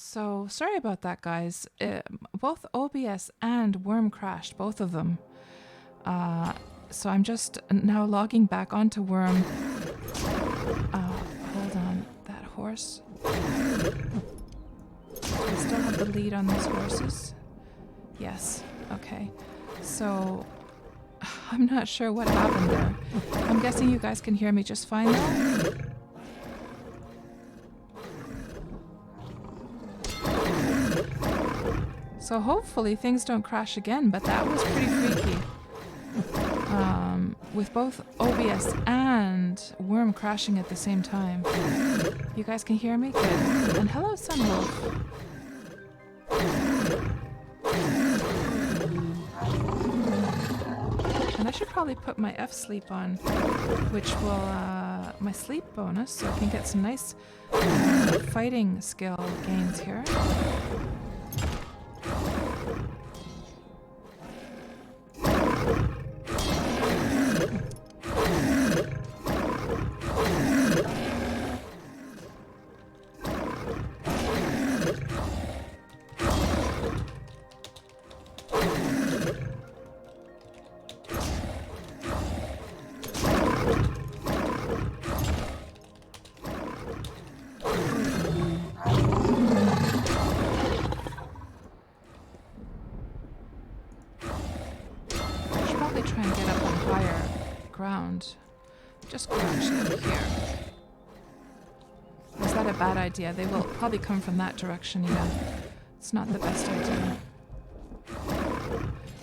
So, sorry about that, guys. Both OBS and Wurm crashed, both of them. So I'm just now logging back onto Wurm. Hold on. That horse. I still have the lead on these horses. Yes. Okay. So, I'm not sure what happened there. I'm guessing you guys can hear me just fine though. So hopefully things don't crash again, but that was pretty freaky. With both OBS and Wurm crashing at the same time. You guys can hear me? Good. And hello, Sunwolf. And I should probably put my F sleep on, which will, my sleep bonus, so I can get some nice fighting skill gains here. Try and get up on higher ground. Just go actually over here. Is that a bad idea? They will probably come from that direction, yeah. It's not the best idea.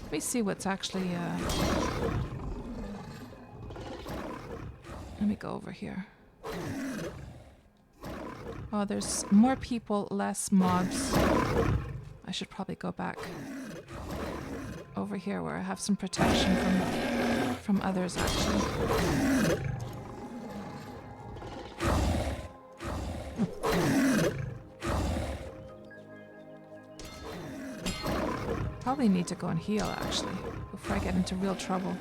Let me see what's actually... Let me go over here. Oh, there's more people, less mobs. I should probably go back over here where I have some protection from others actually. Probably need to go and heal actually before I get into real trouble.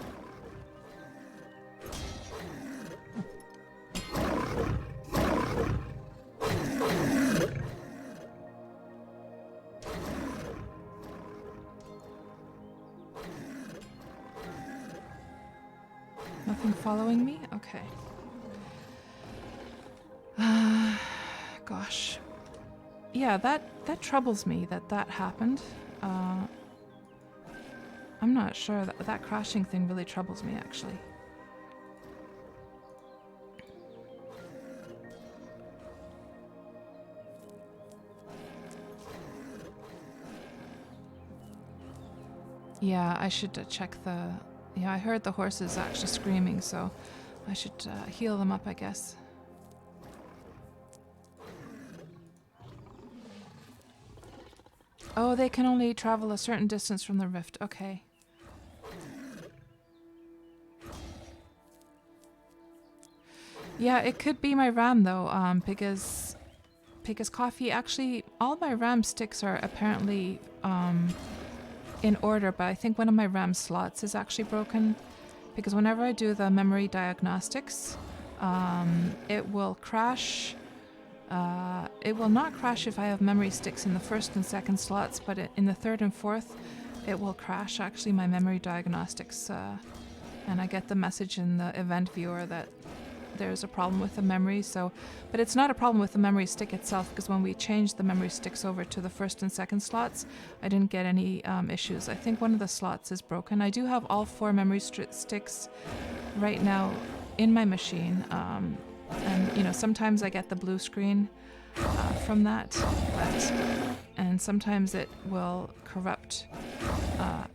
Nothing following me? Okay. Gosh. Yeah, that troubles me that happened. I'm not sure. That crashing thing really troubles me, actually. Yeah, I should check the... Yeah, I heard the horses actually screaming, so I should heal them up, I guess. Oh, they can only travel a certain distance from the rift. Okay. Yeah, it could be my RAM though, because coffee actually, all my RAM sticks are apparently in order, but I think one of my RAM slots is actually broken, because whenever I do the memory diagnostics, it will crash. It will not crash if I have memory sticks in the first and second slots, but in the third and fourth, it will crash actually my memory diagnostics, and I get the message in the event viewer that there's a problem with the memory. So, but it's not a problem with the memory stick itself, because when we changed the memory sticks over to the first and second slots, I didn't get any issues. I think one of the slots is broken. I do have all 4 memory sticks right now in my machine, and you know, sometimes I get the blue screen from that, and sometimes it will corrupt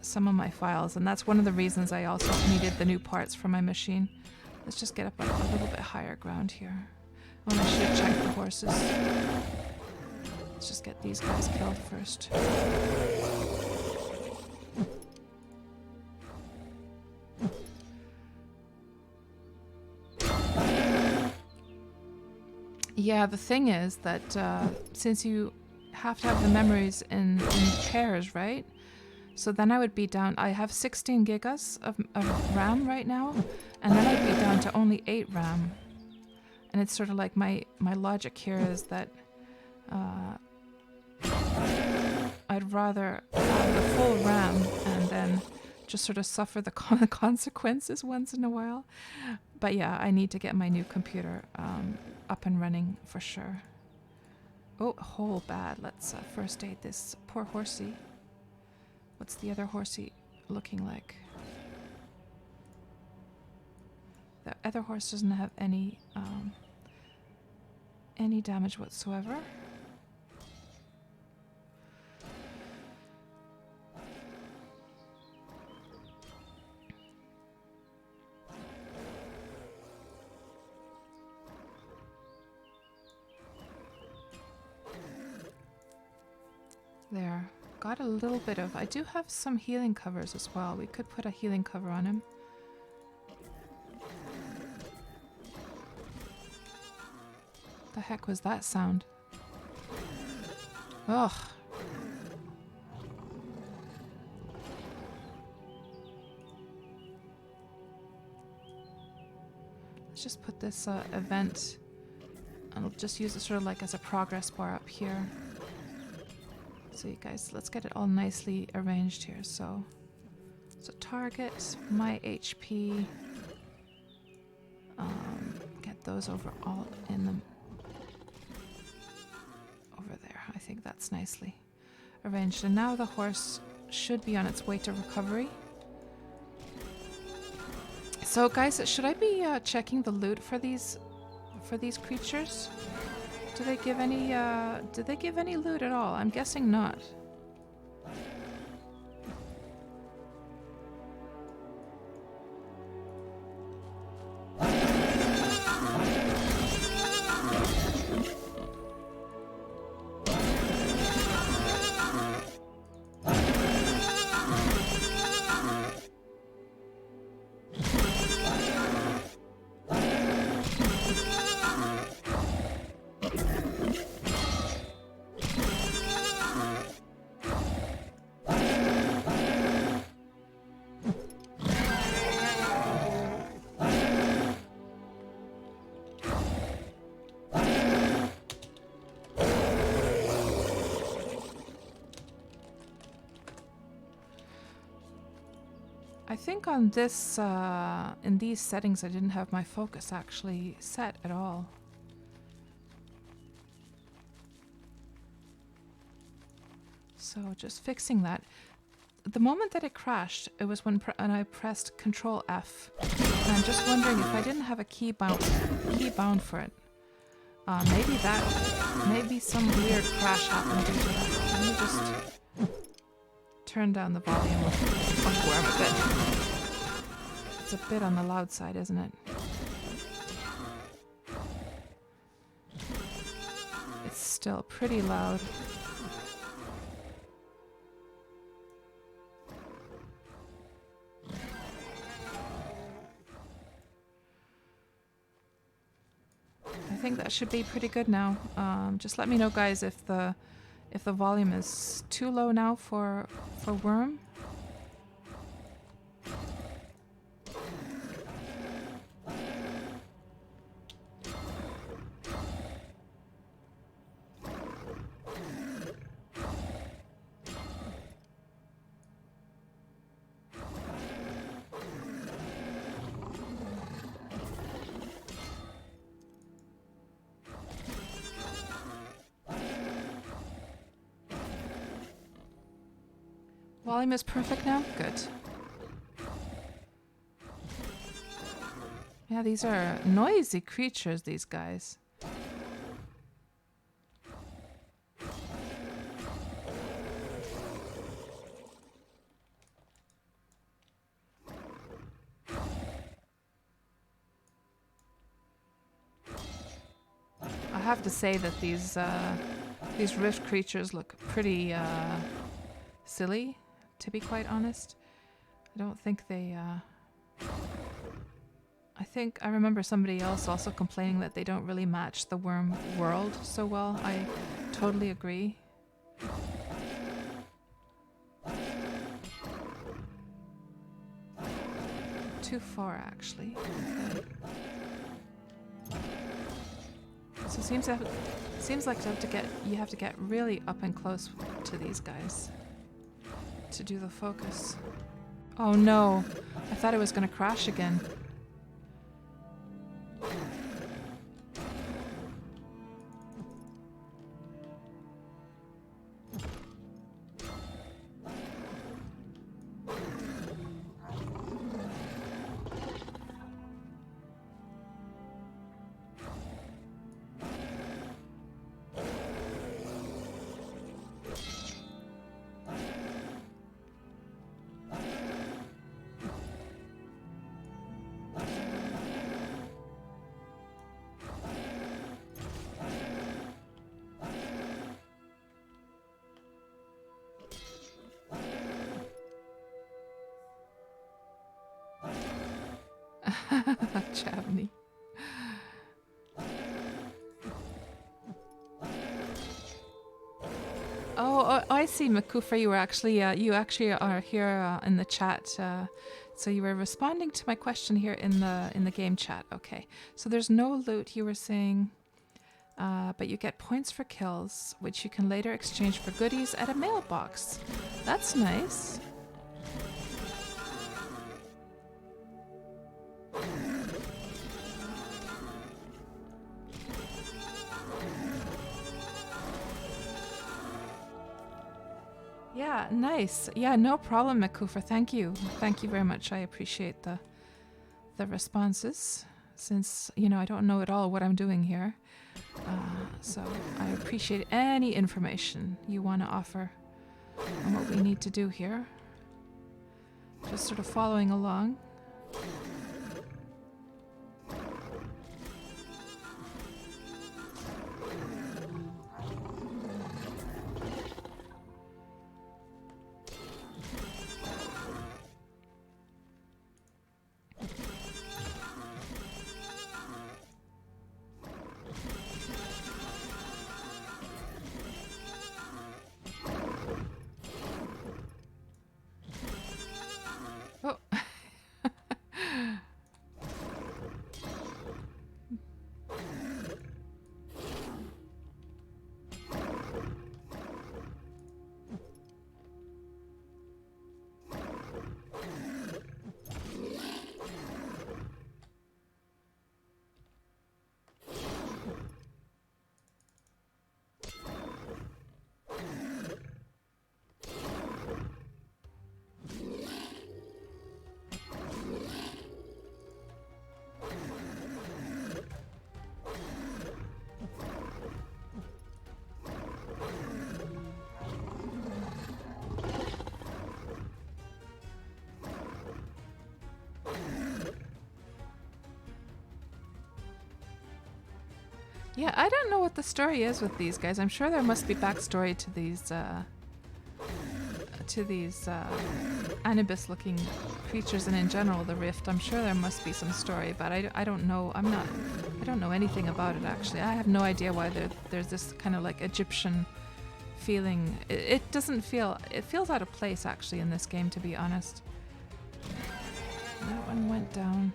some of my files, and that's one of the reasons I also needed the new parts for my machine. Let's just get up a little bit higher ground here. Oh, and I should have checked the horses. Let's just get these guys killed first. Yeah, the thing is that since you have to have the memories in pairs, right? So then I would be down, I have 16 gigas of RAM right now, and then I'd be down to only 8 RAM. And it's sort of like my logic here is that I'd rather have the full RAM and then just sort of suffer the consequences once in a while. But yeah, I need to get my new computer up and running for sure. Oh, hole bad. Let's first aid this poor horsey. What's the other horsey looking like? The other horse doesn't have any damage whatsoever. There. Got a little bit of... I do have some healing covers as well. We could put a healing cover on him. The heck was that sound? Ugh. Let's just put this event... and I'll just use it sort of like as a progress bar up here. So you guys, let's get it all nicely arranged here. So target, my HP, get those over all in them. Over there, I think that's nicely arranged. And now the horse should be on its way to recovery. So guys, should I be checking the loot for these creatures? Do they give any loot at all? I'm guessing not. I think on this, in these settings, I didn't have my focus actually set at all. So just fixing that. The moment that it crashed, it was when I pressed Control F. And I'm just wondering if I didn't have a key bound for it. Maybe some weird crash happened due to that. Let me just turn down the volume of Wurm a bit. It's a bit on the loud side, isn't it? It's still pretty loud. I think that should be pretty good now. Just let me know, guys, if the volume is too low now for Wurm. Volume is perfect now? Good. Yeah, these are noisy creatures, these guys. I have to say that these rift creatures look pretty silly, to be quite honest. I don't think they I remember somebody else also complaining that they don't really match the Wurm world so well. I totally agree. Too far, actually. Okay. So seems like you have to get really up and close to these guys to do the focus. Oh no! I thought it was gonna crash again. Chavney. Oh, I see, Makufa. You actually are here in the chat. So you were responding to my question here in the game chat. Okay. So there's no loot. You were saying, but you get points for kills, which you can later exchange for goodies at a mailbox. That's nice. Yeah, nice. Yeah, no problem, Makufa. Thank you. Thank you very much. I appreciate the responses, since, you know, I don't know at all what I'm doing here. So I appreciate any information you want to offer on what we need to do here. Just sort of following along. Yeah, I don't know what the story is with these guys. I'm sure there must be backstory to these Anubis-looking creatures, and in general the Rift. I'm sure there must be some story, but I don't know. I don't know anything about it, actually. I have no idea why there's this kind of like Egyptian feeling. It doesn't feel. It feels out of place, actually, in this game, to be honest. That one went down.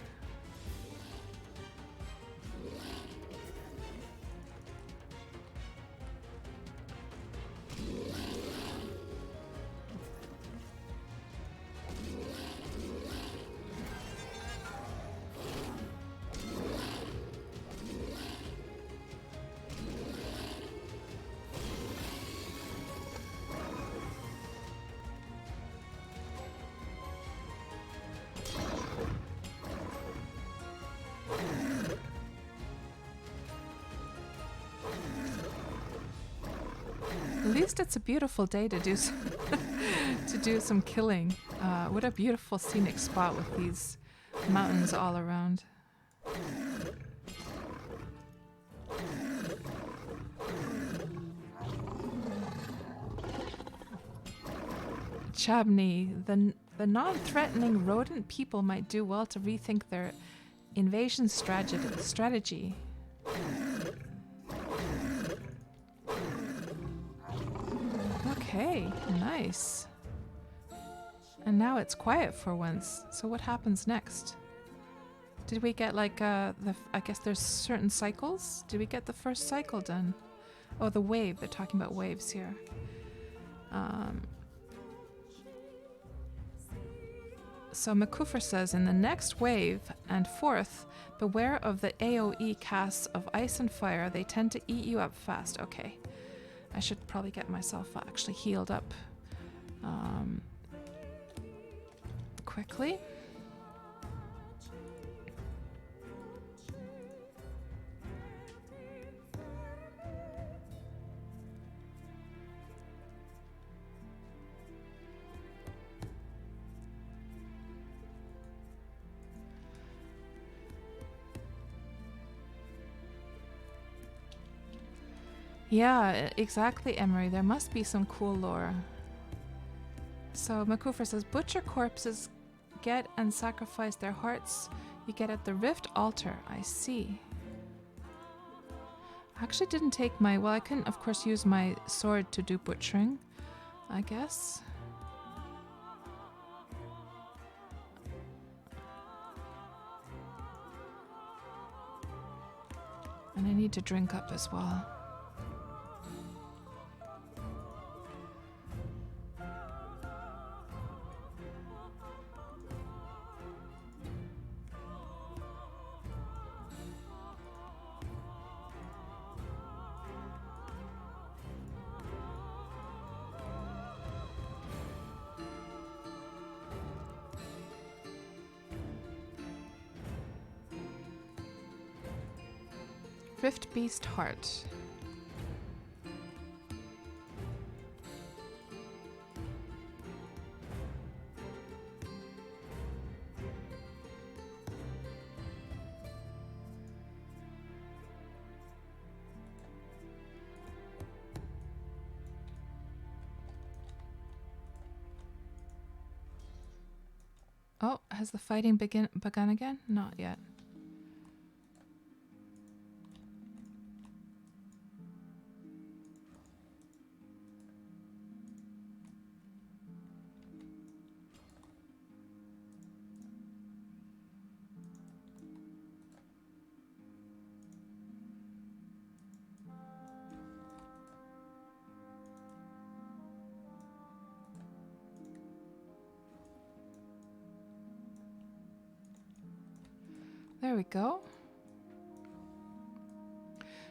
At least it's a beautiful day to do some to do some killing. What a beautiful scenic spot with these mountains all around. Chabney, the non-threatening rodent people might do well to rethink their invasion strategy. Okay, nice. And now it's quiet for once. So what happens next? Did we get like I guess there's certain cycles? Did we get the first cycle done? Oh, the wave. They're talking about waves here. So Makufar says, in the next wave and fourth, beware of the AoE casts of ice and fire. They tend to eat you up fast. Okay. I should probably get myself actually healed up quickly. Yeah, exactly, Emery. There must be some cool lore. So Makufar says, butcher corpses get and sacrifice their hearts you get at the Rift altar. I see. I actually didn't take my... Well, I couldn't, of course, use my sword to do butchering, I guess. And I need to drink up as well. Rift Beast Heart. Oh, has the fighting begun again? Not yet. There we go.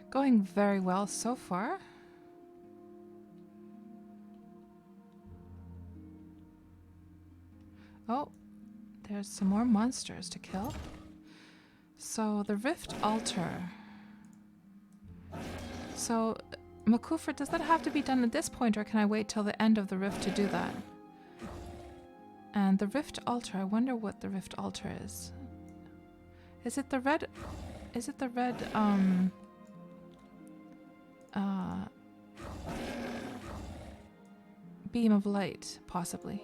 Going very well so far. Oh, there's some more monsters to kill. So the Rift Altar. So Makufar, does that have to be done at this point, or can I wait till the end of the Rift to do that? And the Rift Altar, I wonder what the Rift Altar is. Is it the red... Is it the red, beam of light, possibly?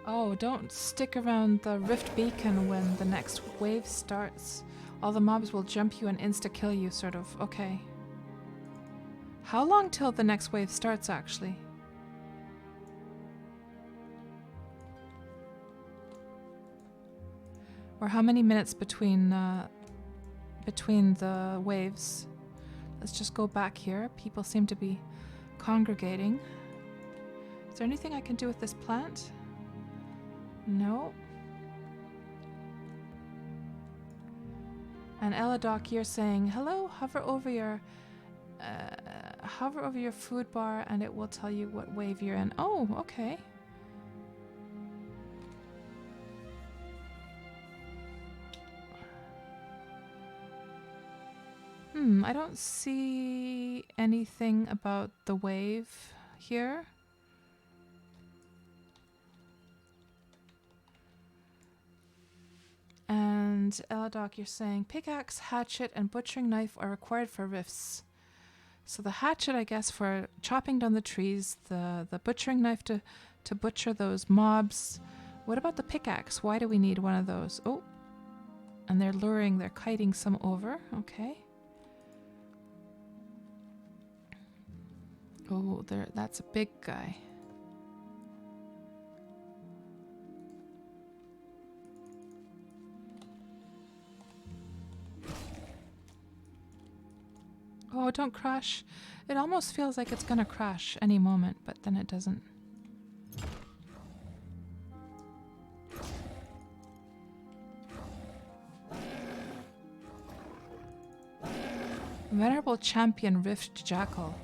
Oh, don't stick around the Rift Beacon when the next wave starts. All the mobs will jump you and insta-kill you, sort of. Okay. How long till the next wave starts, actually? Or how many minutes between the waves? Let's just go back here. People seem to be congregating. Is there anything I can do with this plant? No. And Eladoc, you're saying, hello, hover over your food bar and it will tell you what wave you're in. Oh, okay. I don't see anything about the wave here. And Eladoc, you're saying pickaxe, hatchet, and butchering knife are required for rifts. So the hatchet, I guess, for chopping down the trees, the butchering knife to butcher those mobs. What about the pickaxe? Why do we need one of those? Oh, and they're kiting some over. Okay. Oh, there. That's a big guy. Oh, don't crash. It almost feels like it's gonna crash any moment, but then it doesn't. Venerable Champion Rift Jackal.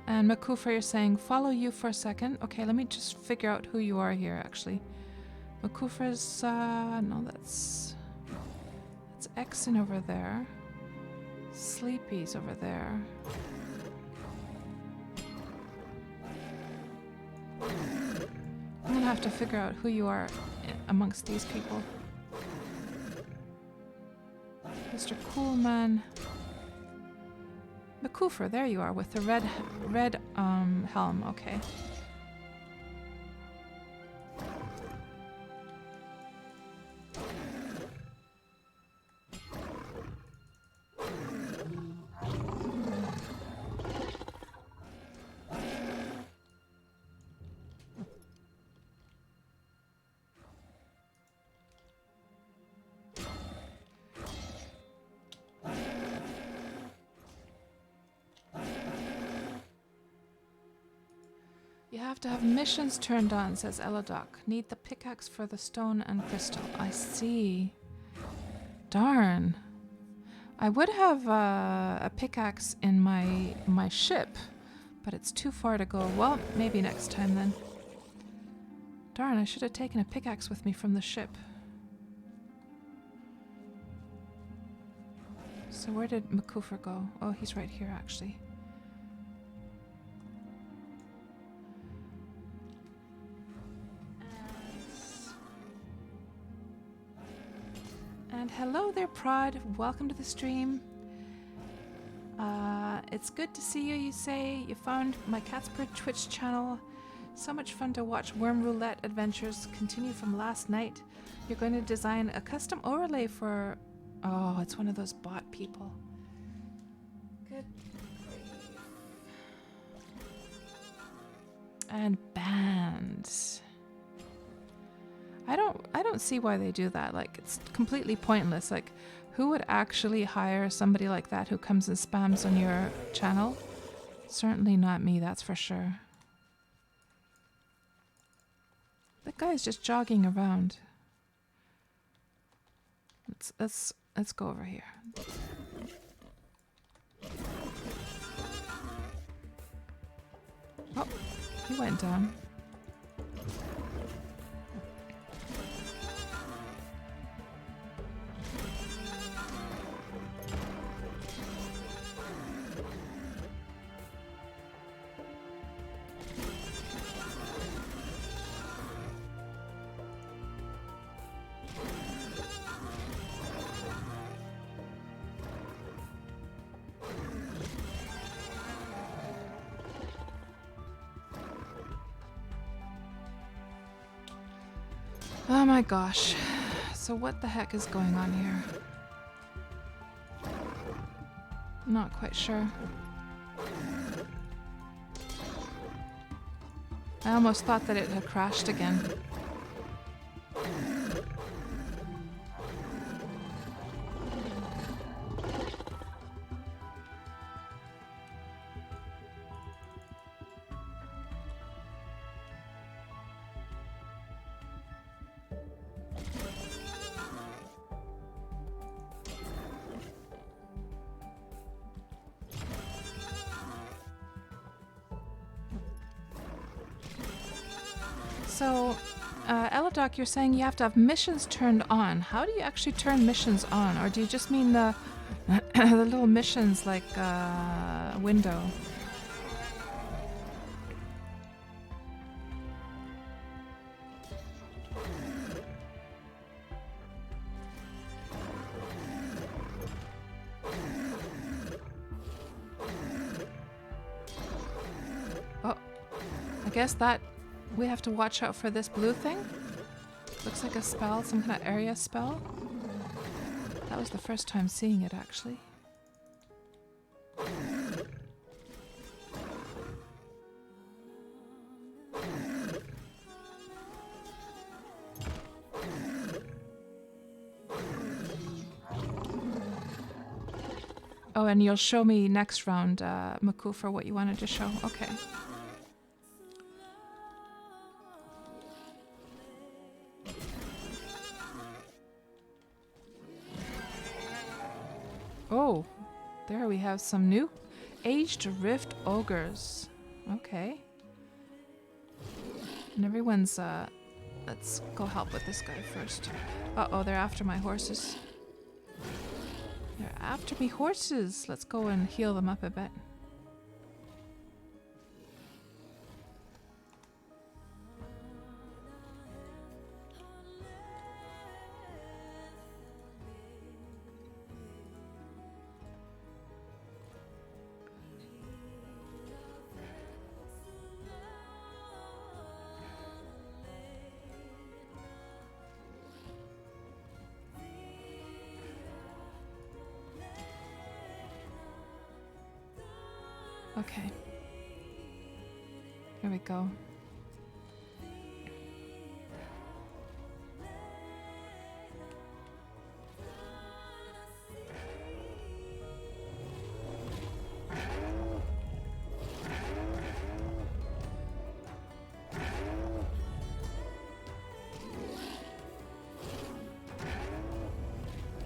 And Makufa, you're saying, follow you for a second. Okay, let me just figure out who you are here, actually. Makufa's, no, that's Exon over there. Sleepy's over there. I'm gonna have to figure out who you are amongst these people. Mr. Coolman. Makufa, there you are with the red helm, okay. You have to have missions turned on, says Eladoc. Need the pickaxe for the stone and crystal. I see. Darn. I would have a pickaxe in my ship, but it's too far to go. Well, maybe next time then. Darn, I should have taken a pickaxe with me from the ship. So where did Makufa go? Oh, he's right here, actually. And hello there, Prod. Welcome to the stream. It's good to see you, you say. You found my KatsPurr Twitch channel. So much fun to watch Wurm Roulette adventures continue from last night. You're going to design a custom overlay for... Oh, it's one of those bot people. Good. And bands. I don't see why they do that. Like, it's completely pointless. Like, who would actually hire somebody like that who comes and spams on your channel? Certainly not me, that's for sure. That guy is just jogging around. Let's go over here. Oh, he went down. Oh my gosh. So what the heck is going on here? Not quite sure. I almost thought that it had crashed again. So, Eladoc, you're saying you have to have missions turned on. How do you actually turn missions on? Or do you just mean the The little missions like window. Oh, I guess that we have to watch out for this blue thing. Looks like a spell, some kind of area spell. That was the first time seeing it, actually. Oh, and you'll show me next round, Maku, for what you wanted to show. Okay. Oh, there we have some new aged rift ogres. Okay. And everyone's, let's go help with this guy first. Uh-oh, they're after my horses. They're after me horses. Let's go and heal them up a bit. Okay. Here we go.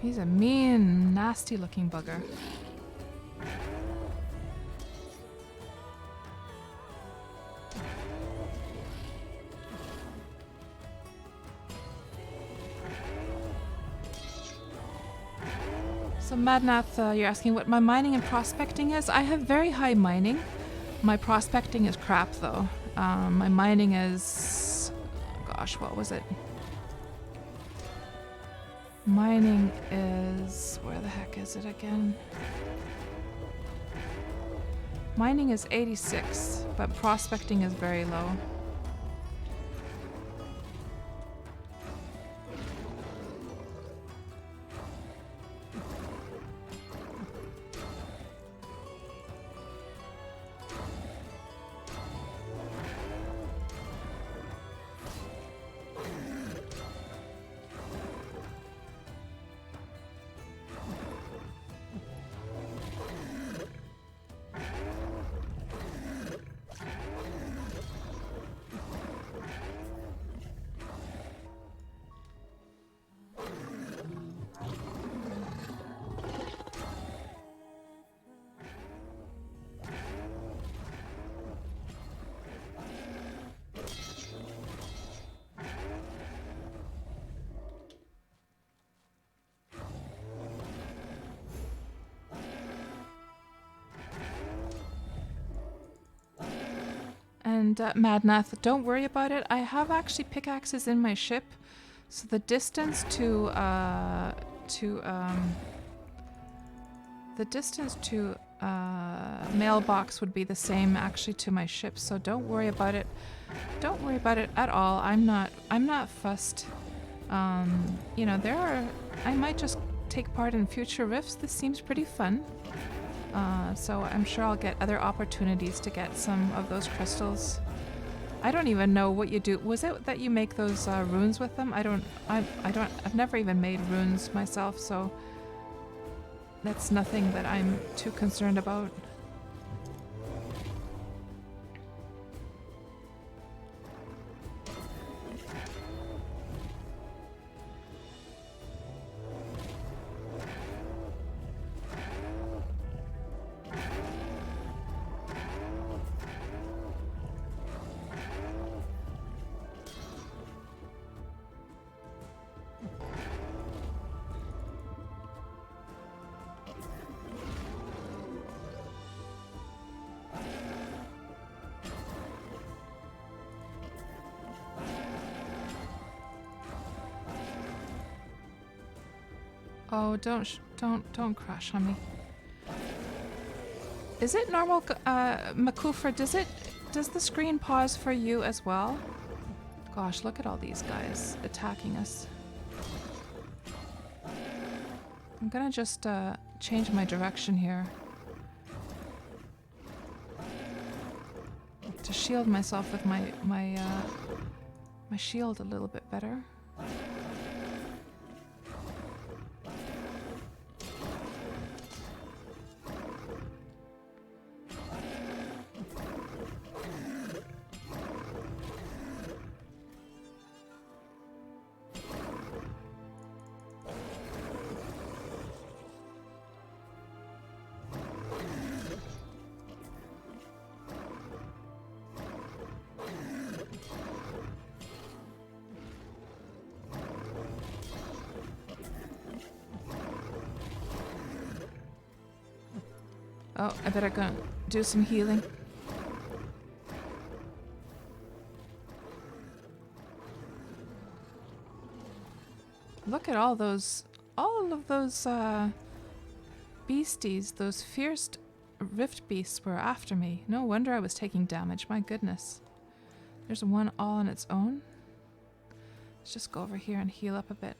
He's a mean, nasty looking bugger. So Madnath, you're asking what my mining and prospecting is? I have very high mining. My prospecting is crap though. My mining is... gosh, what was it? Mining is... where the heck is it again? Mining is 86, but prospecting is very low. And Madnath, don't worry about it. I have actually pickaxes in my ship, so the distance to mailbox would be the same actually to my ship. So don't worry about it. Don't worry about it at all. I'm not fussed. You know, I might just take part in future rifts. This seems pretty fun. So I'm sure I'll get other opportunities to get some of those crystals. I don't even know what you do. Was it that you make those runes with them? I've never even made runes myself, so that's nothing that I'm too concerned about. Oh, don't crash on me. Is it normal, Makufra? Does the screen pause for you as well? Gosh, look at all these guys attacking us. I'm gonna just change my direction here to shield myself with my shield a little bit better. Oh, I better go do some healing. Look at all of those beasties, those fierce rift beasts were after me. No wonder I was taking damage, my goodness. There's one all on its own. Let's just go over here and heal up a bit.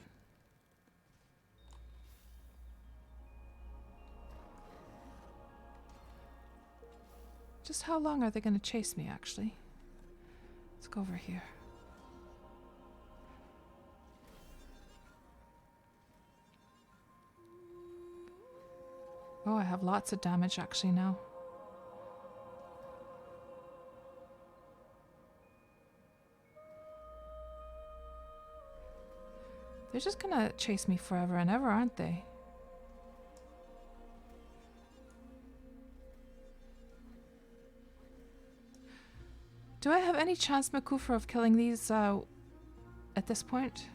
Just how long are they going to chase me, actually? Let's go over here. Oh, I have lots of damage, actually, now. They're just going to chase me forever and ever, aren't they? Do I have any chance, Makufra, of killing these at this point?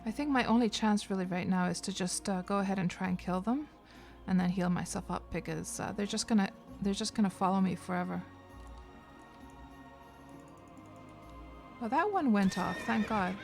I think my only chance really right now is to just go ahead and try and kill them. And then heal myself up because they're just gonna follow me forever. Well, that one went off, thank God.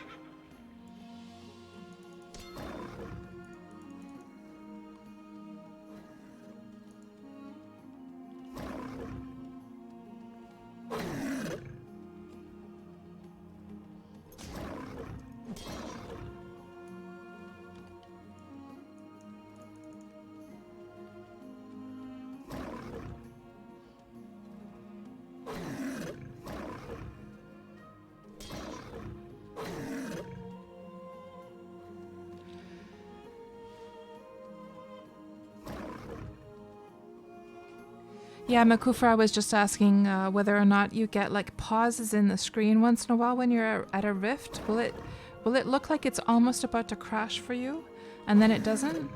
Yeah, Makufra, I was just asking whether or not you get like pauses in the screen once in a while when you're at a rift. Will it look like it's almost about to crash for you, and then it doesn't?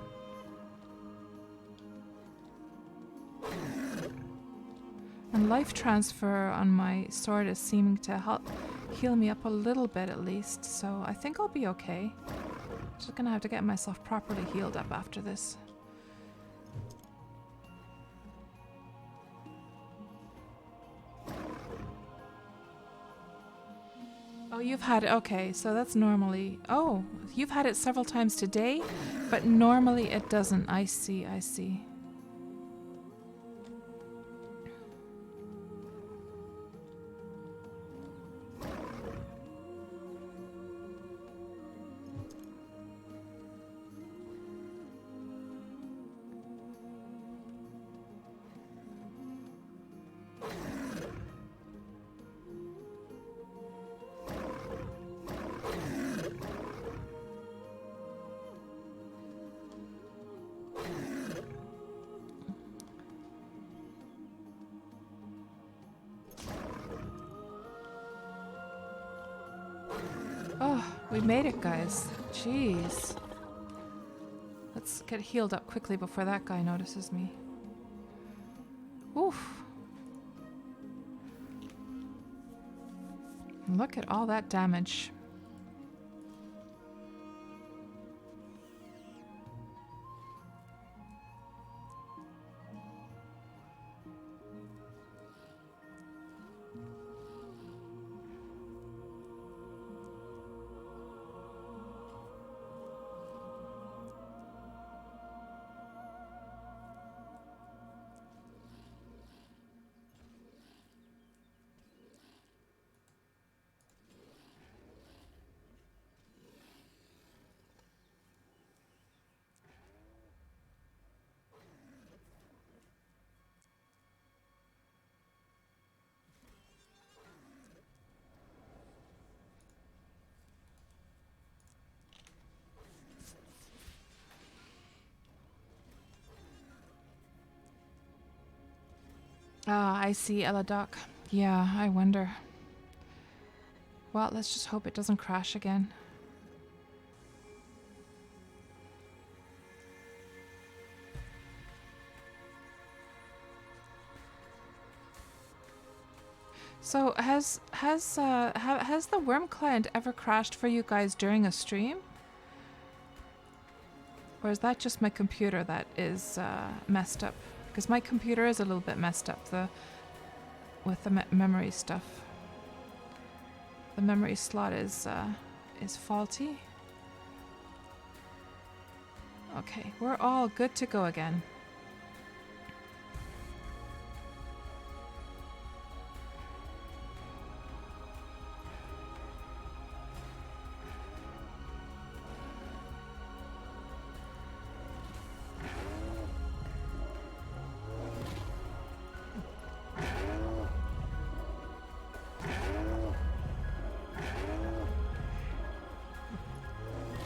And life transfer on my sword is seeming to help heal me up a little bit at least, so I think I'll be okay. Just gonna have to get myself properly healed up after this. Oh, you've had it. Okay, so that's normally... Oh, you've had it several times today, but normally it doesn't. I see, I see. Oh, we made it, guys. Jeez. Let's get healed up quickly before that guy notices me. Oof. Look at all that damage. Ah, I see, Eladoc. Yeah, I wonder. Well, let's just hope it doesn't crash again. So has the Wurm client ever crashed for you guys during a stream? Or is that just my computer that is messed up? Because my computer is a little bit messed up with the memory stuff. The memory slot is faulty. Okay, we're all good to go again.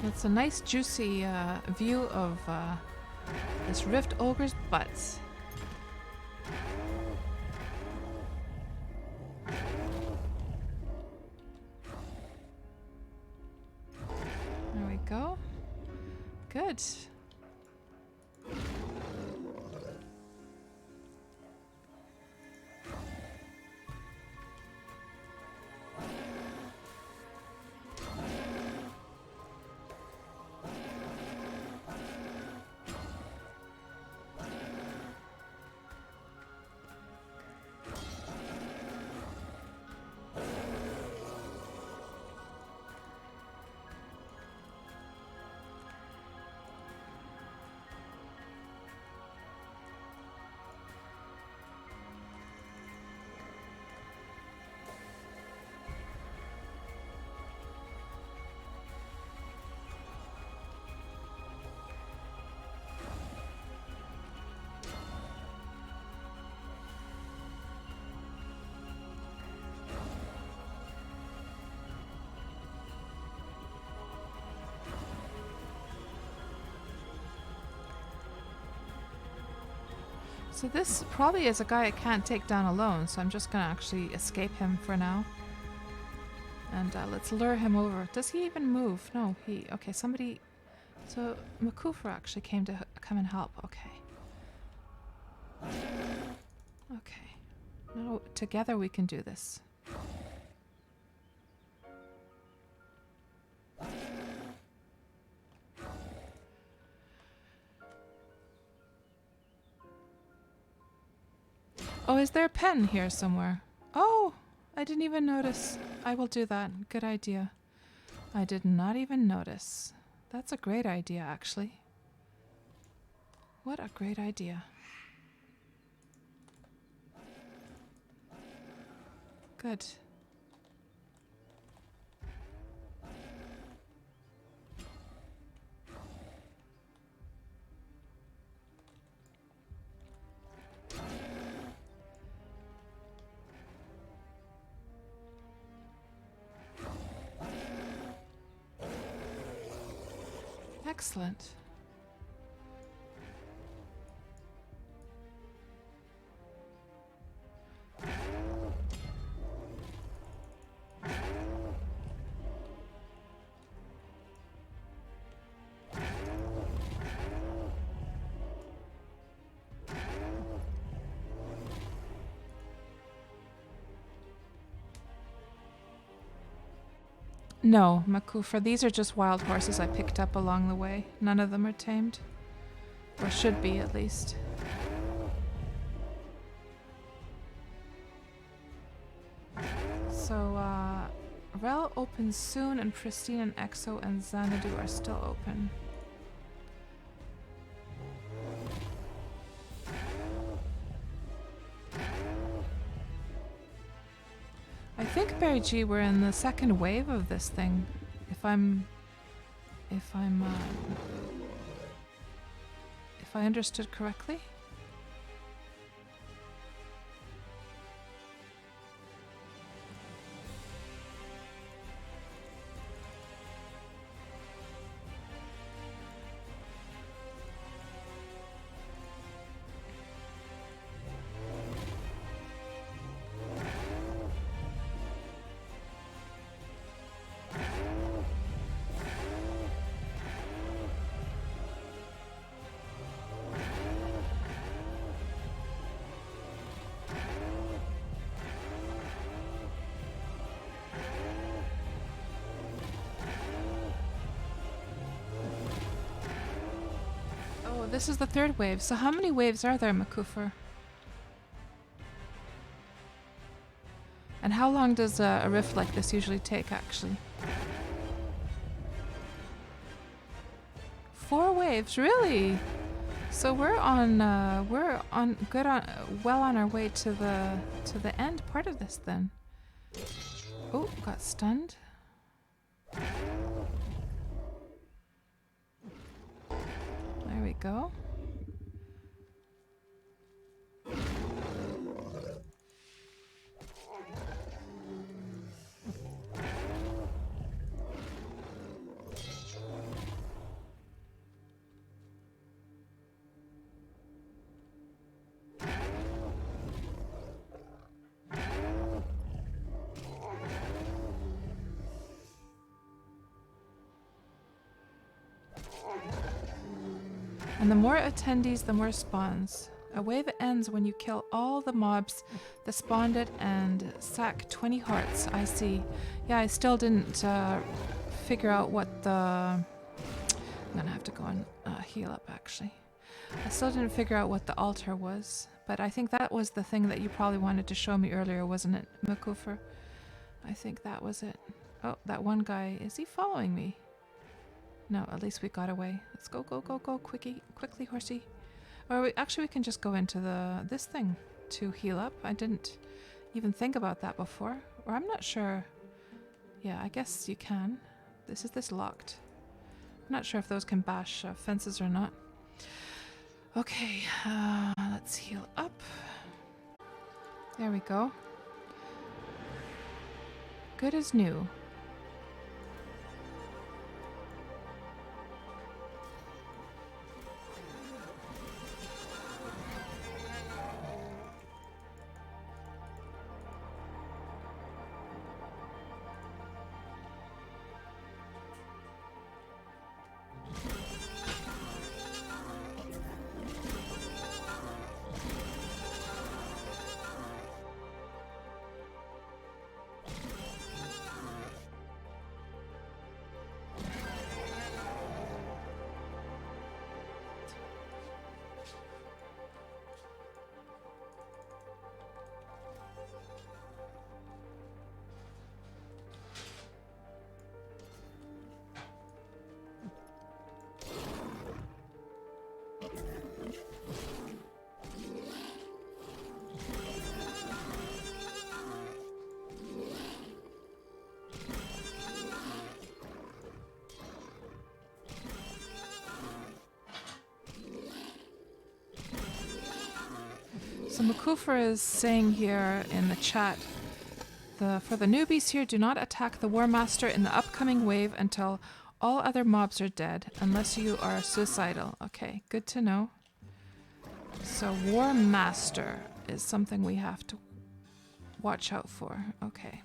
It's a nice juicy view of this Rift Ogre's butts. There we go. Good. So this probably is a guy I can't take down alone, so I'm just gonna actually escape him for now. And let's lure him over. Does he even move? No, okay, somebody... So Makufa actually came to come and help, okay. Okay. Now together we can do this. Oh, is there a pen here somewhere? Oh, I didn't even notice. I will do that. Good idea. I did not even notice. That's a great idea, actually. What a great idea. Good. Excellent. No, Makufa. These are just wild horses I picked up along the way. None of them are tamed. Or should be, at least. So, Rel opens soon, and Pristine and Exo and Xanadu are still open. I think, Barry G, we're in the second wave of this thing. If I understood correctly. This is the third wave. So how many waves are there, Makufa? And how long does a rift like this usually take, actually? 4 waves, really? So we're on well on our way to the end part of this then. Oh, got stunned. There we go. And the more attendees, the more spawns. A wave ends when you kill all the mobs that spawned it and sack 20 hearts. I see. Yeah, I still didn't figure out what the... I'm gonna have to go and heal up, actually. I still didn't figure out what the altar was, but I think that was the thing that you probably wanted to show me earlier, wasn't it, Makufa? I think that was it. Oh, that one guy, is he following me? No, at least we got away. Let's go, go, go, go, quickly, horsey. Or actually we can just go into this thing to heal up. I didn't even think about that before. Or I'm not sure. Yeah, I guess you can. Is this locked? I'm not sure if those can bash fences or not. Okay, let's heal up. There we go. Good as new. So Makufa is saying here in the chat, for the newbies here, do not attack the War Master in the upcoming wave until all other mobs are dead, unless you are suicidal. Okay, good to know. So War Master is something we have to watch out for. Okay.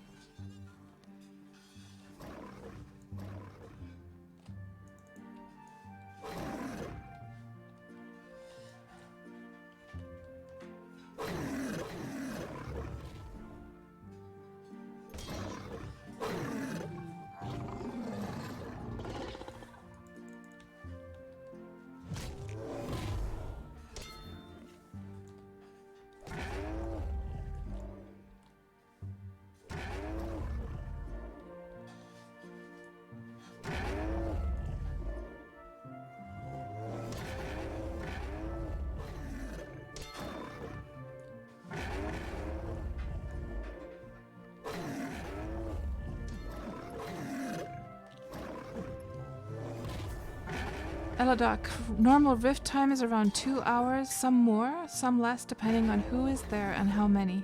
Eladoc, normal rift time is around 2 hours, some more, some less, depending on who is there and how many.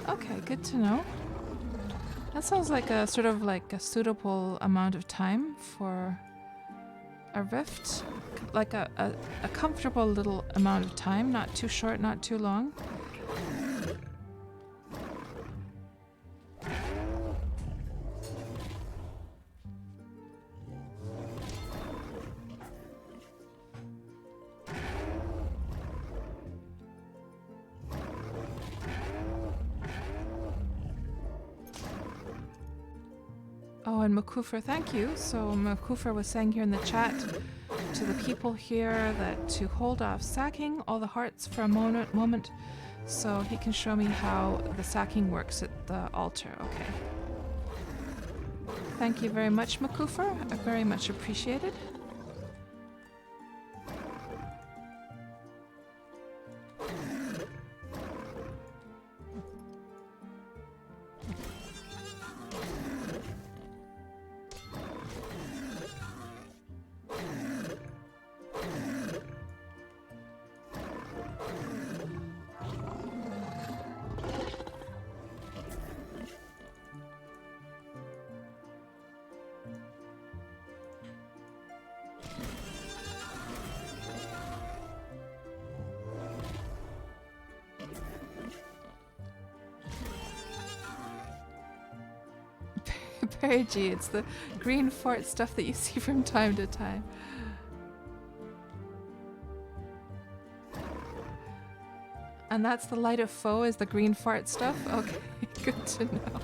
Okay, good to know. That sounds like a sort of like a suitable amount of time for a rift. Like a comfortable little amount of time, not too short, not too long. Oh, and Makufer, thank you. So Makufer was saying here in the chat to the people here that to hold off sacking all the hearts for a moment so he can show me how the sacking works at the altar. Okay. Thank you very much, Makufer. Very much appreciated. Perry G, it's the green fort stuff that you see from time to time. And that's the light of foe is the green fart stuff? Okay, good to know.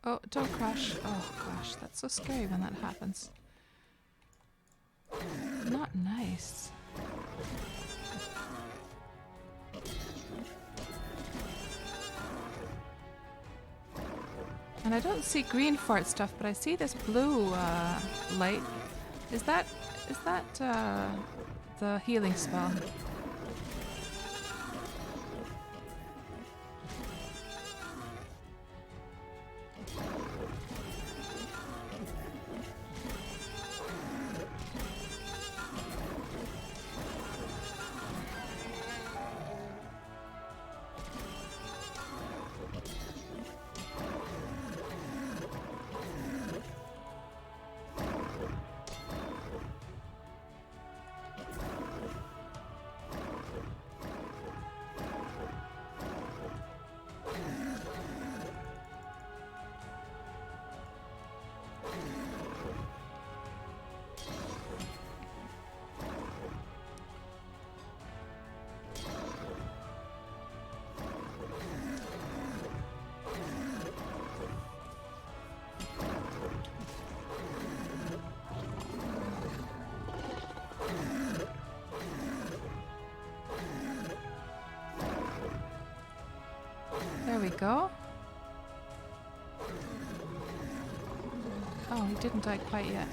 Oh, don't crash. Oh gosh, that's so scary when that happens. Not nice. And I don't see green fart stuff, but I see this blue light. Is that the healing spell? There we go. Oh, he didn't die quite yet.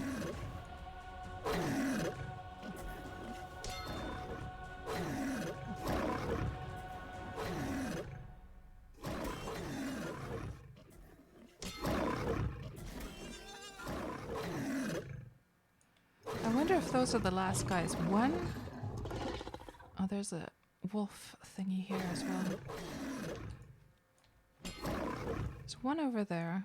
wonder if those are the last guys. One... Oh, there's a wolf thingy here as well. There's one over there.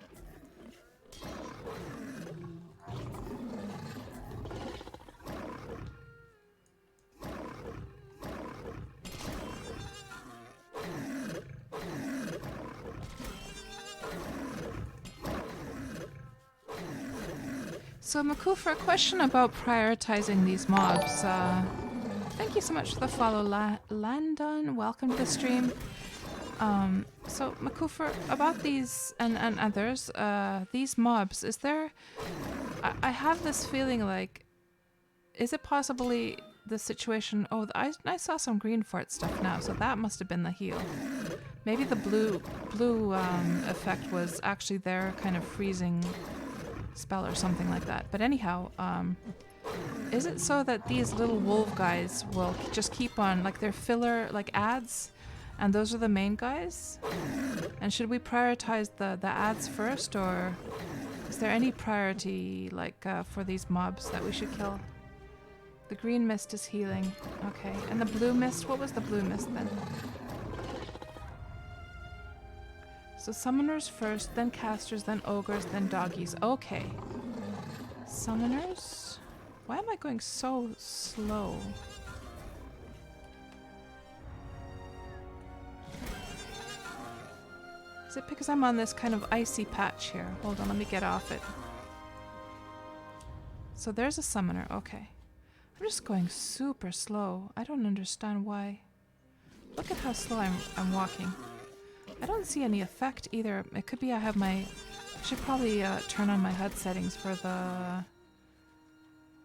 So Maku, for a question about prioritizing these mobs, thank you so much for the follow, Landon. Welcome to the stream. So Maku, for about these and others, these mobs, is there... I have this feeling like, is it possibly the situation... Oh, I saw some green fort stuff now, so that must have been the heal. Maybe the blue effect was actually their kind of freezing spell or something like that. But anyhow, is it so that these little wolf guys will just keep on, like they're filler, like ads, and those are the main guys? And should we prioritize the ads first, or is there any priority like for these mobs that we should kill? The green mist is healing. Okay. And the blue mist, what was the blue mist then? So summoners first, then casters, then ogres, then doggies. Okay. Summoners? Why am I going so slow? Is it because I'm on this kind of icy patch here? Hold on, let me get off it. So there's a summoner, okay. I'm just going super slow. I don't understand why. Look at how slow I'm walking. I don't see any effect either. It could be I have my... I should probably turn on my HUD settings for the...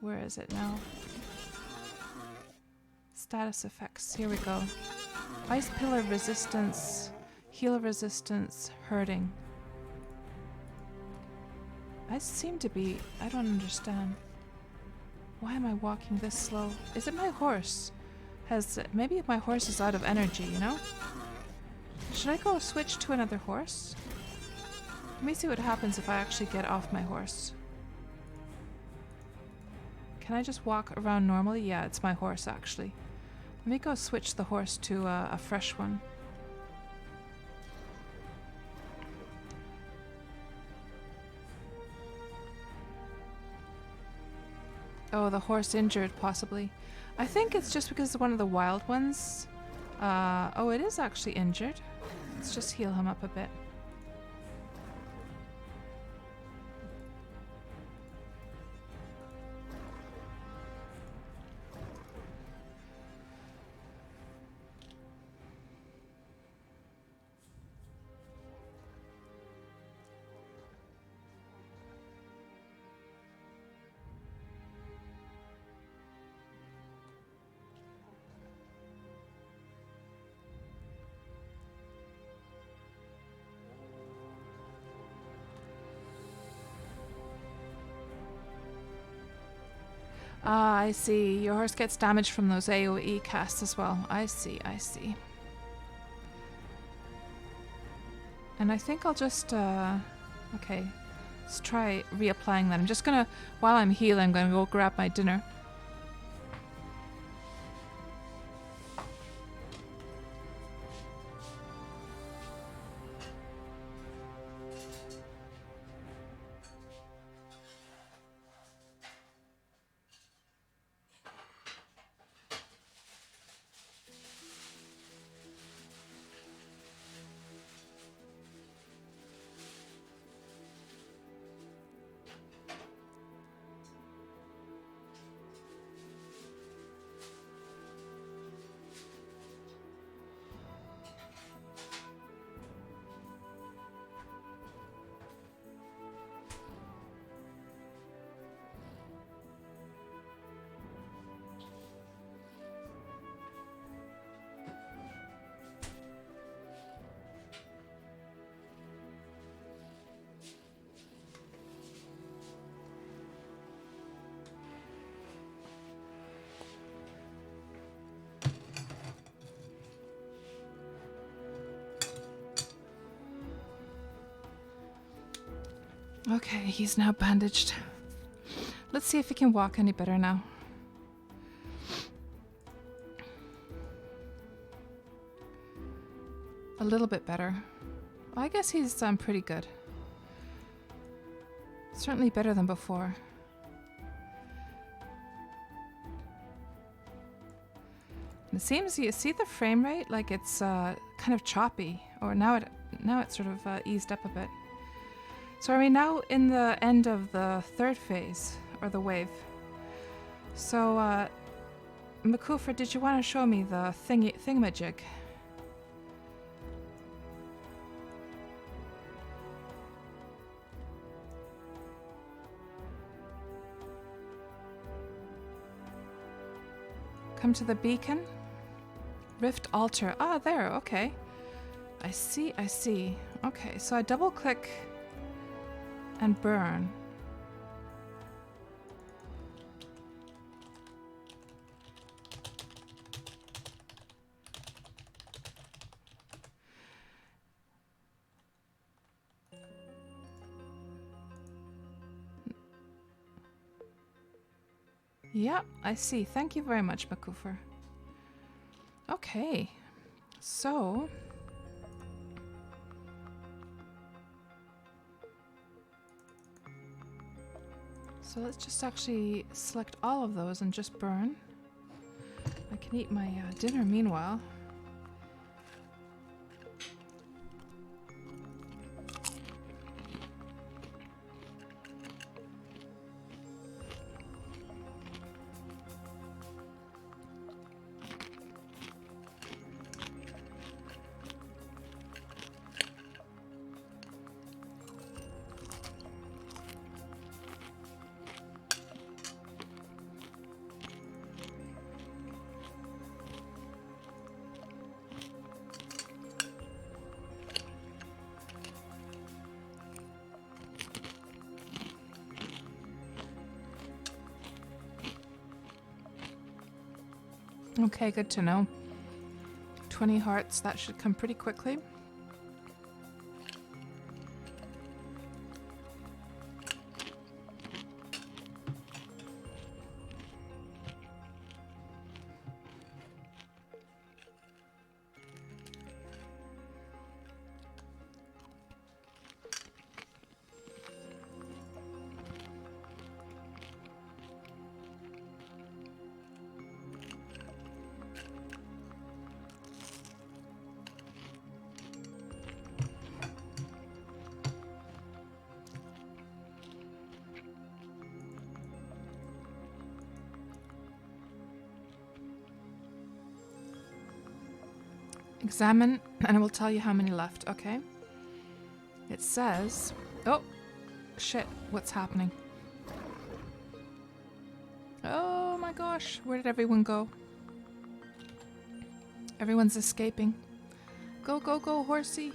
Where is it now? Status effects. Here we go. Ice pillar resistance, heal resistance, hurting. I seem to be... I don't understand. Why am I walking this slow? Is it my horse? Maybe my horse is out of energy, you know? Should I go switch to another horse? Let me see what happens if I actually get off my horse. Can I just walk around normally? Yeah, it's my horse actually. Let me go switch the horse to a fresh one. Oh, the horse injured, possibly. I think it's just because it's one of the wild ones. Oh, it is actually injured. Let's just heal him up a bit. Ah, I see. Your horse gets damaged from those AoE casts as well. I see, I see. And I think I'll just, okay. Let's try reapplying that. I'm just gonna, while I'm healing, I'm gonna go grab my dinner. Okay, he's now bandaged. Let's see if he can walk any better now. A little bit better. Well, I guess he's pretty good. Certainly better than before. And it seems, you see the frame rate, like it's kind of choppy, or now it's sort of eased up a bit. So are we now in the end of the third phase, or the wave? So, Makufra, did you want to show me the thingamajig? Come to the beacon. Rift altar. Ah, there, okay. I see, I see. Okay, so I double click and burn. Yeah, I see. Thank you very much, Makufra. Okay, so let's just actually select all of those and just burn. I can eat my dinner meanwhile. Okay, good to know. 20 hearts, that should come pretty quickly. Examine, and I will tell you how many left, okay? It says... Oh! Shit, what's happening? Oh my gosh, where did everyone go? Everyone's escaping. Go, go, go, horsey!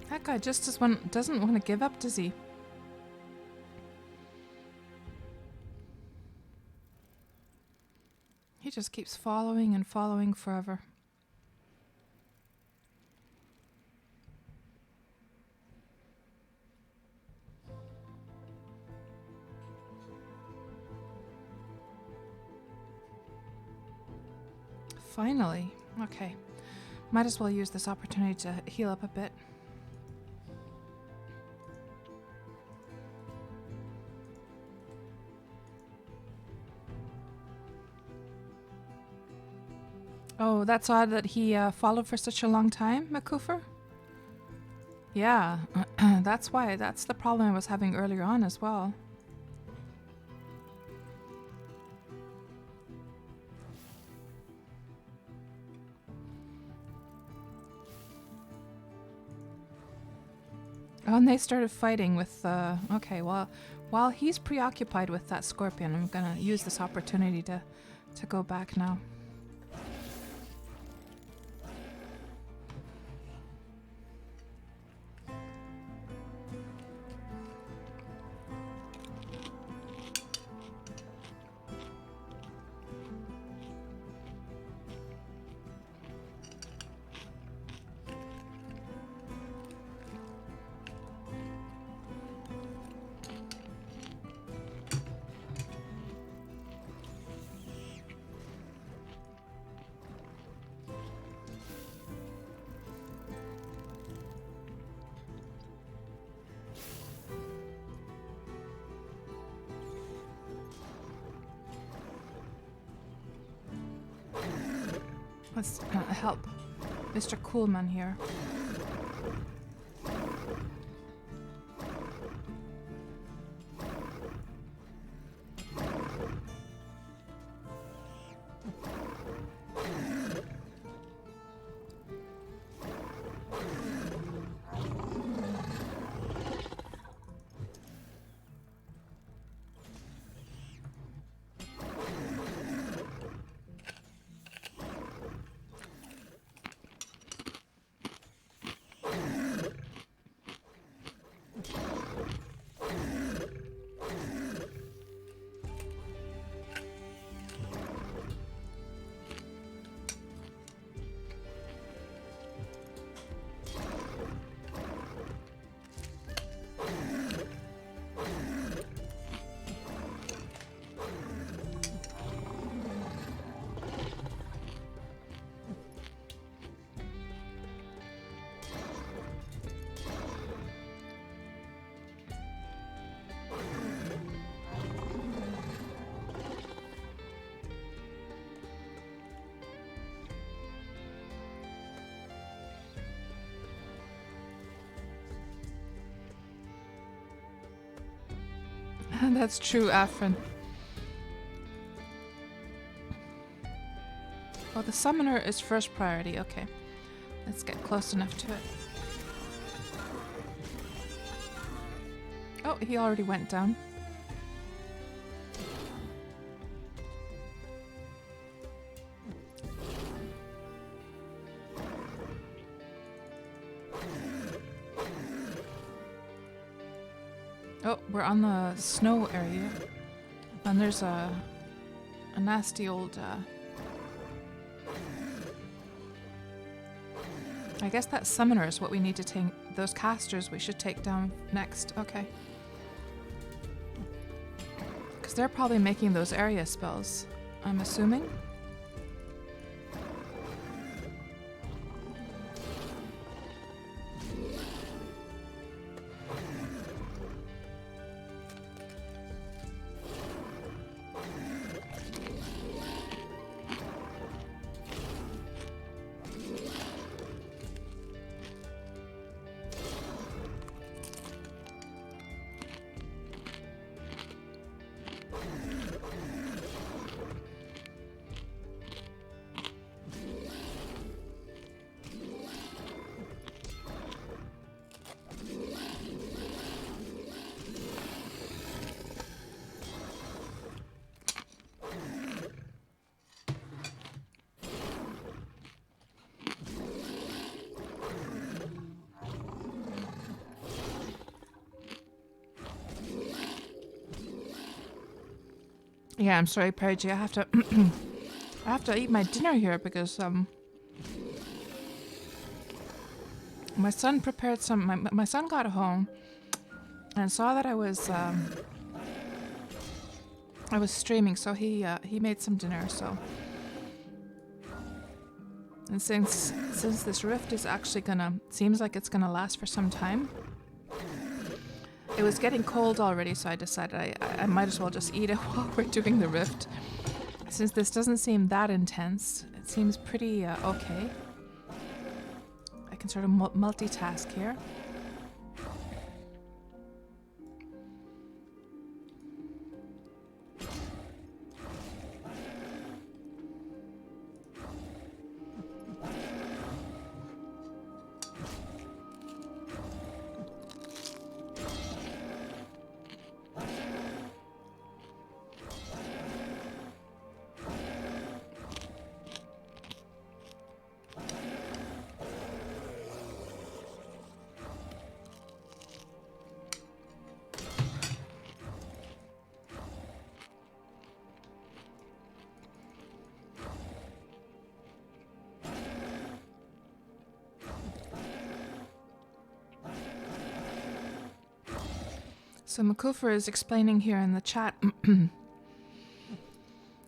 That guy just doesn't want to give up, does he? He just keeps following and following forever. Finally. Okay. Might as well use this opportunity to heal up a bit. Oh, that's odd that he followed for such a long time, Makufra? Yeah, that's why. That's the problem I was having earlier on as well. Oh, and they started fighting with, okay, well, while he's preoccupied with that scorpion, I'm gonna use this opportunity to go back now. Let's help Mr. Coolman here. That's true, Afrin. Well, the summoner is first priority. Okay. Let's get close enough to it. Oh, he already went down. Oh, we're on the snow area. And there's a nasty old... I guess that summoner is what we need to take. Those casters we should take down next. Okay. Because they're probably making those area spells, I'm assuming. Yeah, I'm sorry, Pergy. I have to I have to eat my dinner here because my son prepared some my son got home and saw that I was streaming, so he made some dinner, so. And since this rift is actually seems like it's gonna last for some time. It was getting cold already, so I decided I might as well just eat it while we're doing the rift. Since this doesn't seem that intense, it seems pretty okay. I can sort of multitask here. So Makufer is explaining here in the chat.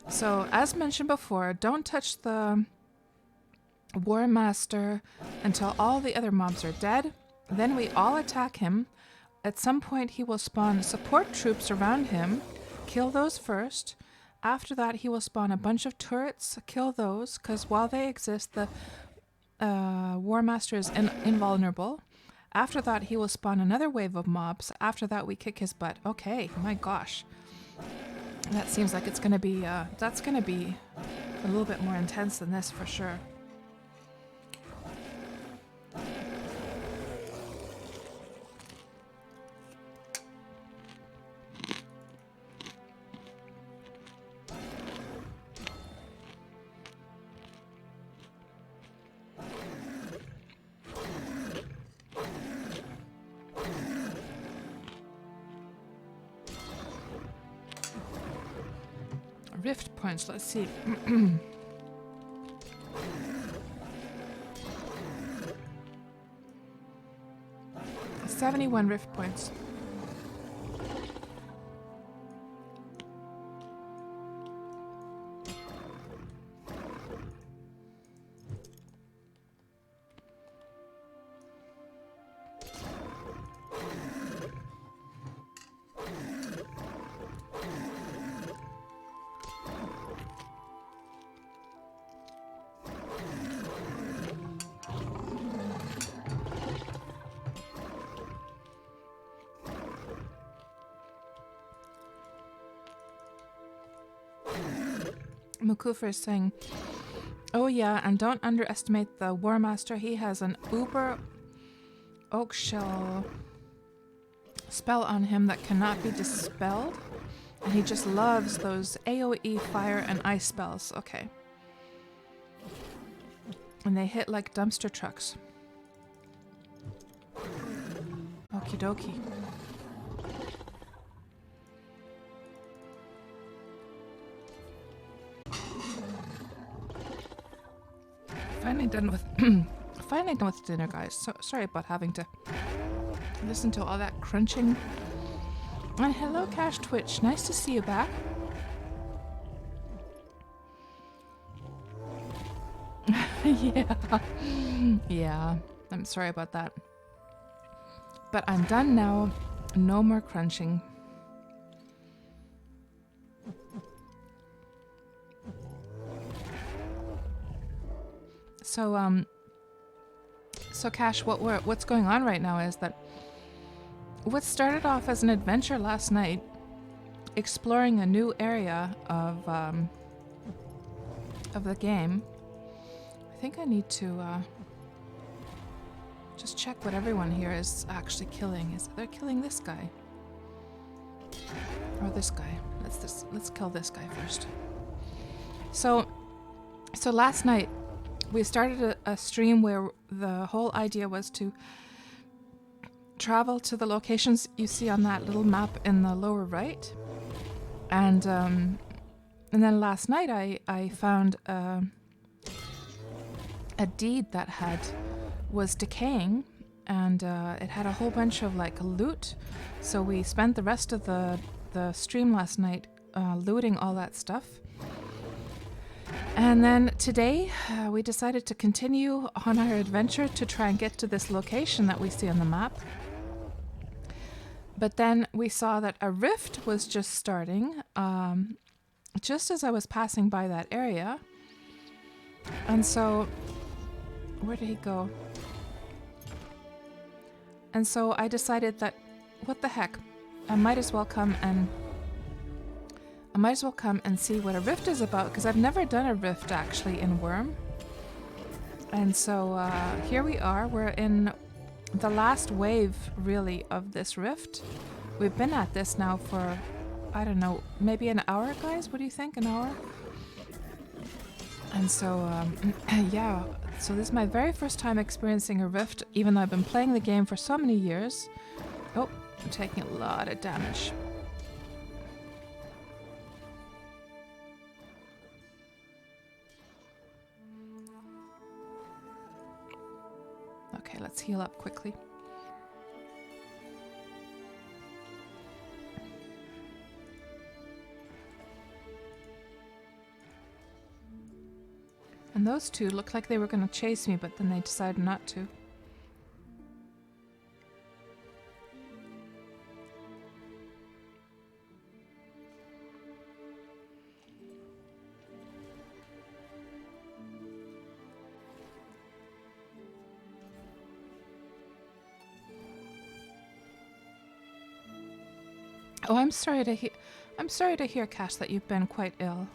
So, as mentioned before, don't touch the War Master until all the other mobs are dead. Then we all attack him. At some point, he will spawn support troops around him. Kill those first. After that, he will spawn a bunch of turrets. Kill those, because while they exist, the War Master is invulnerable. After that, he will spawn another wave of mobs. After that, we kick his butt. Okay, my gosh. That seems like it's going to be, that's going to be a little bit more intense than this for sure. Rift points, let's see. 71 rift points. Mukufer is saying, oh yeah, and don't underestimate the War Master. He has an Uber Oak Shell spell on him that cannot be dispelled. And he just loves those AoE fire and ice spells. Okay. And they hit like dumpster trucks. Okie dokie. Finally done with dinner, guys. So sorry about having to listen to all that crunching. And hello, Cash Twitch. Nice to see you back. Yeah. I'm sorry about that. But I'm done now. No more crunching. So Cash, what's going on right now is that what started off as an adventure last night, exploring a new area of the game. I think I need to just check what everyone here is actually killing. They're killing this guy or this guy? Let's kill this guy first. So last night we started a stream where the whole idea was to travel to the locations you see on that little map in the lower right. And then last night I found a deed that was decaying, and it had a whole bunch of like loot. So we spent the rest of the stream last night looting all that stuff. And then today, we decided to continue on our adventure to try and get to this location that we see on the map. But then we saw that a rift was just starting, just as I was passing by that area. And so, where did he go? And so I decided that, what the heck, I might as well come and see what a rift is about, because I've never done a rift actually in Wurm. And so here we are. We're in the last wave, really, of this rift. We've been at this now for, I don't know, maybe an hour, guys? What do you think? An hour? And so, yeah. So this is my very first time experiencing a rift, even though I've been playing the game for so many years. Oh, I'm taking a lot of damage. Okay, let's heal up quickly. And those two looked like they were going to chase me, but then they decided not to. Oh, I'm sorry to hear, Cash, that you've been quite ill.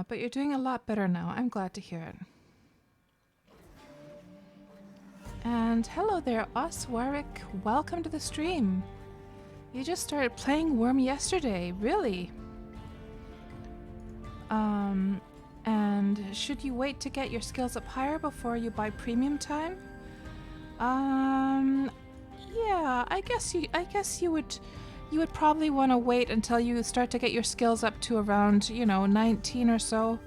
But you're doing a lot better now. I'm glad to hear it. And hello there, Oswarik. Welcome to the stream. You just started playing Wurm yesterday, really? And should you wait to get your skills up higher before you buy premium time? Yeah, I guess you would probably want to wait until you start to get your skills up to around, 19 or so.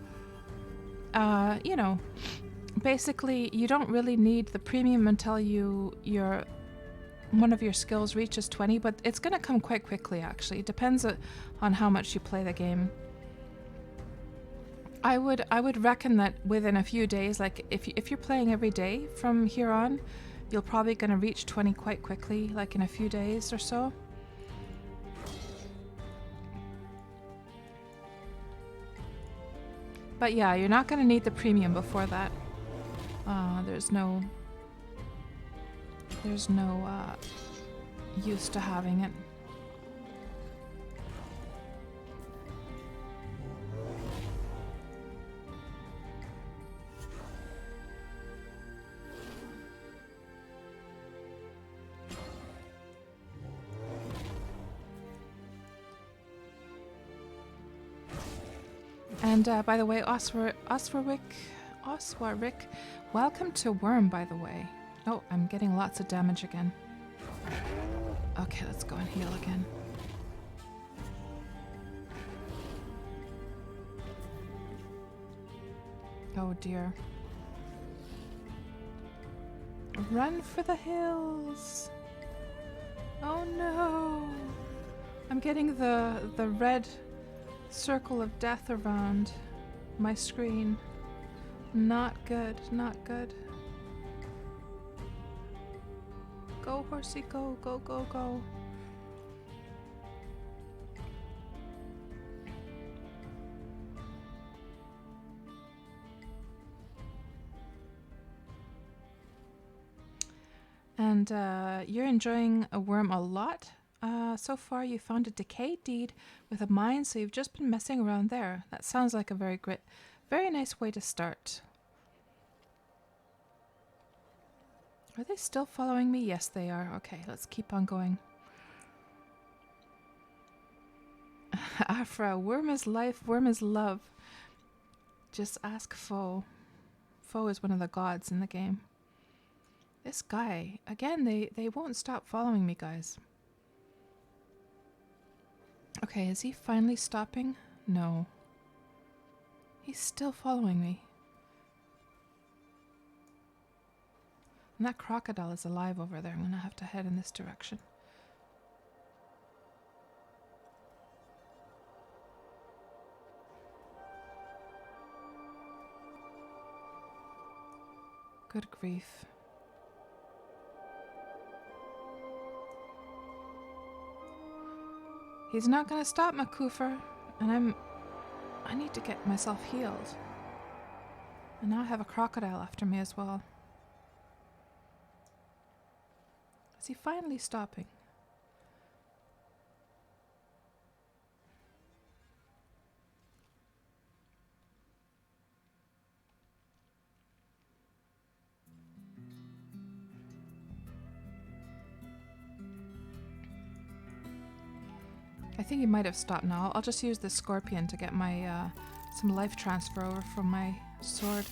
Basically, you don't really need the premium until one of your skills reaches 20, but it's going to come quite quickly, actually. It depends on how much you play the game. I would reckon that within a few days, like if you're playing every day from here on, you're probably going to reach 20 quite quickly, like in a few days or so. But yeah, you're not going to need the premium before that. There's no use to having it. And by the way, Oswarwick, welcome to Wurm, by the way. Oh, I'm getting lots of damage again. Okay, let's go and heal again. Oh dear. Run for the hills! Oh no! I'm getting the red circle of death around my screen. Not good, not good. Go, horsey, go, go, go, go. And you're enjoying a Wurm a lot. So far you found a decayed deed with a mine, so you've just been messing around there. That sounds like a very nice way to start. Are they still following me? Yes, they are. Okay, let's keep on going. Afra, Wurm is life, Wurm is love. Just ask Foe. Foe is one of the gods in the game. This guy, again, they won't stop following me, guys. Okay, is he finally stopping? No. He's still following me. And that crocodile is alive over there. I'm gonna have to head in this direction. Good grief. He's not gonna stop, Makufer, and I need to get myself healed. And now I have a crocodile after me as well. Is he finally stopping? I think he might have stopped now. I'll just use the scorpion to get my some life transfer over from my sword.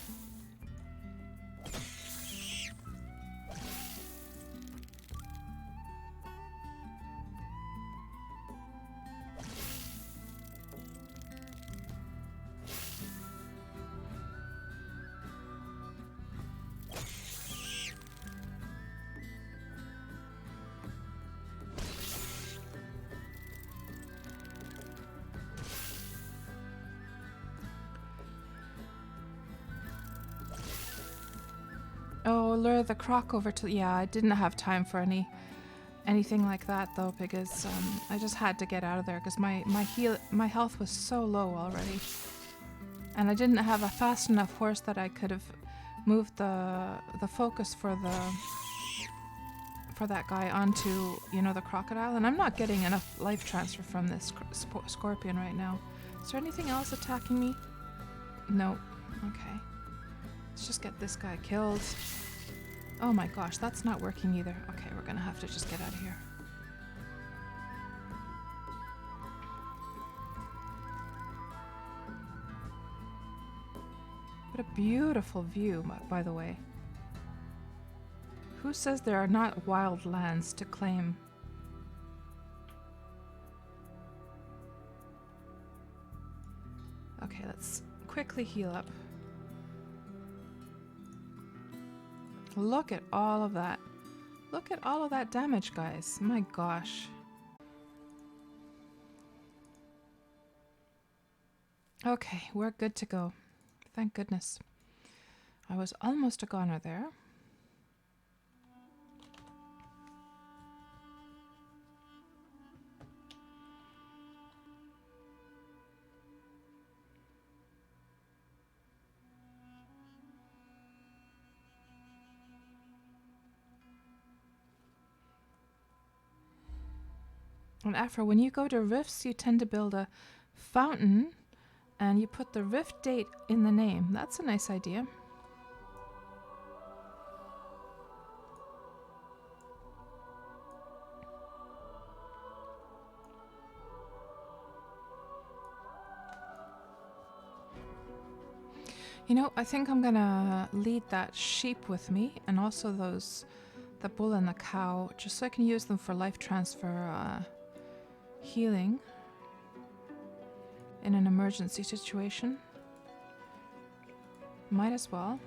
Oh, lure the croc over to... Yeah, I didn't have time for anything like that though, because I just had to get out of there because my health was so low already. And I didn't have a fast enough horse that I could have moved the focus for that guy onto, you know, the crocodile. And I'm not getting enough life transfer from this scorpion right now. Is there anything else attacking me? No. Okay. Let's just get this guy killed. Oh my gosh, that's not working either. Okay, we're gonna have to just get out of here. What a beautiful view, by the way. Who says there are not wild lands to claim? Okay, let's quickly heal up. Look at all of that. Look at all of that damage, guys. My gosh. Okay, we're good to go. Thank goodness. I was almost a goner there. And Afro, when you go to rifts, you tend to build a fountain and you put the rift date in the name. That's a nice idea. You know, I think I'm gonna lead that sheep with me and also the bull and the cow, just so I can use them for life transfer healing in an emergency situation. Might as well.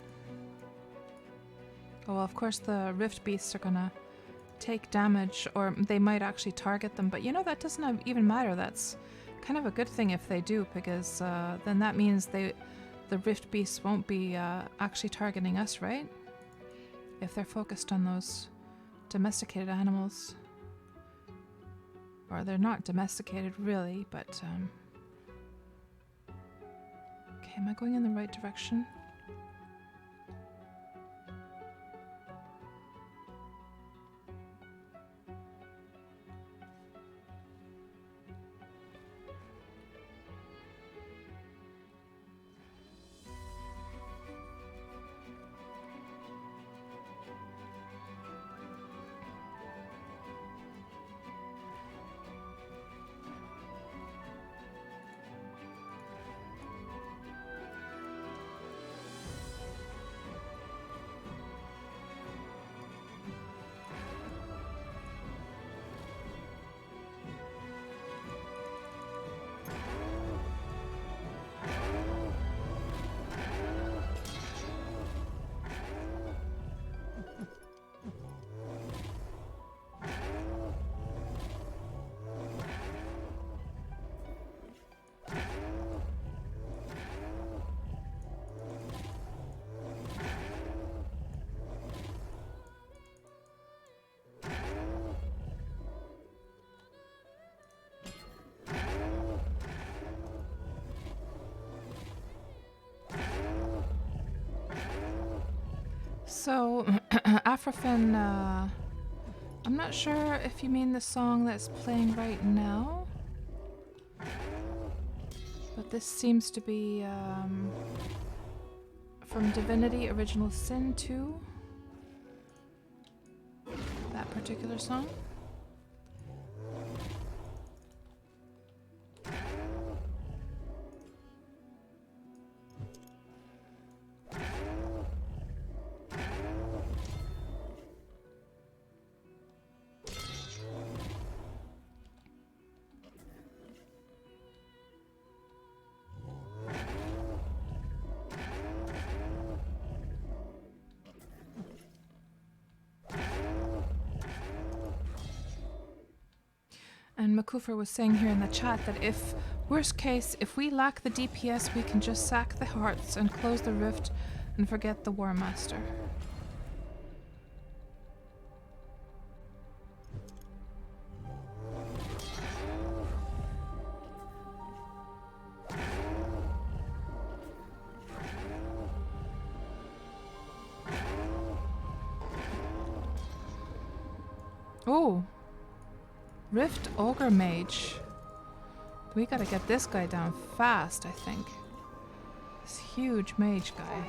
Oh, well, of course the rift beasts are gonna take damage, or they might actually target them, but you know, that doesn't even matter. That's kind of a good thing if they do, because then that means the rift beasts won't be actually targeting us, right? If they're focused on those domesticated animals. Or they're not domesticated really, but okay, am I going in the right direction? So, Afrofin, I'm not sure if you mean the song that's playing right now, but this seems to be from Divinity Original Sin 2, that particular song. And Makufer was saying here in the chat that if, worst case, if we lack the DPS, we can just sack the hearts and close the rift and forget the War Master. Oh! Rift Ogre Mage. We gotta get this guy down fast, I think. This huge mage guy.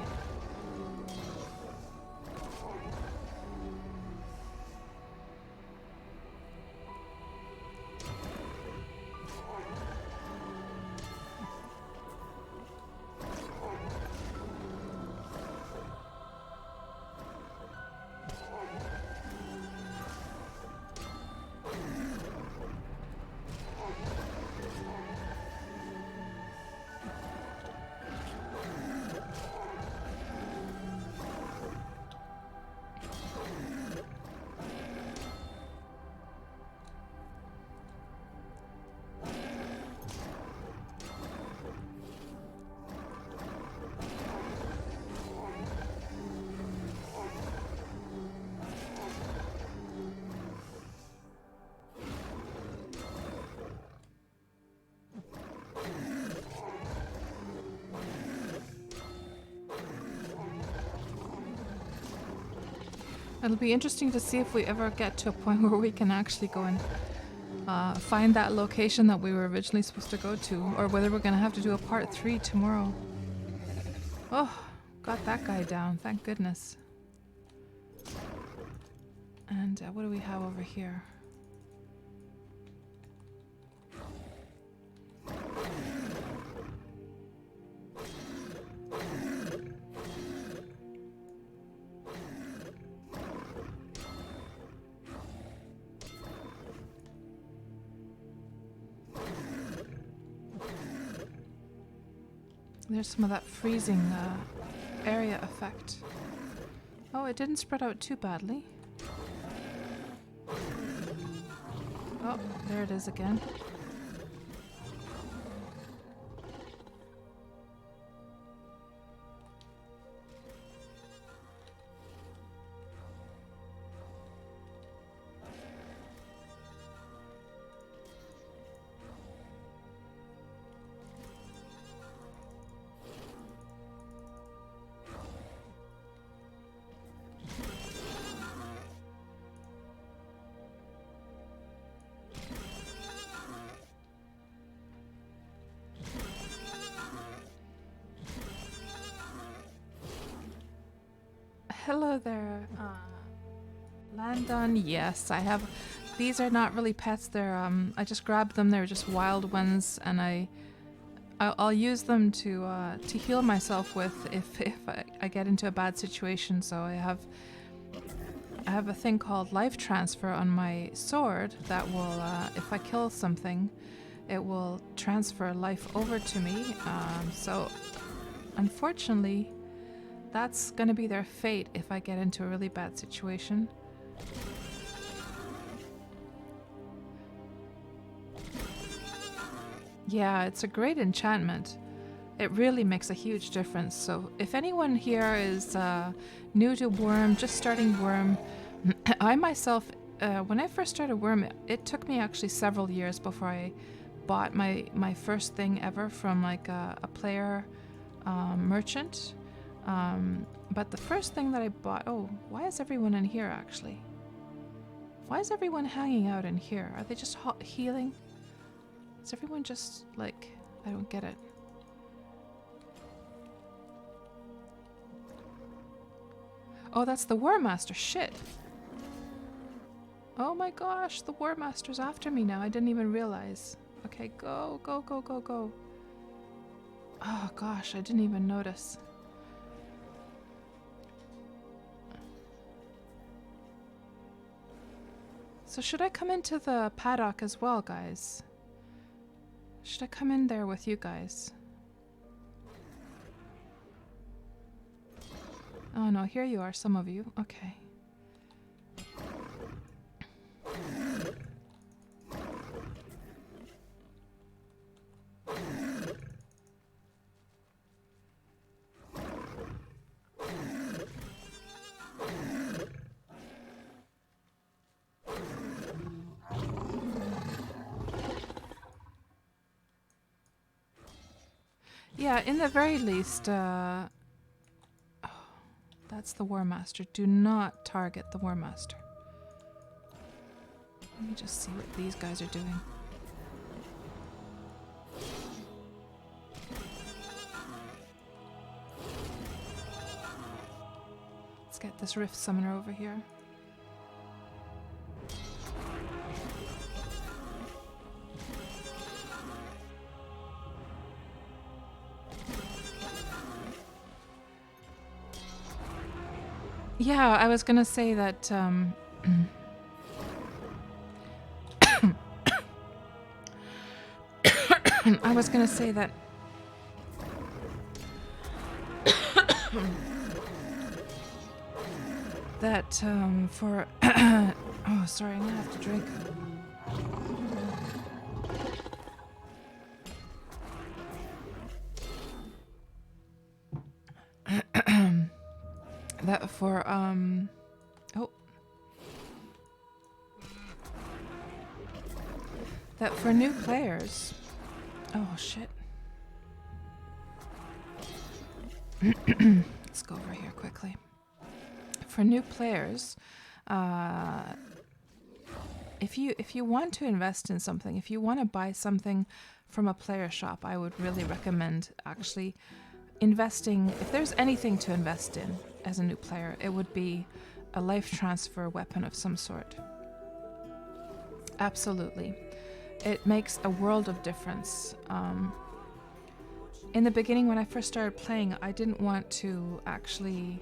It'll be interesting to see if we ever get to a point where we can actually go and find that location that we were originally supposed to go to, or whether we're going to have to do a part 3 tomorrow. Oh, got that guy down, thank goodness. And what do we have over here? There's some of that freezing area effect. Oh, it didn't spread out too badly. Oh, there it is again. Hello there, Landon. Yes, I have. These are not really pets. They're I just grabbed them. They're just wild ones, and I'll use them to heal myself with if I get into a bad situation. So I have a thing called life transfer on my sword that will, if I kill something, it will transfer life over to me. So unfortunately, that's going to be their fate if I get into a really bad situation. Yeah, it's a great enchantment. It really makes a huge difference. So if anyone here is new to Wurm, just starting Wurm, I myself, when I first started Wurm, it took me actually several years before I bought my first thing ever from like a player merchant. But the first thing that I bought... Oh, why is everyone in here, actually? Why is everyone hanging out in here? Are they just healing? Is everyone just, like... I don't get it. Oh, that's the War Master. Shit. Oh my gosh, the War Master's after me now. I didn't even realize. Okay, go, go, go, go, go. Oh gosh, I didn't even notice. So should I come into the paddock as well, guys? Should I come in there with you guys? Oh no, here you are, some of you. Okay. Yeah, in the very least, oh, that's the War Master. Do not target the War Master. Let me just see what these guys are doing. Let's get this Rift Summoner over here. Yeah, I was gonna say that, I was gonna say that for oh, sorry, I'm gonna have to drink. That for oh, that for new players. Oh shit. Let's go over here quickly. For new players, if you want to invest in something, if you want to buy something from a player shop, I would really recommend actually investing. If there's anything to invest in as a new player, it would be a life transfer weapon of some sort. Absolutely. It makes a world of difference. In the beginning, when I first started playing, I didn't want to actually...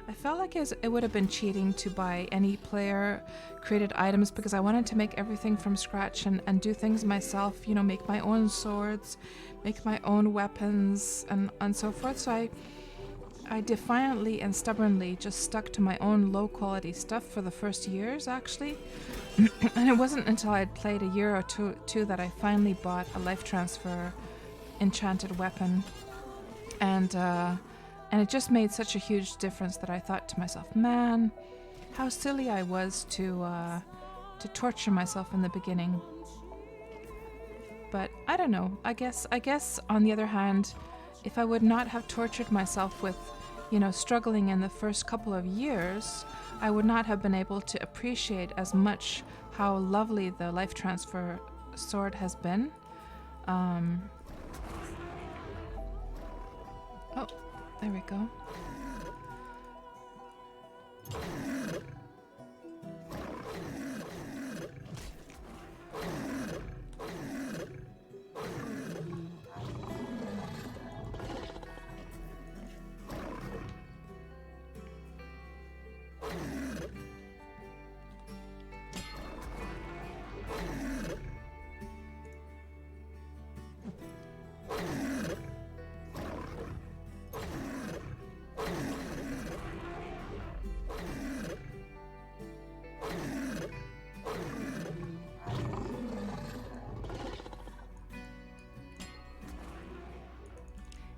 I felt like it would have been cheating to buy any player created items because I wanted to make everything from scratch and do things myself, you know, make my own swords, make my own weapons and so forth. So I defiantly and stubbornly just stuck to my own low quality stuff for the first years, actually. And it wasn't until I'd played a year or two that I finally bought a life transfer enchanted weapon. And it just made such a huge difference that I thought to myself, man, how silly I was to torture myself in the beginning. But I don't know. I guess on the other hand, if I would not have tortured myself with, you know, struggling in the first couple of years, I would not have been able to appreciate as much how lovely the life transfer sword has been. Oh, there we go.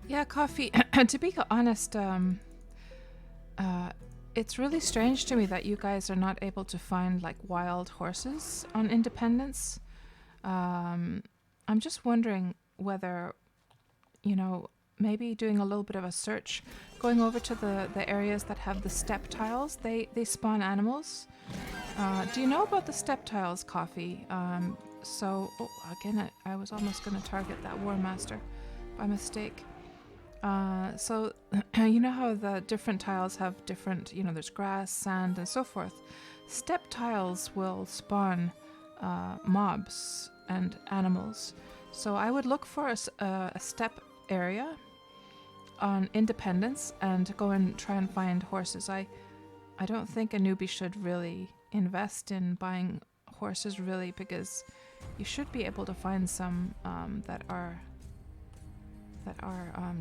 Yeah, Coffee, to be honest, it's really strange to me that you guys are not able to find like wild horses on Independence. I'm just wondering whether, you know, maybe doing a little bit of a search, going over to the areas that have the step tiles, they spawn animals. Do you know about the step tiles, Coffee? So, oh, again, I was almost going to target that War Master by mistake. So, you know how the different tiles have different, you know, there's grass, sand, and so forth. Step tiles will spawn mobs and animals. So I would look for a step area on Independence and go and try and find horses. I don't think a newbie should really invest in buying horses, really, because you should be able to find some that are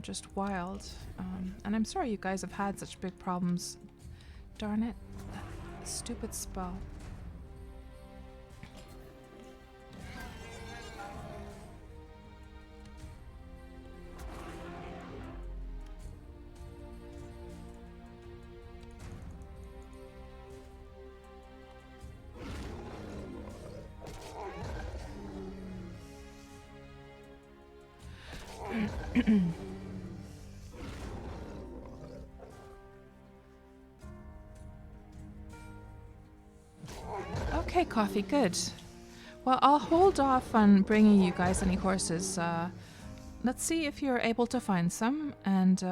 just wild. And I'm sorry you guys have had such big problems. Darn it. That stupid spell. Okay, Coffee, good. Well, I'll hold off on bringing you guys any horses. Let's see if you're able to find some, and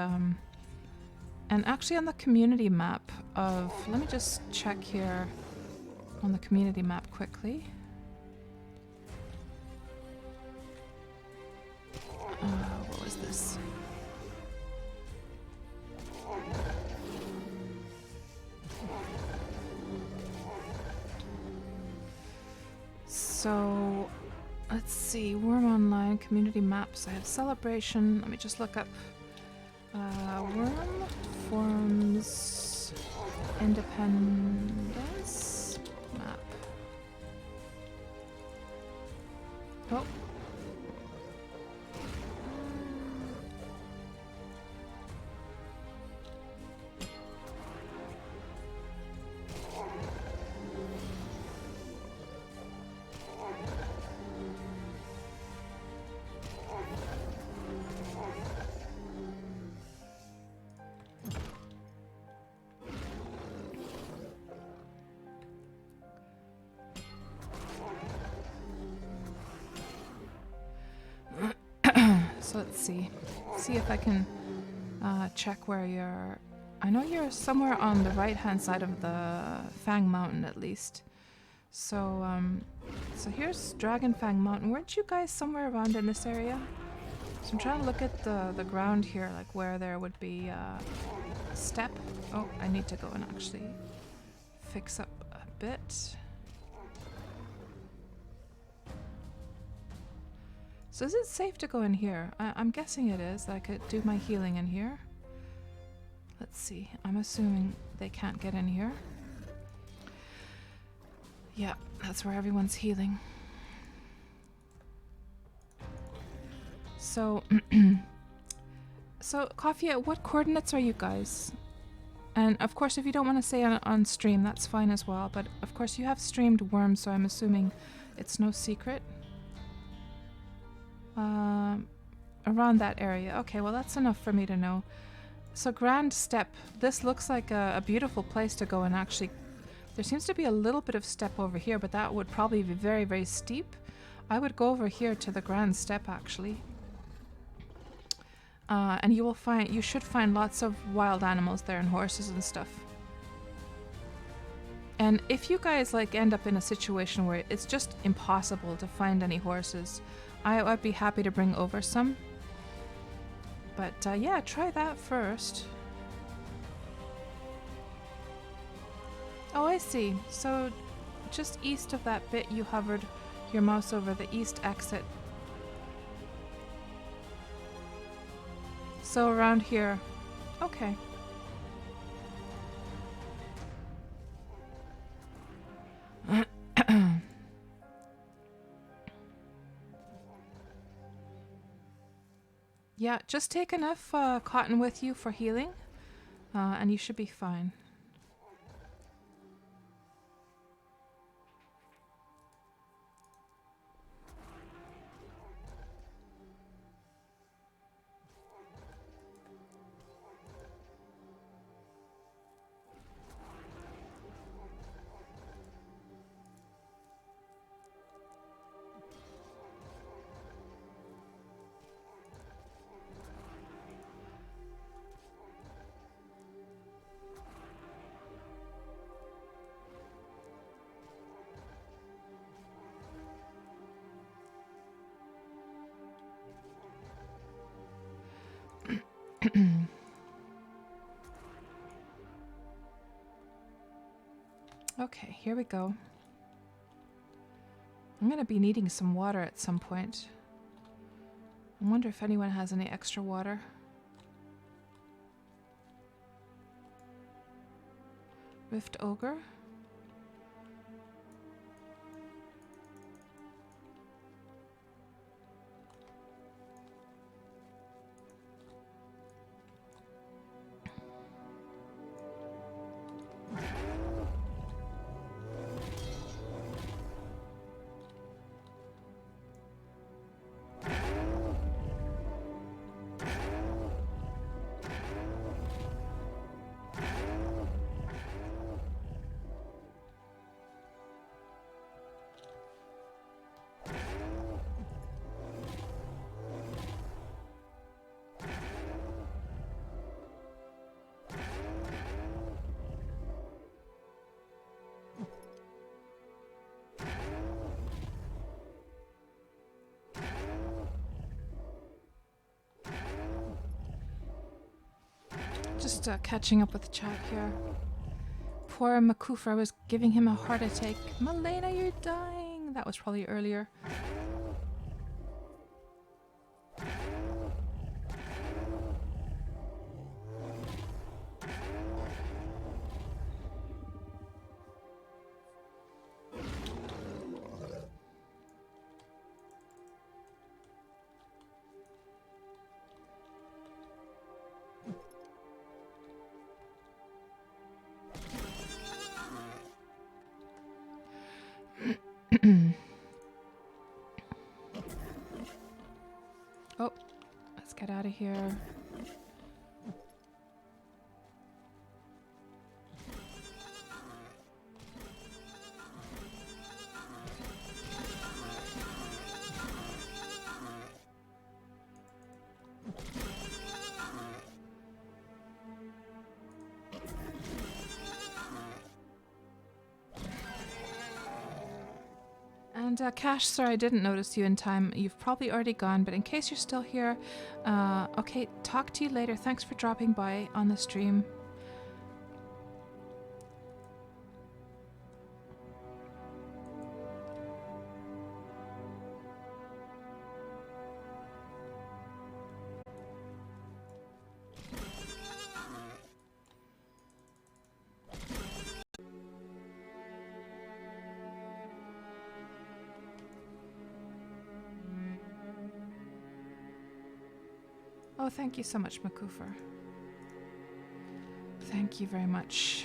actually on the community map of, let me just check here on the community map quickly. What was this? So, let's see, Wurm Online, community maps, I have celebration, let me just look up Wurm Forms Independence map. Oh. So let's see if I can check where you're. I know you're somewhere on the right-hand side of the Fang Mountain, at least. So so here's Dragon Fang Mountain. Weren't you guys somewhere around in this area? So I'm trying to look at the ground here, like where there would be a step. Oh, I need to go and actually fix up a bit. So is it safe to go in here? I'm guessing it is. I could do my healing in here. Let's see. I'm assuming they can't get in here. Yeah, that's where everyone's healing. So, so Coffee, what coordinates are you guys? And of course, if you don't want to say on stream, that's fine as well. But of course, you have streamed Worm, so I'm assuming it's no secret. Around that area. Okay, well that's enough for me to know. So Grand Step, this looks like a beautiful place to go, and actually there seems to be a little bit of step over here, but that would probably be very, very steep. I would go over here to the Grand Step actually. And you should find lots of wild animals there and horses and stuff. And if you guys like end up in a situation where it's just impossible to find any horses, I'd be happy to bring over some. But yeah, try that first. Oh, I see. So just east of that bit you hovered your mouse over, the east exit. So around here. Okay. Yeah, just take enough cotton with you for healing, and you should be fine. Okay, here we go. I'm gonna be needing some water at some point. I wonder if anyone has any extra water. Rift Ogre? Just catching up with the chat here. Poor Makufa, I was giving him a heart attack. Malena, you're dying! That was probably earlier. Oh, let's get out of here. And Cash, sorry I didn't notice you in time. You've probably already gone, but in case you're still here, okay, talk to you later. Thanks for dropping by on the stream. Oh, thank you so much, Makufa. Thank you very much.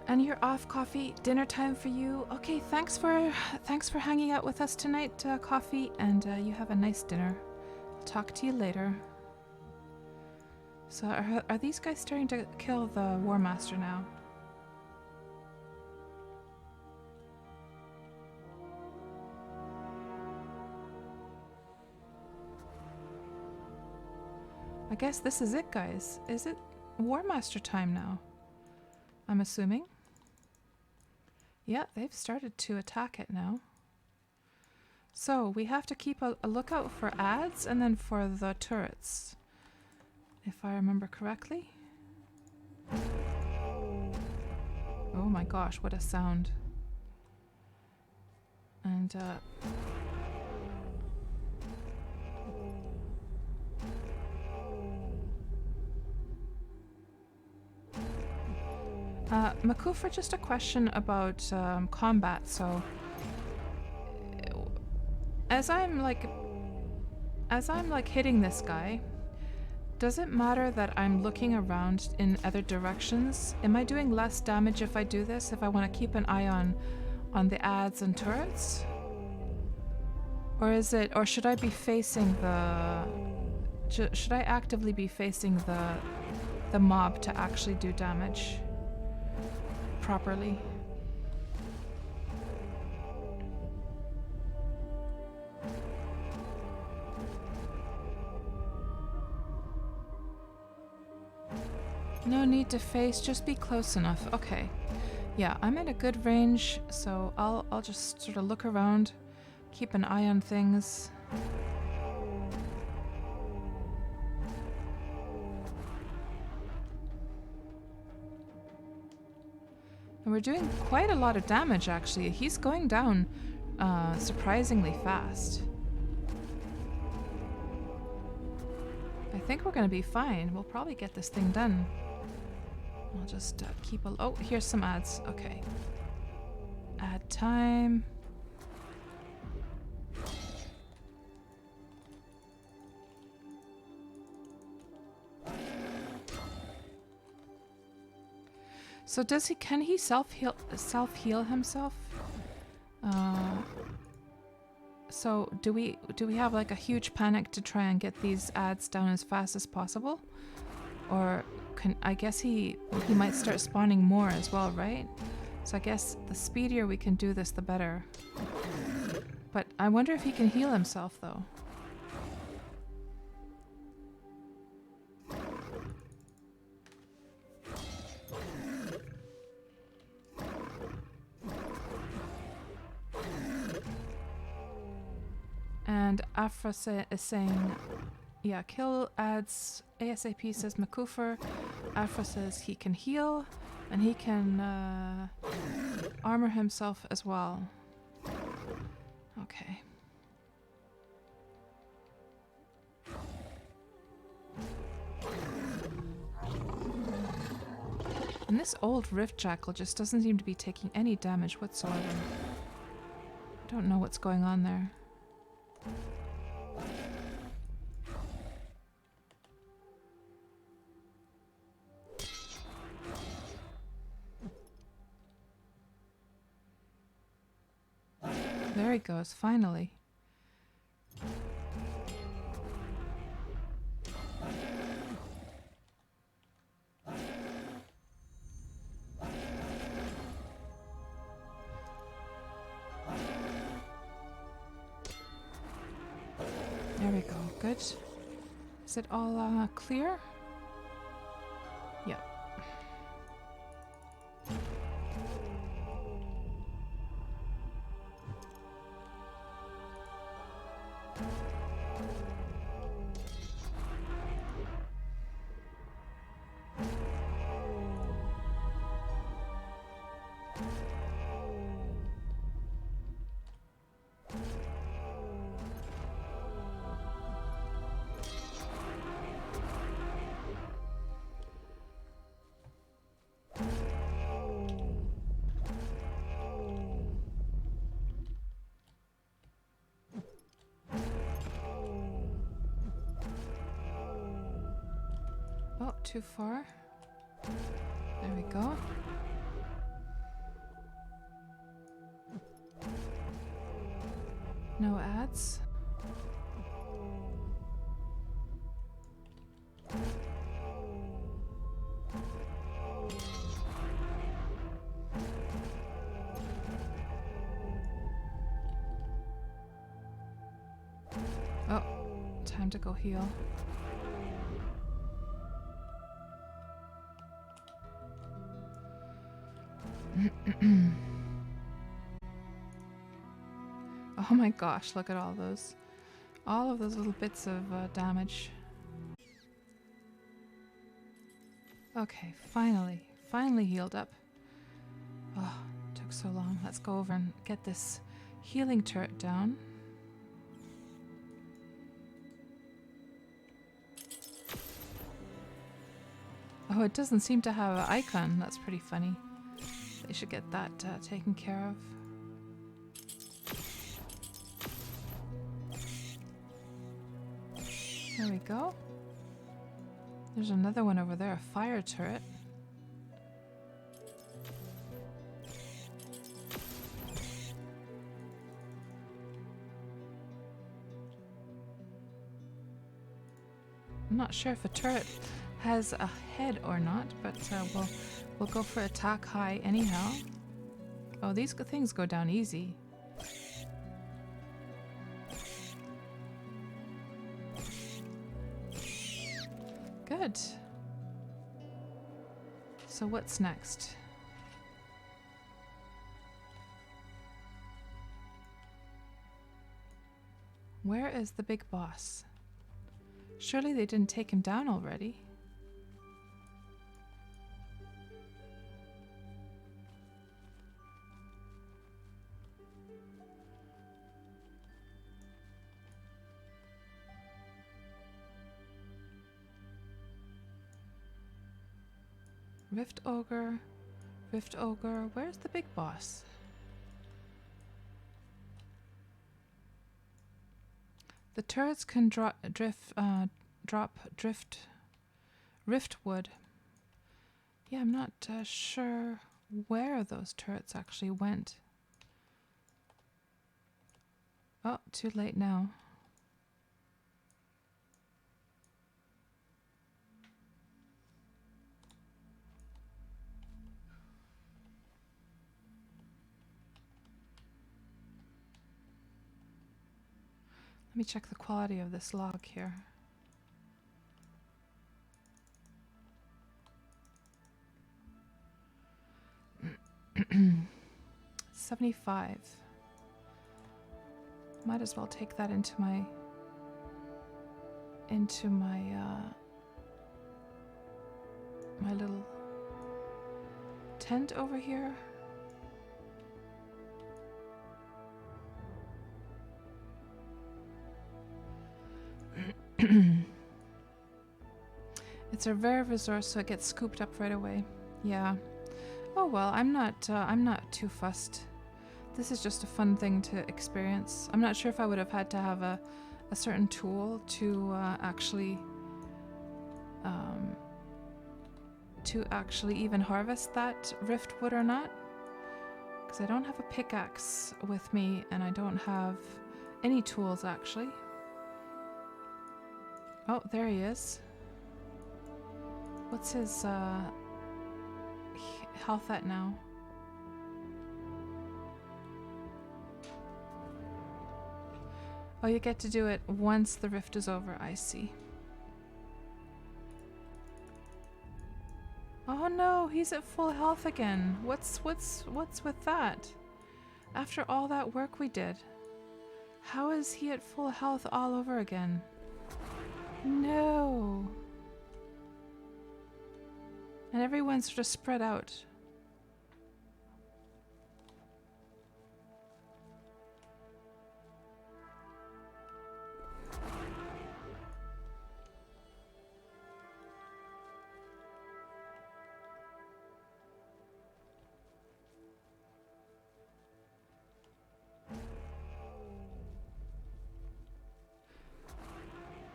And you're off, Coffee. Dinner time for you. Okay, thanks for hanging out with us tonight, Coffee, and you have a nice dinner. I'll talk to you later. So are these guys starting to kill the War Master now? I guess this is it, guys. Is it War Master time now? I'm assuming. Yeah, they've started to attack it now. So we have to keep a lookout for ads and then for the turrets, if I remember correctly. Oh my gosh, what a sound. And Makufa, just a question about combat. So, as I'm like hitting this guy, does it matter that I'm looking around in other directions? Am I doing less damage if I do this? If I want to keep an eye on the ads and turrets, or is it? Or should I be facing the? Should I actively be facing the mob to actually do damage properly? No need to face, just be close enough. Okay. Yeah, I'm in a good range, so I'll just sort of look around, keep an eye on things. And we're doing quite a lot of damage, actually. He's going down surprisingly fast. I think we're going to be fine. We'll probably get this thing done. I'll just keep a... Oh, here's some ads. Okay. Ad time. So does he? Can he self-heal himself? So do we have like a huge panic to try and get these ads down as fast as possible, or I guess he might start spawning more as well, right? So I guess the speedier we can do this, the better. But I wonder if he can heal himself though. Afra is saying, yeah, kill adds ASAP says Makufer. Afra says he can heal and he can armor himself as well. Okay. And this old Rift Jackal just doesn't seem to be taking any damage whatsoever. I don't know what's going on there. There he goes, finally. There we go, good. Is it all clear? Yep. Oh, too far. There we go. No ads. Oh, time to go heal. Oh my gosh, look at all those. All of those little bits of damage. Okay, finally. Finally healed up. Oh, took so long. Let's go over and get this healing turret down. Oh, it doesn't seem to have an icon. That's pretty funny. They should get that taken care of. There we go. There's another one over there, a fire turret. I'm not sure if a turret has a head or not, but we'll go for attack high anyhow. Oh, these things go down easy. Good. So what's next? Where is the big boss? Surely they didn't take him down already. Rift Ogre, where's the big boss? The turrets can drop riftwood. Yeah, I'm not sure where those turrets actually went. Oh, too late now. Let me check the quality of this log here. $75. Might as well take that into my into my my little tent over here. It's a rare resource, so it gets scooped up right away. Yeah. Oh well, I'm not too fussed. This is just a fun thing to experience. I'm not sure if I would have had to have a certain tool to actually even harvest that riftwood or not, because I don't have a pickaxe with me and I don't have any tools actually. Oh, there he is. What's his health at now? Oh, you get to do it once the rift is over. I see. Oh no, he's at full health again. What's with that? After all that work we did, how is he at full health all over again? No. And everyone's sort of spread out.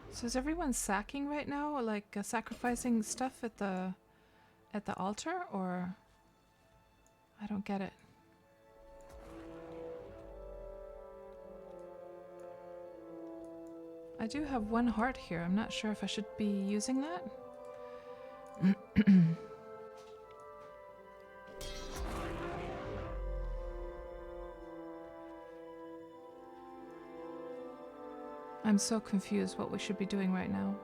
So is everyone sacking right now, like sacrificing stuff at the altar, or I don't get it. I do have one heart here. I'm not sure if I should be using that. I'm so confused what we should be doing right now.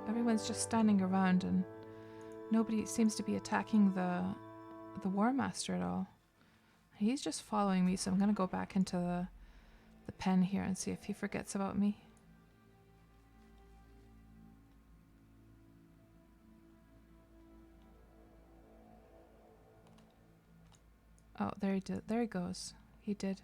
Everyone's just standing around and nobody seems to be attacking the War Master at all. He's just following me, so I'm gonna go back into the pen here and see if he forgets about me. Oh, there he did. There he goes. He did.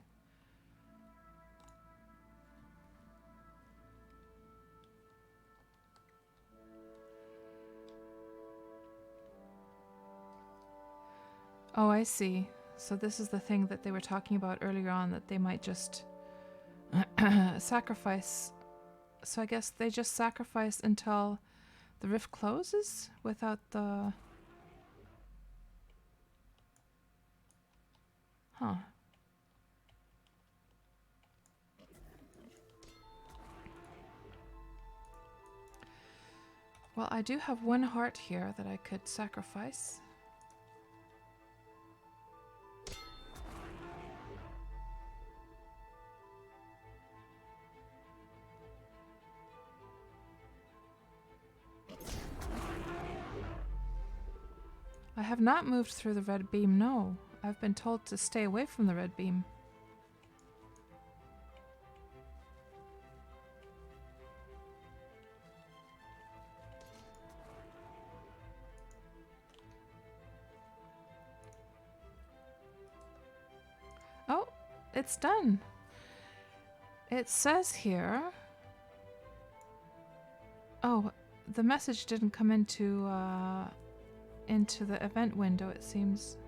Oh, I see. So this is the thing that they were talking about earlier on, that they might just sacrifice. So I guess they just sacrifice until the rift closes without the... Huh. Well, I do have one heart here that I could sacrifice. I have not moved through the red beam, no. I've been told to stay away from the red beam. Oh, it's done. It says here... Oh, the message didn't come into the event window, it seems.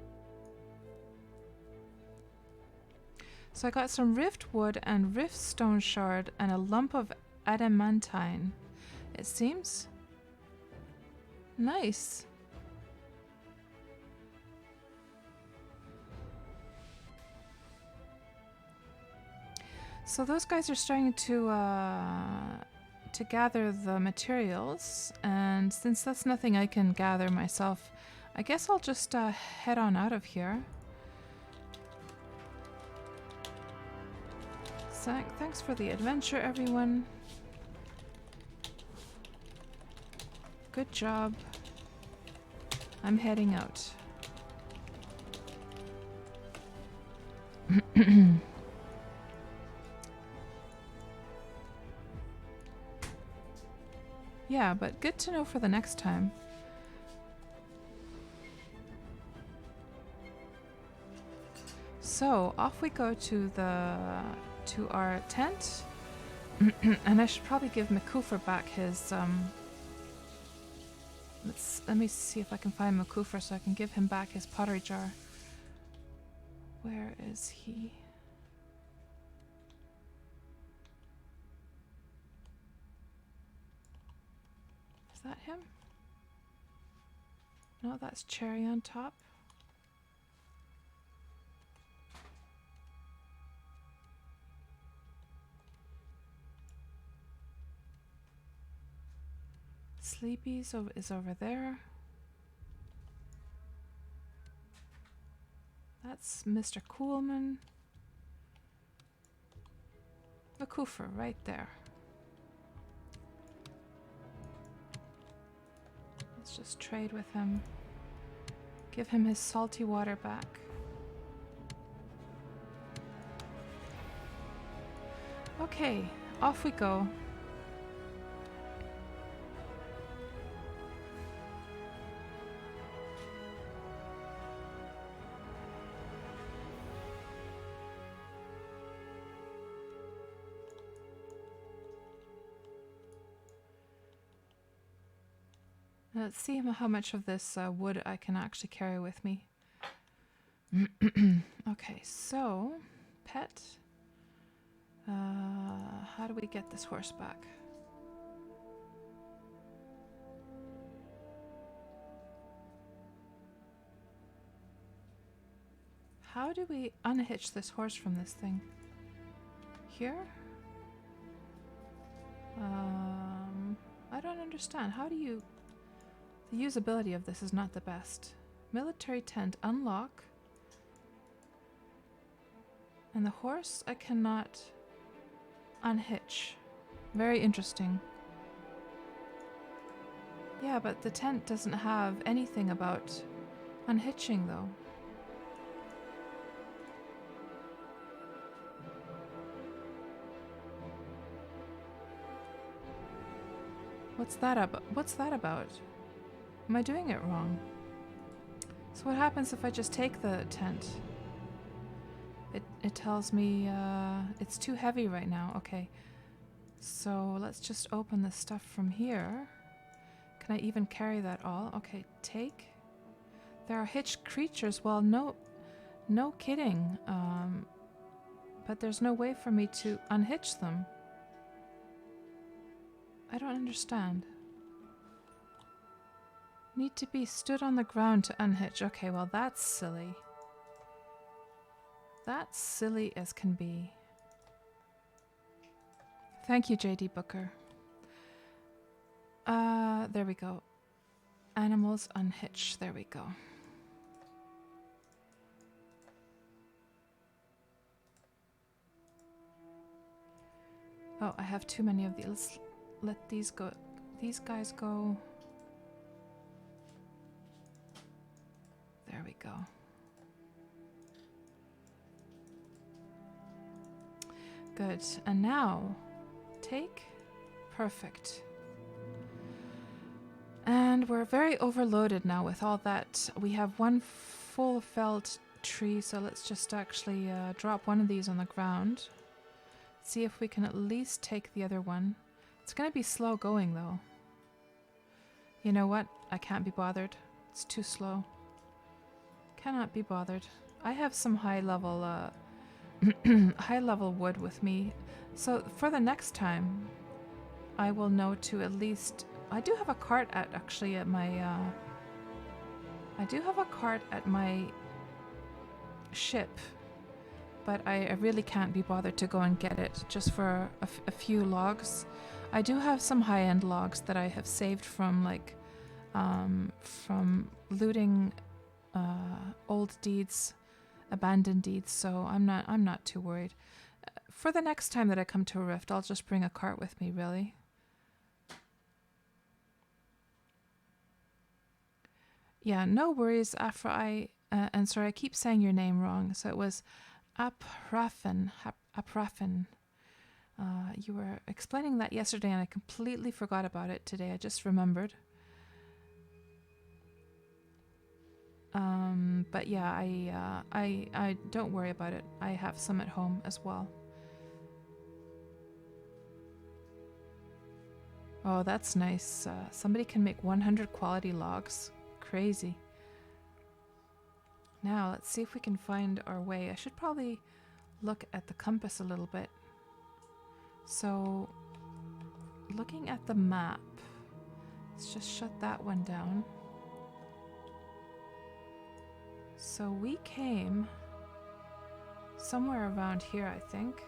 So I got some rift wood and rift stone shard and a lump of adamantine. It seems nice. So those guys are starting to gather the materials, and since that's nothing I can gather myself, I guess I'll just head on out of here. Thanks for the adventure, everyone. Good job. I'm heading out. Yeah, but good to know for the next time. So off we go to our tent, and I should probably give Makufer back his. Let me see if I can find Makufer so I can give him back his pottery jar. Where is he? Is that him? No, that's cherry on top. Sleepy's is over there. That's Mr. Coolman. Makufer right there. Let's just trade with him. Give him his salty water back. Okay, off we go. Let's see how much of this wood I can actually carry with me. Okay, so pet. How do we get this horse back? How do we unhitch this horse from this thing? Here? I don't understand. How do you... The usability of this is not the best. Military tent, unlock. And the horse I cannot unhitch. Very interesting. Yeah, but the tent doesn't have anything about unhitching though. What's that about? What's that about? Am I doing it wrong? So what happens if I just take the tent? It tells me it's too heavy right now. Okay. So let's just open the stuff from here. Can I even carry that all? Okay, take. There are hitched creatures. Well, no kidding. But there's no way for me to unhitch them. I don't understand. Need to be stood on the ground to unhitch. Okay, well that's silly. That's silly as can be. Thank you, JD Booker. There we go. Animals unhitch. There we go. Oh, I have too many of these. Let's let these go. These guys go. There we go. Good. And now, take. Perfect. And we're very overloaded now with all that. We have one full felled tree, so let's just actually drop one of these on the ground. See if we can at least take the other one. It's going to be slow going though. You know what? I can't be bothered. It's too slow. Cannot be bothered. I have some high level wood with me. So for the next time, I will know to at least... I do have a cart at my... I do have a cart at my ship, but I really can't be bothered to go and get it just for a few logs. I do have some high-end logs that I have saved from from looting old deeds, abandoned deeds, so I'm not too worried. For the next time that I come to a rift, I'll just bring a cart with me, really. Yeah, no worries, Afra. And sorry, I keep saying your name wrong. So it was Aprafen. You were explaining that yesterday and I completely forgot about it today. I just remembered. But yeah, I don't worry about it. I have some at home as well. Oh, that's nice. Somebody can make 100 quality logs. Crazy. Now, let's see if we can find our way. I should probably look at the compass a little bit. So, looking at the map, let's just shut that one down. So we came somewhere around here, I think.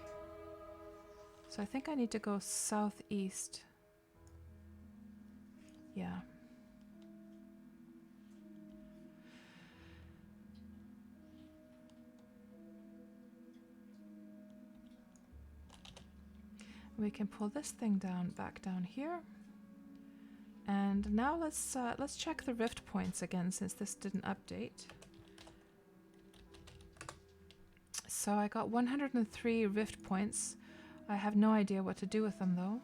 So I think I need to go southeast. Yeah. We can pull this thing back down here. And now let's check the rift points again since this didn't update. So I got 103 rift points. I have no idea what to do with them though.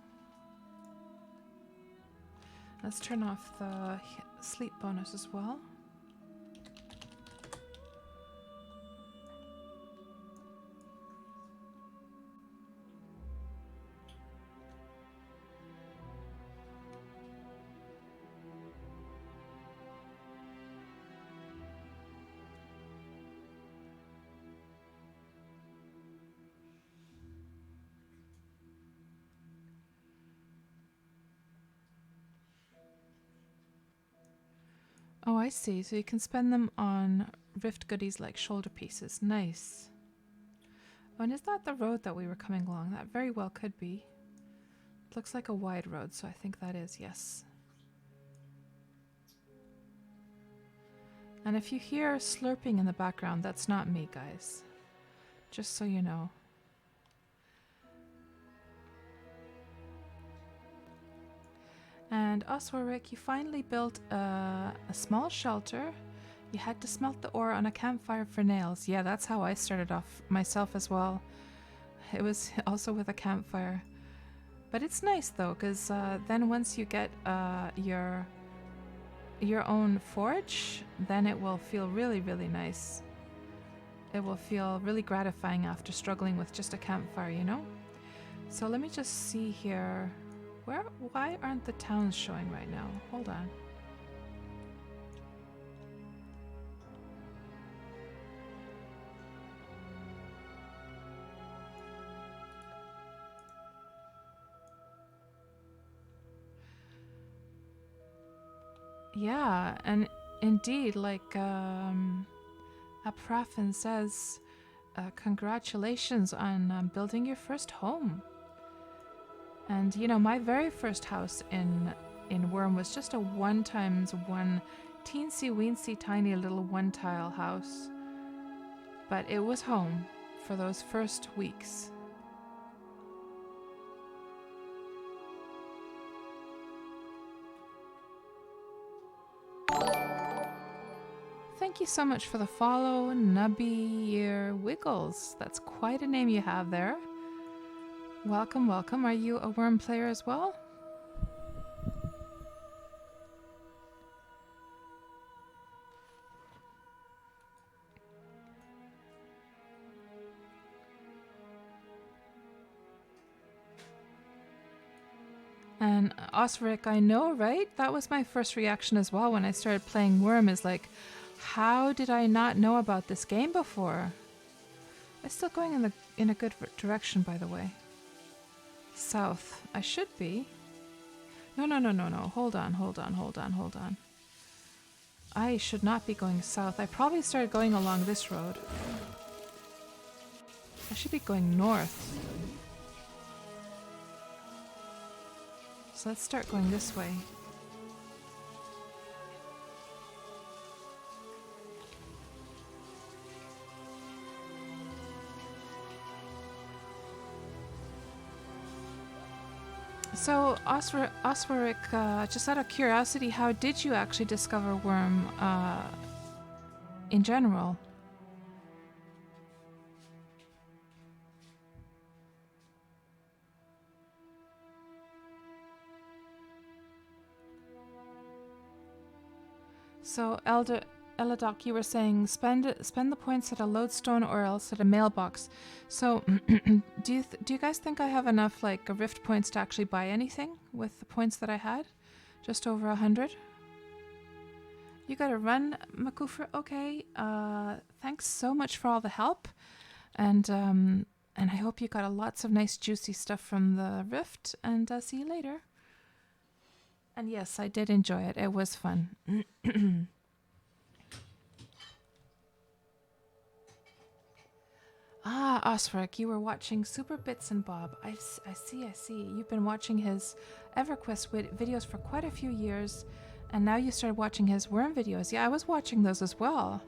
Let's turn off the sleep bonus as well. Oh, I see. So you can spend them on rift goodies like shoulder pieces. Nice. Oh, and is that the road that we were coming along? That very well could be. It looks like a wide road, so I think that is, yes. And if you hear slurping in the background, that's not me, guys. Just so you know. And Oswarwick, you finally built a small shelter. You had to smelt the ore on a campfire for nails. Yeah, that's how I started off myself as well. It was also with a campfire. But it's nice though, because then once you get your own forge, then it will feel really, really nice. It will feel really gratifying after struggling with just a campfire, you know? So let me just see here. Why aren't the towns showing right now? Hold on. Yeah, and indeed, like Aprafin says, congratulations on building your first home. And you know, my very first house in Wurm was just a 1x1 teensy weensy tiny little one tile house. But it was home for those first weeks. Thank you so much for the follow, Nubby Ear Wiggles. That's quite a name you have there. Welcome, welcome. Are you a Wurm player as well? And Osric, I know, right? That was my first reaction as well when I started playing Wurm, is like, how did I not know about this game before? I'm still going in a good direction, by the way. South. I should be. No. Hold on. I should not be going south. I probably started going along this road. I should be going north. So let's start going this way. So, Oswaric, just out of curiosity, how did you actually discover Wurm in general? So, Eladoc, you were saying spend the points at a lodestone or else at a mailbox. So, do you guys think I have enough like rift points to actually buy anything with the points that I had? Just over 100. You gotta run, Makufra. Okay. Thanks so much for all the help, and I hope you got lots of nice juicy stuff from the rift. And see you later. And yes, I did enjoy it. It was fun. Ah, Osric, you were watching Super Bits and Bob. I see. You've been watching his EverQuest videos for quite a few years, and now you started watching his Wurm videos. Yeah, I was watching those as well.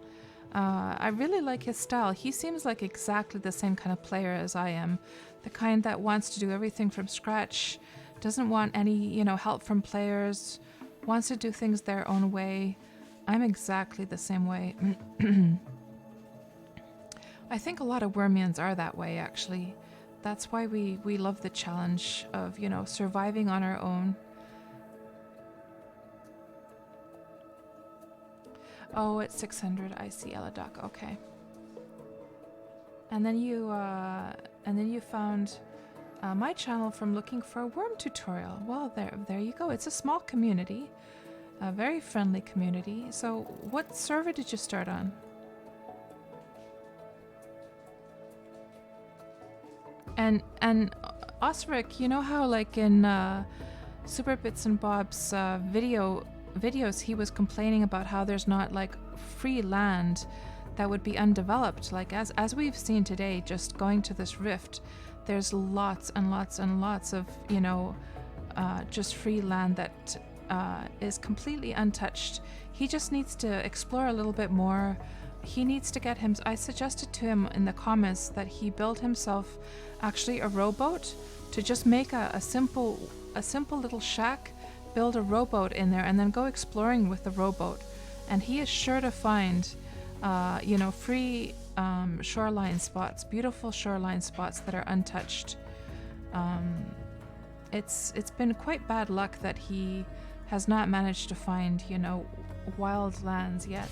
I really like his style. He seems like exactly the same kind of player as I am. The kind that wants to do everything from scratch, doesn't want any, help from players, wants to do things their own way. I'm exactly the same way. I think a lot of Wurmians are that way, actually. That's why we love the challenge of, surviving on our own. Oh, it's 600. I see, Eladoc. Okay. And then you found my channel from looking for a Wurm tutorial. Well, there you go. It's a small community, a very friendly community. So, what server did you start on? And Osric, you know how like in Super Bits and Bob's videos he was complaining about how there's not like free land that would be undeveloped. Like as we've seen today, just going to this rift, there's lots and lots and lots of just free land that is completely untouched. He just needs to explore a little bit more. He needs to get him. I suggested to him in the comments that he build himself actually a rowboat, to just make a simple little shack, build a rowboat in there, and then go exploring with the rowboat. And he is sure to find, free shoreline spots, beautiful shoreline spots that are untouched. It's been quite bad luck that he has not managed to find, wild lands yet.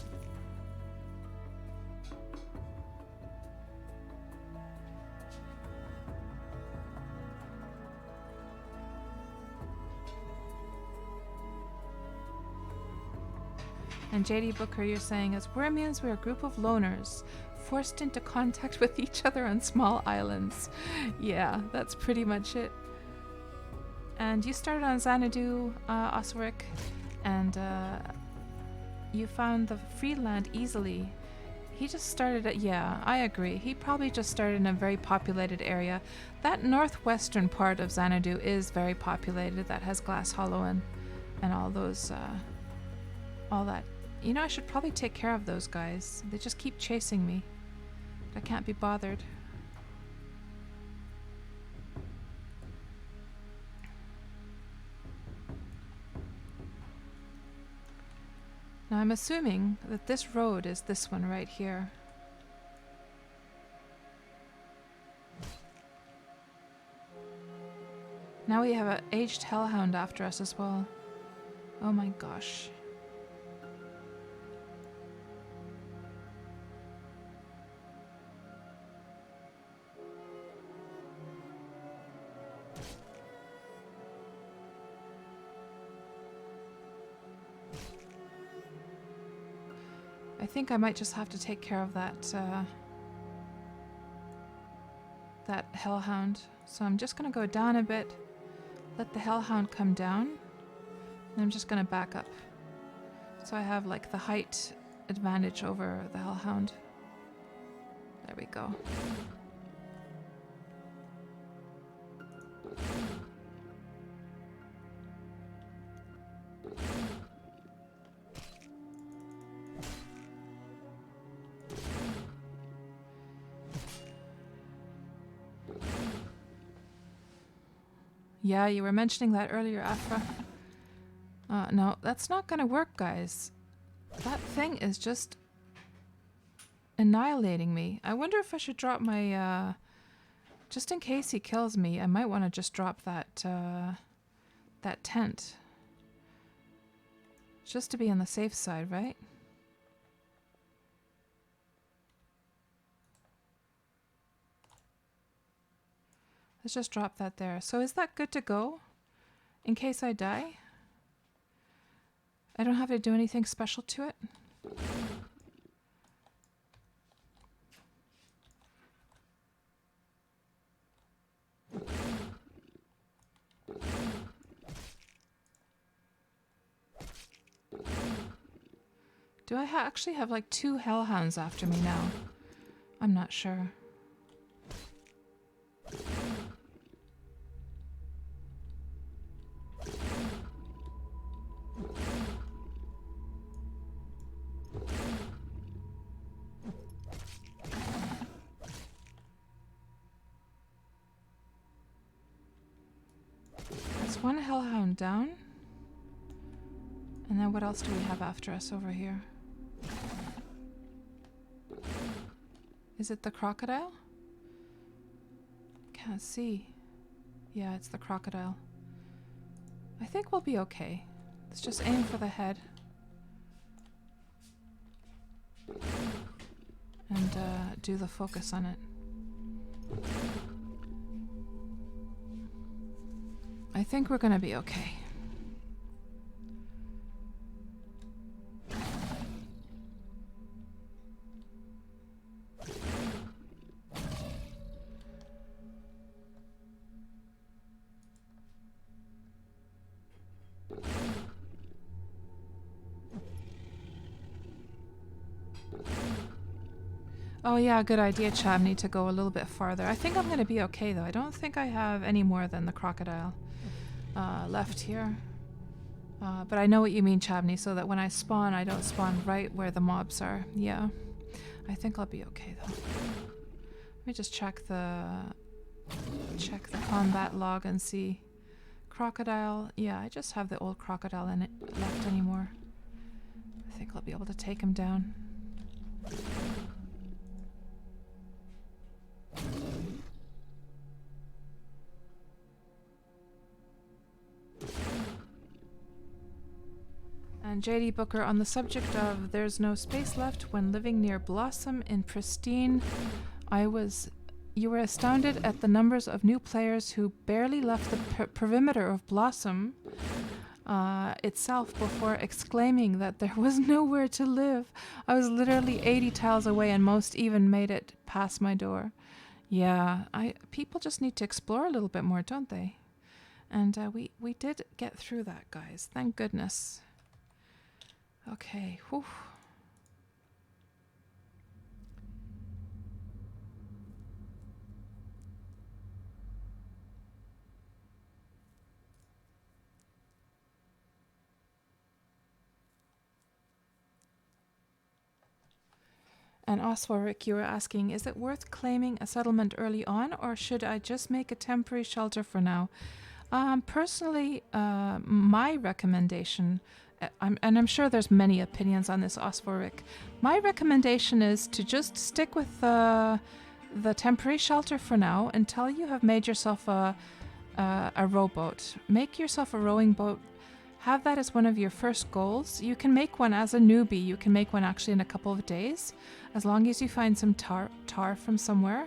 And JD Booker, you're saying, as Wurmians, we're a group of loners, forced into contact with each other on small islands. Yeah, that's pretty much it. And you started on Xanadu, Osric, and you found the free land easily. He just started at, yeah, I agree. He probably just started in a very populated area. That northwestern part of Xanadu is very populated. That has Glass Hollow and all those, all that. I should probably take care of those guys. They just keep chasing me. I can't be bothered. Now I'm assuming that this road is this one right here. Now we have an aged hellhound after us as well. Oh my gosh. I think I might just have to take care of that hellhound. So I'm just going to go down a bit, let the hellhound come down, and I'm just going to back up. So I have like the height advantage over the hellhound. There we go. Yeah, you were mentioning that earlier, Afra. No, that's not gonna work, guys. That thing is just annihilating me. I wonder if I should drop my, just in case he kills me, I might want to just drop that tent. Just to be on the safe side, right? Let's just drop that there. So is that good to go? In case I die? I don't have to do anything special to it? Do I actually have like 2 hellhounds after me now? I'm not sure. That's 1 hellhound down. And then what else do we have after us over here? Is it the crocodile? Can't see. Yeah, it's the crocodile. I think we'll be okay. Let's just aim for the head. And do the focus on it. I think we're gonna be okay. Oh yeah, good idea, Chab. Need to go a little bit farther. I think I'm going to be okay though. I don't think I have any more than the crocodile left here. But I know what you mean, Chabney, so that when I spawn, I don't spawn right where the mobs are. Yeah. I think I'll be okay though. Let me just check the combat log and see. Crocodile. Yeah, I just have the old crocodile in it left anymore. I think I'll be able to take him down. And JD Booker, on the subject of there's no space left when living near Blossom in Pristine, you were astounded at the numbers of new players who barely left the perimeter of Blossom itself before exclaiming that there was nowhere to live. I was literally 80 tiles away and most even made it past my door. Yeah, people just need to explore a little bit more, don't they? And we did get through that, guys. Thank goodness. Okay, whew. And Oswald, you were asking, is it worth claiming a settlement early on, or should I just make a temporary shelter for now? Personally, my recommendation, and I'm sure there's many opinions on this, Oswald, my recommendation is to just stick with the temporary shelter for now until you have made yourself a rowboat. Make yourself a rowing boat. Have that as one of your first goals. You can make one as a newbie. You can make one actually in a couple of days, as long as you find some tar from somewhere.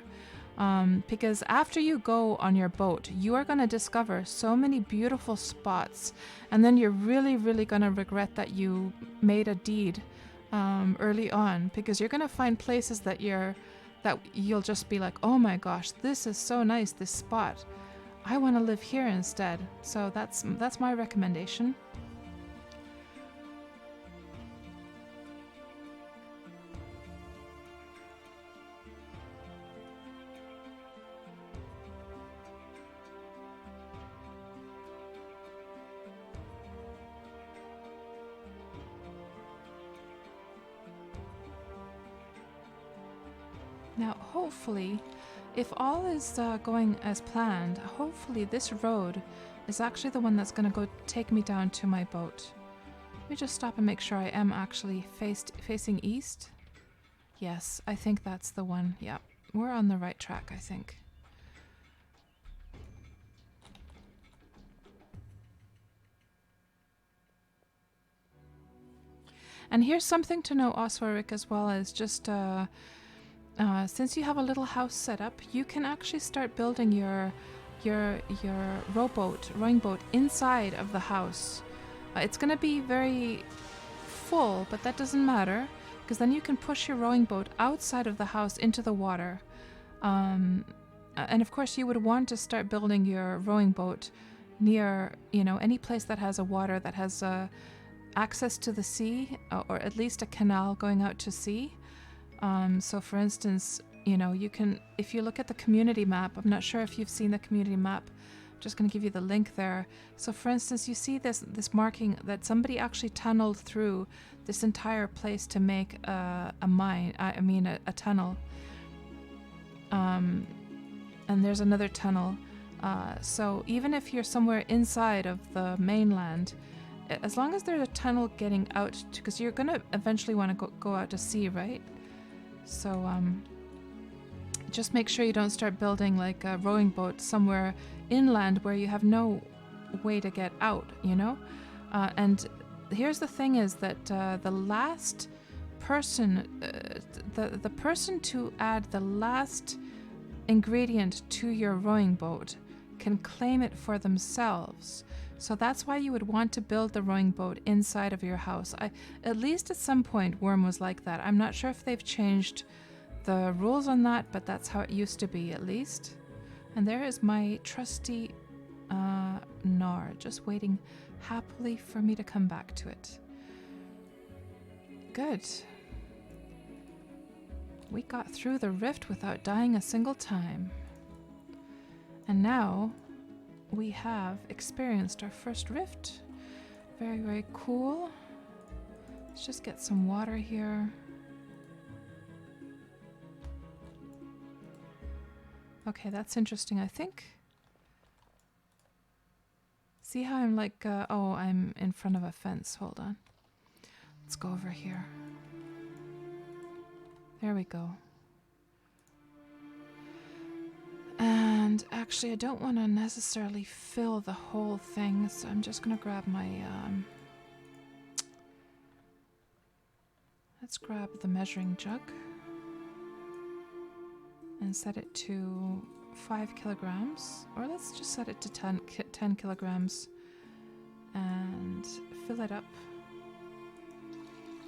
Because after you go on your boat, you are going to discover so many beautiful spots, and then you're really, really going to regret that you made a deed early on, because you're going to find places that you'll just be like, oh my gosh, this is so nice, this spot. I want to live here instead. So that's my recommendation. Now, hopefully, if all is going as planned, hopefully this road is actually the one that's going to go take me down to my boat. Let me just stop and make sure I am actually facing east. Yes, I think that's the one. Yeah, we're on the right track, I think. And here's something to know, Oswarik, as well as just since you have a little house set up, you can actually start building your rowing boat inside of the house. It's going to be very full, but that doesn't matter, because then you can push your rowing boat outside of the house into the water. And of course, you would want to start building your rowing boat near, any place that has a water that has access to the sea, or at least a canal going out to sea. So for instance, you can, if you look at the community map, I'm not sure if you've seen the community map, I'm just going to give you the link there. So for instance, you see this marking that somebody actually tunneled through this entire place to make a tunnel. And there's another tunnel. So even if you're somewhere inside of the mainland, as long as there's a tunnel getting out, because you're going to eventually want to go out to sea, right? So just make sure you don't start building like a rowing boat somewhere inland where you have no way to get out, and here's the thing is that the last person, the person to add the last ingredient to your rowing boat can claim it for themselves. So that's why you would want to build the rowing boat inside of your house. At least at some point, Wurm was like that. I'm not sure if they've changed the rules on that, but that's how it used to be, at least. And there is my trusty Gnar, just waiting happily for me to come back to it. Good. We got through the rift without dying a single time. And now we have experienced our first rift. Very, very cool. Let's just get some water here. Okay, that's interesting, I think. See how I'm like, I'm in front of a fence. Hold on. Let's go over here. There we go. And actually, I don't want to necessarily fill the whole thing, so I'm just going to grab my, let's grab the measuring jug and set it to 5 kilograms, or let's just set it to 10 kilograms and fill it up,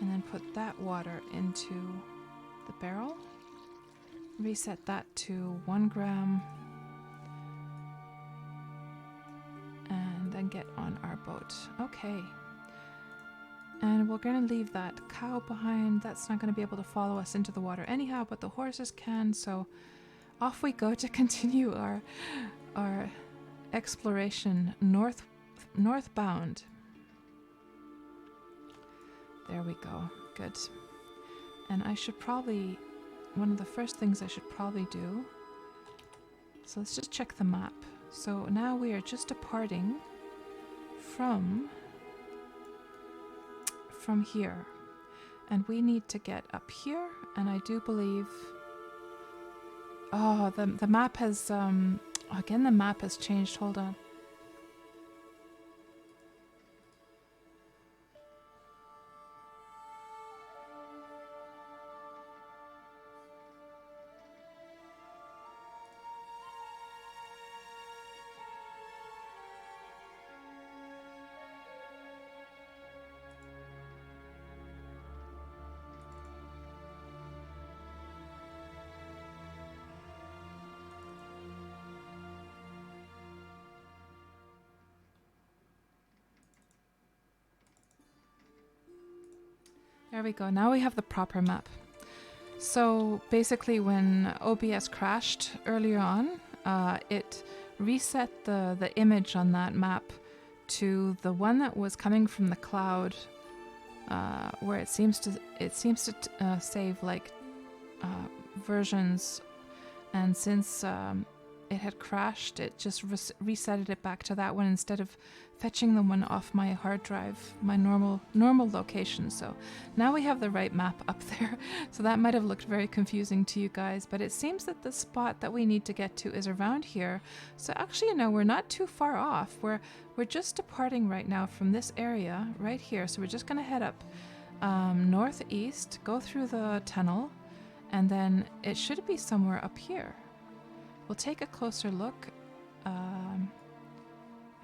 and then put that water into the barrel. Reset that to 1 gram, and then get on our boat. Okay. And we're going to leave that cow behind. That's not going to be able to follow us into the water anyhow, but the horses can, so off we go to continue our exploration northbound. There we go. Good. And I should probably, one of the first things I should probably do, so let's just check the map. So now we are just departing from here, and we need to get up here, and I do believe, the map has again, the map has changed. Hold on. There we go. Now we have the proper map. So basically when OBS crashed earlier on, it reset the image on that map to the one that was coming from the cloud, where it seems to save like versions, and since it had crashed, it just resetted it back to that one instead of fetching the one off my hard drive, my normal location. So now we have the right map up there. So that might have looked very confusing to you guys, but it seems that the spot that we need to get to is around here. So actually, we're not too far off. We're just departing right now from this area right here. So we're just going to head up northeast, go through the tunnel, and then it should be somewhere up here. We'll take a closer look.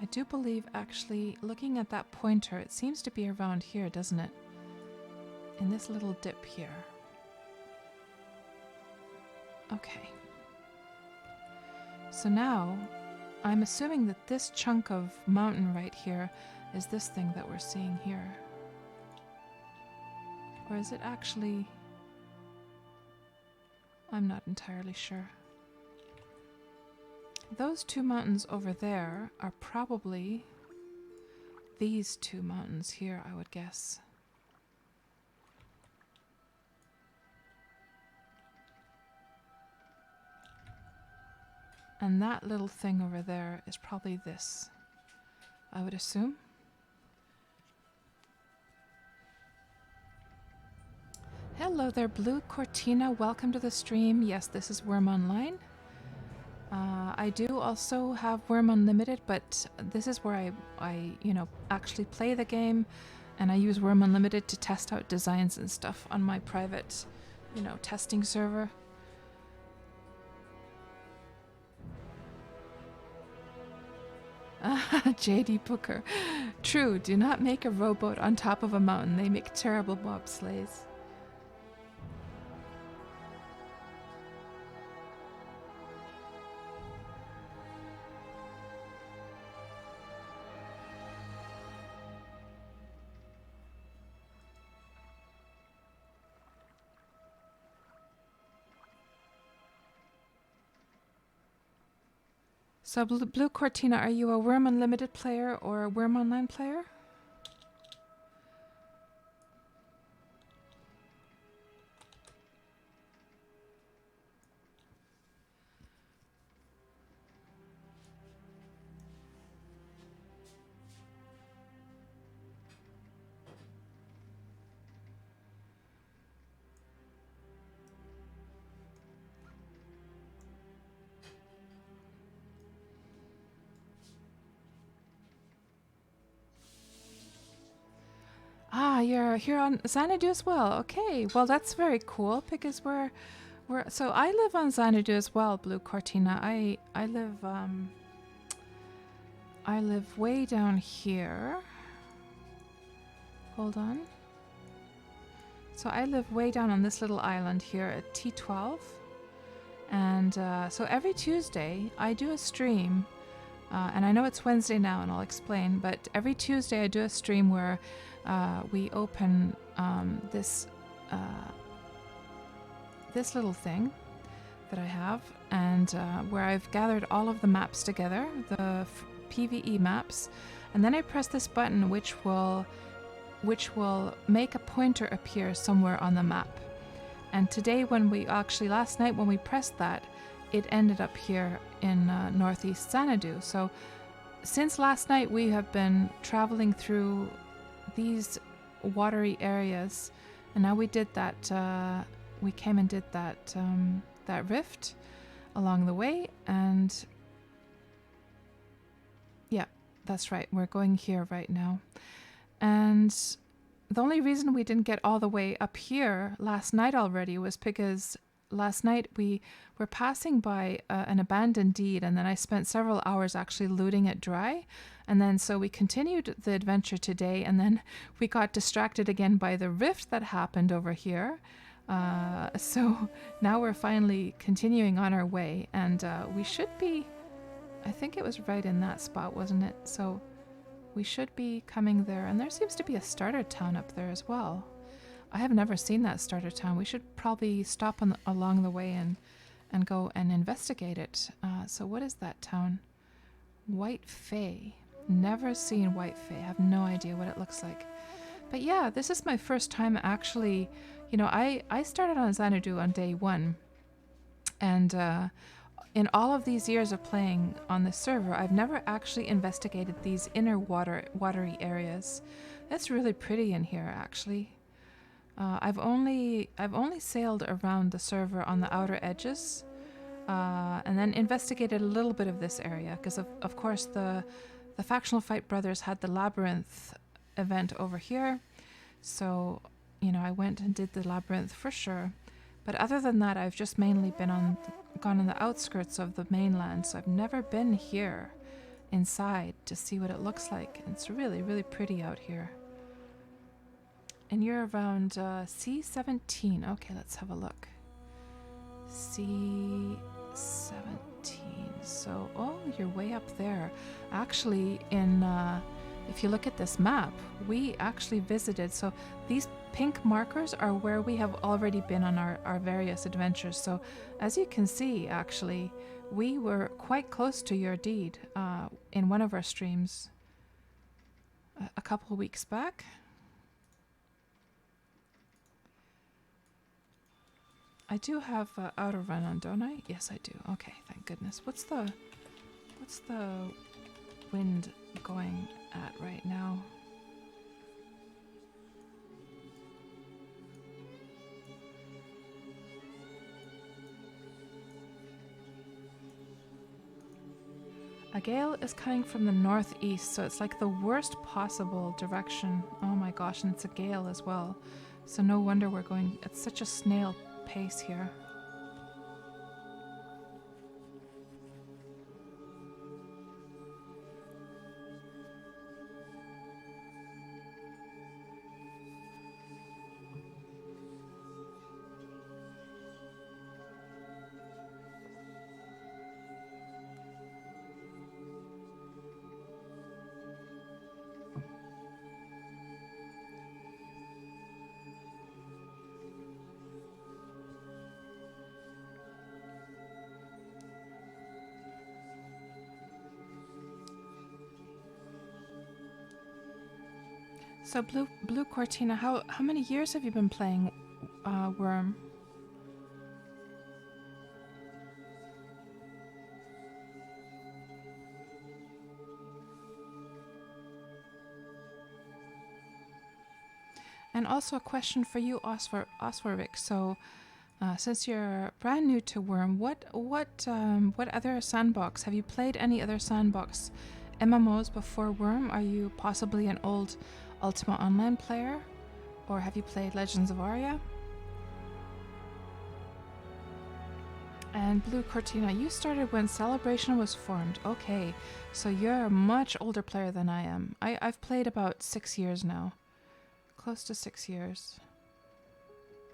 I do believe, actually, looking at that pointer, it seems to be around here, doesn't it? In this little dip here. Okay. So now, I'm assuming that this chunk of mountain right here is this thing that we're seeing here. Or is it actually... I'm not entirely sure. Those two mountains over there are probably these two mountains here, I would guess. And that little thing over there is probably this, I would assume. Hello there, Blue Cortina. Welcome to the stream. Yes, this is Wurm Online. I do also have Wurm Unlimited, but this is where I actually play the game, and I use Wurm Unlimited to test out designs and stuff on my private, testing server. JD Booker. True, do not make a rowboat on top of a mountain. They make terrible bobsleighs. So, Blue Cortina, are you a Wurm Unlimited player or a Wurm Online player? Ah, you're here on Xanadu as well. Okay, well that's very cool because so I live on Xanadu as well, Blue Cortina. I live way down here. Hold on. So I live way down on this little island here at T12. And so every Tuesday I do a stream. And I know it's Wednesday now and I'll explain, but every Tuesday I do a stream where we open this little thing that I have, and where I've gathered all of the maps together, the PvE maps, and then I press this button which will make a pointer appear somewhere on the map. And today last night when we pressed that, it ended up here in northeast Xanadu. So since last night we have been traveling through these watery areas, and now we did that we came and did that rift along the way, and yeah, that's right, we're going here right now. And the only reason we didn't get all the way up here last night already was because last night we were passing by an abandoned deed, and then I spent several hours actually looting it dry. And then so we continued the adventure today, and then we got distracted again by the rift that happened over here. So now we're finally continuing on our way, and we should be, I think it was right in that spot, wasn't it? So we should be coming there, and there seems to be a starter town up there as well. I have never seen that starter town. We should probably stop along the way and go and investigate it. So what is that town? White Fae. Never seen White Fae. Have no idea what it looks like. But yeah, this is my first time actually. I started on Xanadu on day 1. And in all of these years of playing on the server, I've never actually investigated these inner watery areas. That's really pretty in here, actually. I've only sailed around the server on the outer edges, and then investigated a little bit of this area, because of course the Factional Fight Brothers had the Labyrinth event over here, so you know, I went and did the labyrinth for sure. But other than that, I've just mainly gone on the outskirts of the mainland, so I've never been here inside to see what it looks like. It's really, really pretty out here. And you're around C17. Okay, let's have a look. C17. So, oh, you're way up there. Actually, if you look at this map, we actually visited. So these pink markers are where we have already been on our various adventures. So as you can see, actually, we were quite close to your deed in one of our streams a couple of weeks back. I do have outer run on, don't I? Yes, I do. Okay, thank goodness. What's the wind going at right now? A gale is coming from the northeast, so it's like the worst possible direction. Oh my gosh, and it's a gale as well. So no wonder we're going at such a snail pace here. So Blue Cortina, how many years have you been playing Wurm? And also a question for you, Oswarvik. So, since you're brand new to Wurm, what other Sandbox have you played? Any other Sandbox MMOs before Wurm? Are you possibly an old Ultima Online player, or have you played Legends of Aria? And Blue Cortina, you started when Celebration was formed. Okay, so you're a much older player than I am. I've played about 6 years now, close to 6 years.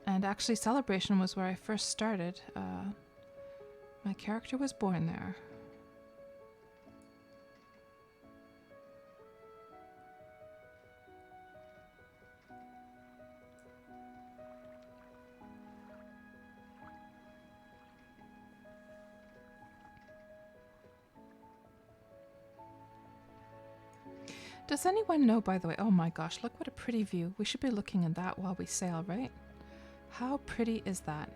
And actually Celebration was where I first started. My character was born there. Does anyone know, by the way, oh my gosh, look what a pretty view. We should be looking at that while we sail, right? How pretty is that?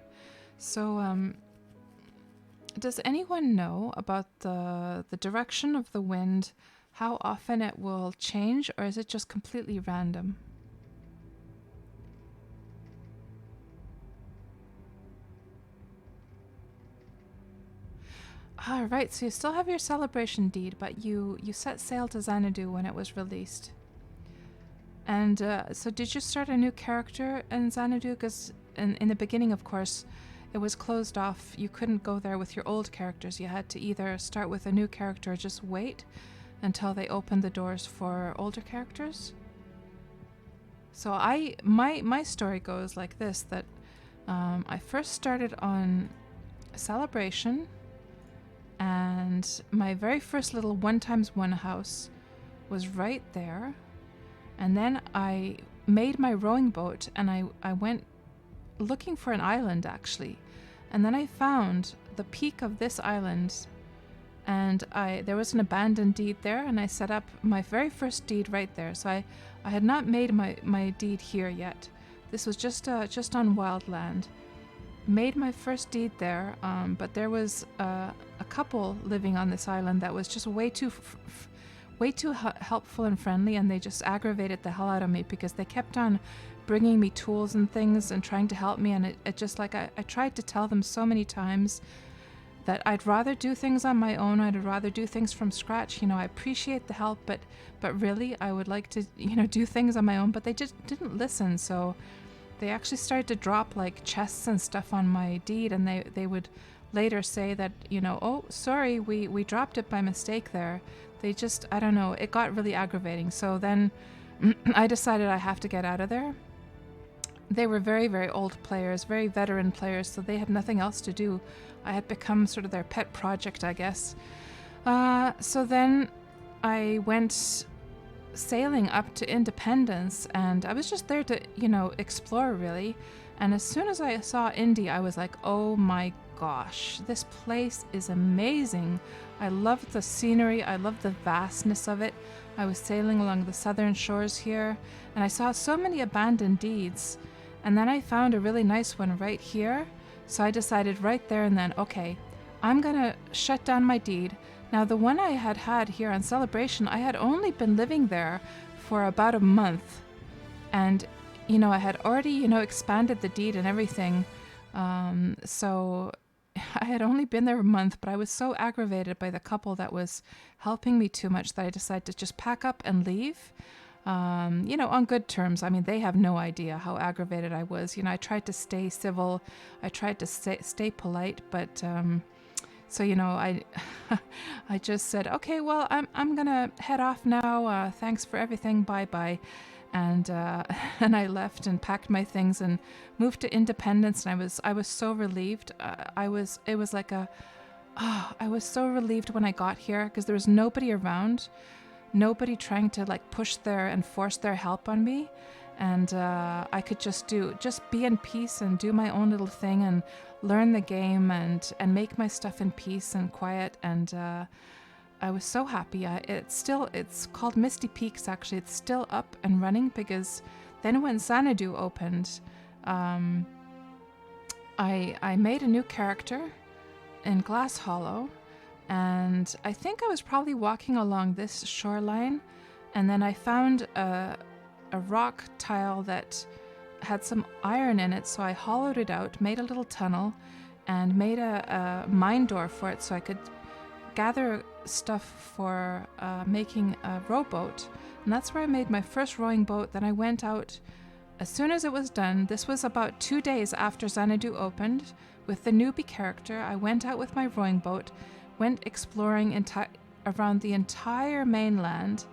So, does anyone know about the direction of the wind, how often it will change, or is it just completely random? Ah, right, so you still have your celebration deed, but you set sail to Xanadu when it was released. And so did you start a new character in Xanadu? Because in the beginning, of course, it was closed off. You couldn't go there with your old characters. You had to either start with a new character or just wait until they opened the doors for older characters. So my story goes like this, that I first started on Celebration, and my very first little 1x1 house was right there. And then I made my rowing boat, and I went looking for an island, actually. And then I found the peak of this island, and there was an abandoned deed there, and I set up my very first deed right there. So I had not made my deed here yet. This was just on wild land. Made my first deed there, but there was a couple living on this island that was just way too helpful and friendly, and they just aggravated the hell out of me because they kept on bringing me tools and things and trying to help me, and it just like I tried to tell them so many times that I'd rather do things on my own. I'd rather do things from scratch. I appreciate the help, but really I would like to do things on my own, but they just didn't listen. So they actually started to drop like chests and stuff on my deed, and they would later say that, you know, oh, sorry, we dropped it by mistake there. They just, I don't know, it got really aggravating. So then I decided I have to get out of there. They were very, very old players, very veteran players, so they had nothing else to do. I had become sort of their pet project, I guess. So then I went sailing up to Independence, and I was just there to, you know, explore really. And as soon as I saw Indy, I was like, oh my gosh, this place is amazing. I love the scenery. I love the vastness of it. I was sailing along the southern shores here, and I saw so many abandoned deeds. And then I found a really nice one right here. So I decided right there and then, okay, I'm gonna shut down my deed. Now the one I had here on Celebration, I had only been living there for about a month. And, you know, I had already, you know, expanded the deed and everything. So I had only been there a month, but I was so aggravated by the couple that was helping me too much that I decided to just pack up and leave. You know, on good terms. I mean, they have no idea how aggravated I was. You know, I tried to stay civil. I tried to stay polite, but so, you know, I I just said, okay, well, I'm gonna head off now. Thanks for everything. Bye. And and I left and packed my things and moved to Independence. And I was so relieved. I was so relieved when I got here because there was nobody around. Nobody trying to like push their and force their help on me, and I could just be in peace and do my own little thing and learn the game and make my stuff in peace and quiet. And I was so happy. It's called Misty Peaks actually. It's still up and running because then when Xanadu opened, I made a new character in Glass Hollow. And I think I was probably walking along this shoreline, and then I found a rock tile that had some iron in it, so I hollowed it out, made a little tunnel, and made a mine door for it so I could gather stuff for making a rowboat. And that's where I made my first rowing boat. Then I went out as soon as it was done. This was about 2 days after Xanadu opened. With the newbie character, I went out with my rowing boat, went exploring around the entire mainland,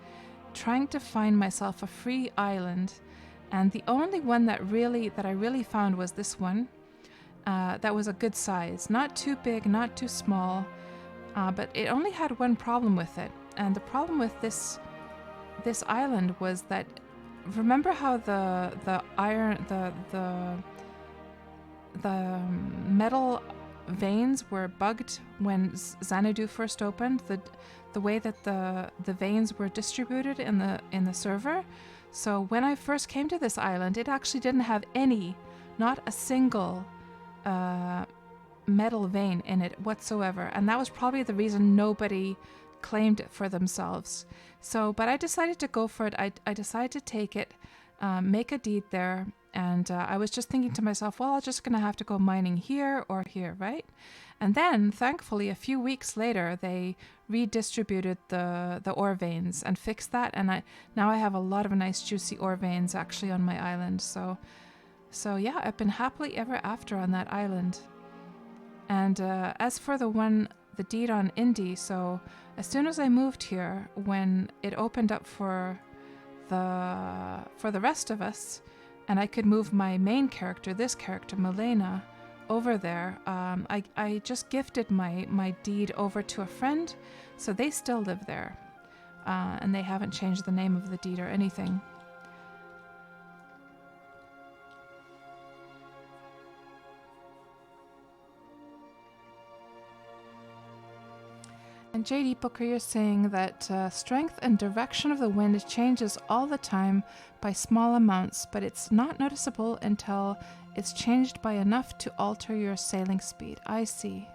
trying to find myself a free island. And the only one that I really found was this one. That was a good size, not too big, not too small, but it only had one problem with it. And the problem with this island was that, remember how the metal veins were bugged when Xanadu first opened, the way that the veins were distributed in the server. So when I first came to this island, it actually didn't have not a single metal vein in it whatsoever, and that was probably the reason nobody claimed it for themselves. So, but I decided to go for it. I decided to take it, make a deed there. And I was just thinking to myself, well, I'm just going to have to go mining here or here, right? And then, thankfully, a few weeks later, they redistributed the ore veins and fixed that. And now I have a lot of nice, juicy ore veins actually on my island. So yeah, I've been happily ever after on that island. And as for the deed on Indy, so as soon as I moved here, when it opened up for the rest of us, and I could move my main character, this character, Malena, over there. I just gifted my deed over to a friend, so they still live there. And they haven't changed the name of the deed or anything. And JD Booker, you're saying that strength and direction of the wind changes all the time by small amounts, but it's not noticeable until it's changed by enough to alter your sailing speed. I see.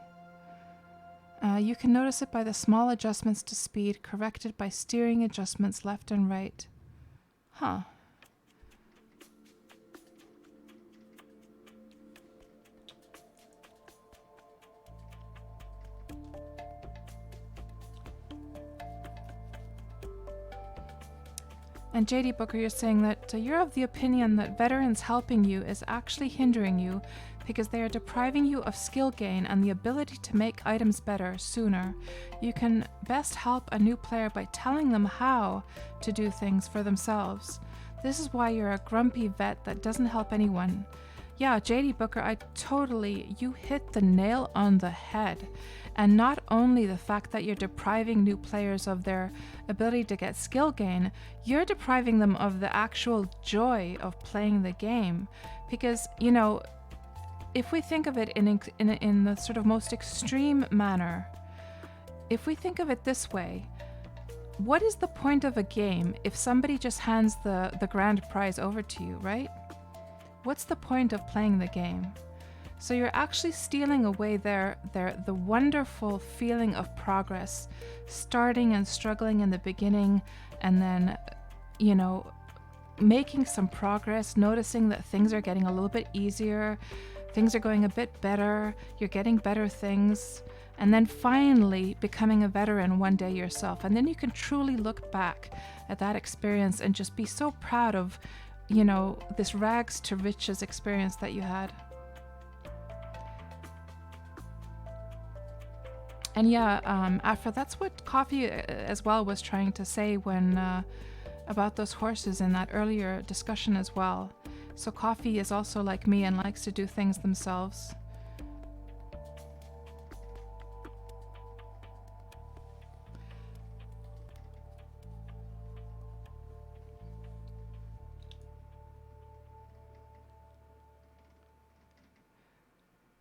You can notice it by the small adjustments to speed corrected by steering adjustments left and right. Huh. And JD Booker, you're saying that you're of the opinion that veterans helping you is actually hindering you because they are depriving you of skill gain and the ability to make items better sooner. You can best help a new player by telling them how to do things for themselves. This is why you're a grumpy vet that doesn't help anyone. Yeah, JD Booker, you hit the nail on the head. And not only the fact that you're depriving new players of their ability to get skill gain, you're depriving them of the actual joy of playing the game. Because, you know, if we think of it in the sort of most extreme manner, if we think of it this way, what is the point of a game if somebody just hands the grand prize over to you, right? What's the point of playing the game? So you're actually stealing away the wonderful feeling of progress, starting and struggling in the beginning, and then, you know, making some progress, noticing that things are getting a little bit easier, things are going a bit better, you're getting better things, and then finally becoming a veteran one day yourself. And then you can truly look back at that experience and just be so proud of, you know, this rags to riches experience that you had. And yeah, Afra, that's what Coffee as well was trying to say when about those horses in that earlier discussion as well. So Coffee is also like me and likes to do things themselves.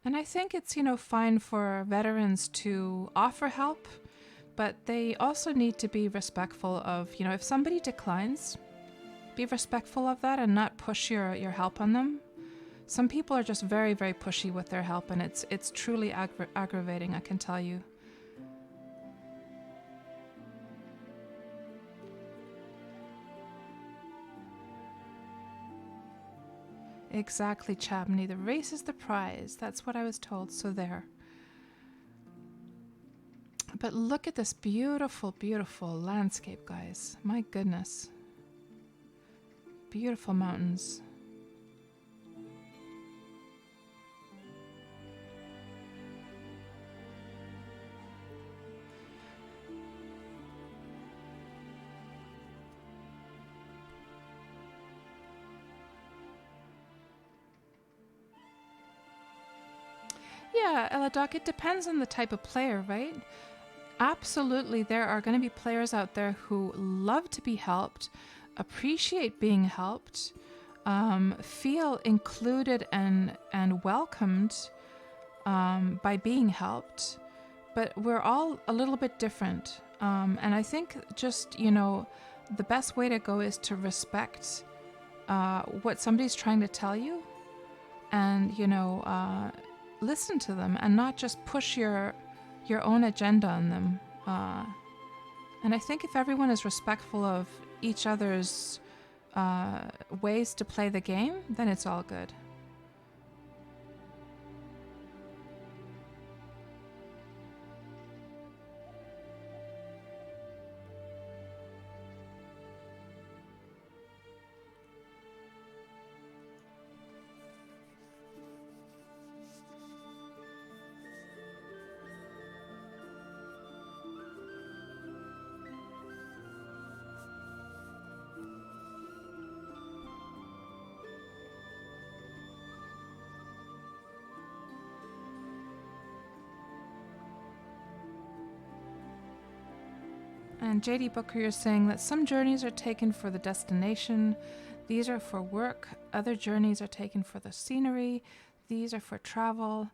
And I think it's, you know, fine for veterans to offer help, but they also need to be respectful of, you know, if somebody declines, be respectful of that and not push your help on them. Some people are just very, very pushy with their help, and it's truly aggravating, I can tell you. Exactly, Chabney. The race is the prize. That's what I was told, so there. But look at this beautiful, beautiful landscape, guys. My goodness. Beautiful mountains. Yeah, Eladoc, it depends on the type of player, right? Absolutely, there are going to be players out there who love to be helped, appreciate being helped, feel included and welcomed by being helped. But we're all a little bit different. And I think just, you know, the best way to go is to respect what somebody's trying to tell you and, you know, listen to them and not just push your own agenda on them. And I think if everyone is respectful of each other's ways to play the game, then it's all good. And JD Booker, you're saying that some journeys are taken for the destination. These are for work. Other journeys are taken for the scenery. These are for travel,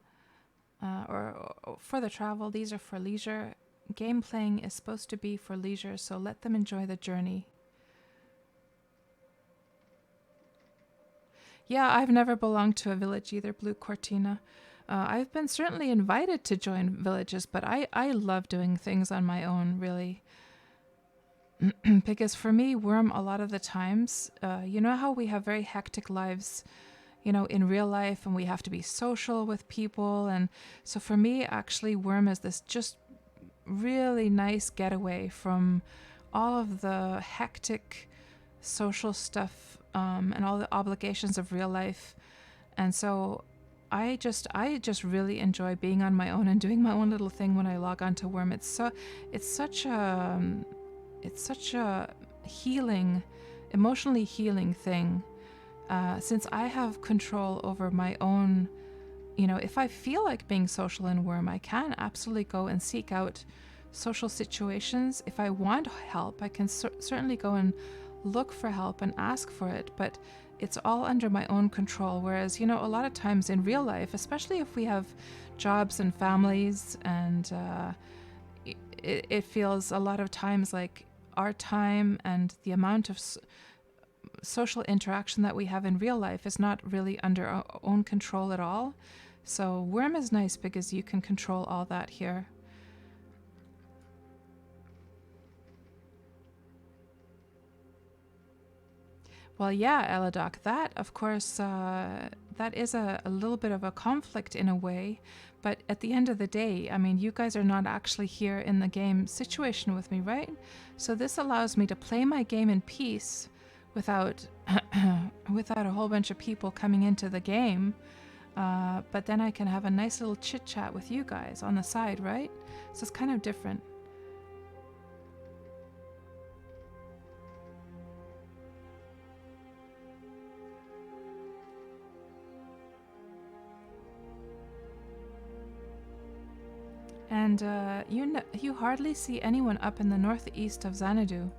or for the travel. These are for leisure. Game playing is supposed to be for leisure, so let them enjoy the journey. Yeah, I've never belonged to a village either, Blue Cortina. I've been certainly invited to join villages, but I love doing things on my own, really. Because for me, Wurm, a lot of the times, you know how we have very hectic lives, you know, in real life, and we have to be social with people. And so for me, actually, Wurm is this just really nice getaway from all of the hectic social stuff and all the obligations of real life. And so I just really enjoy being on my own and doing my own little thing when I log on to Wurm. It's such a healing, emotionally healing thing. Since I have control over my own, if I feel like being social in Wurm, I can absolutely go and seek out social situations. If I want help, I can certainly go and look for help and ask for it, but it's all under my own control. Whereas, a lot of times in real life, especially if we have jobs and families, and it feels a lot of times like our time and the amount of social interaction that we have in real life is not really under our own control at all. So Wurm is nice because you can control all that here. Well, yeah, Eladoc, that, of course, that is a little bit of a conflict in a way, but at the end of the day, I mean, you guys are not actually here in the game situation with me, right? So this allows me to play my game in peace without without a whole bunch of people coming into the game, but then I can have a nice little chit-chat with you guys on the side, right? So it's kind of different. And you hardly see anyone up in the northeast of Xanadu.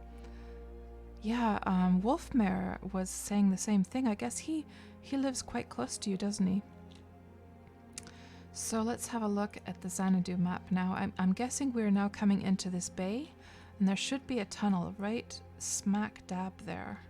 Yeah, Wolfmare was saying the same thing. I guess he lives quite close to you, doesn't he? So let's have a look at the Xanadu map now. I'm guessing we're now coming into this bay, and there should be a tunnel right smack dab there.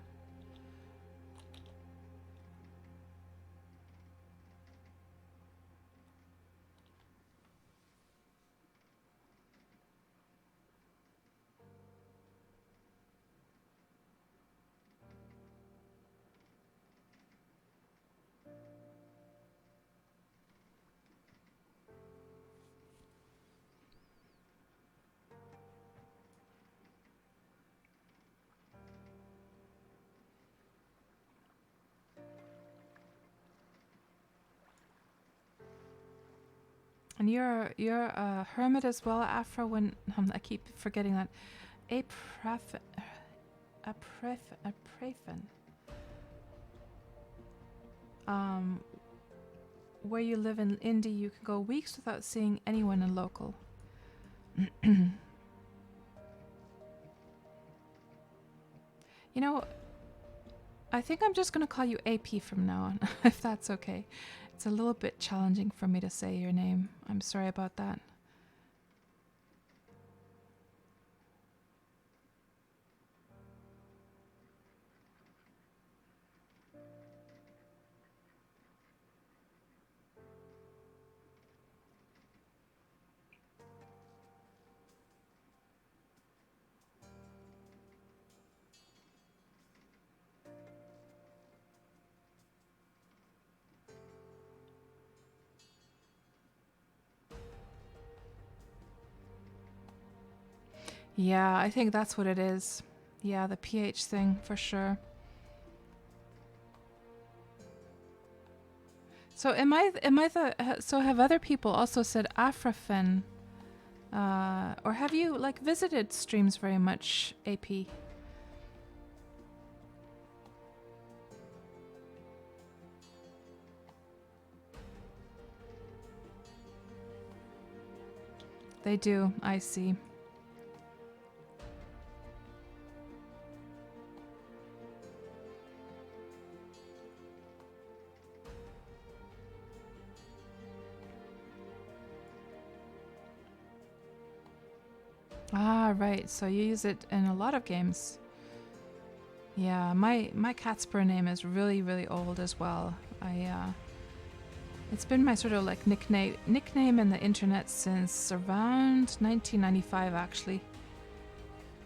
And you're a hermit as well, Afra. When I keep forgetting that, a prefen. Where you live in Indy, you can go weeks without seeing anyone in local. I think I'm just going to call you AP from now on, if that's okay. It's a little bit challenging for me to say your name. I'm sorry about that. Yeah, I think that's what it is. Yeah, the pH thing for sure. So so have other people also said Afrafen? Or have you visited streams very much, AP? They do, I see. Ah, right. So you use it in a lot of games. Yeah, my KatsPurr name is really, really old as well. It's been my sort of nickname in the internet since around 1995, actually.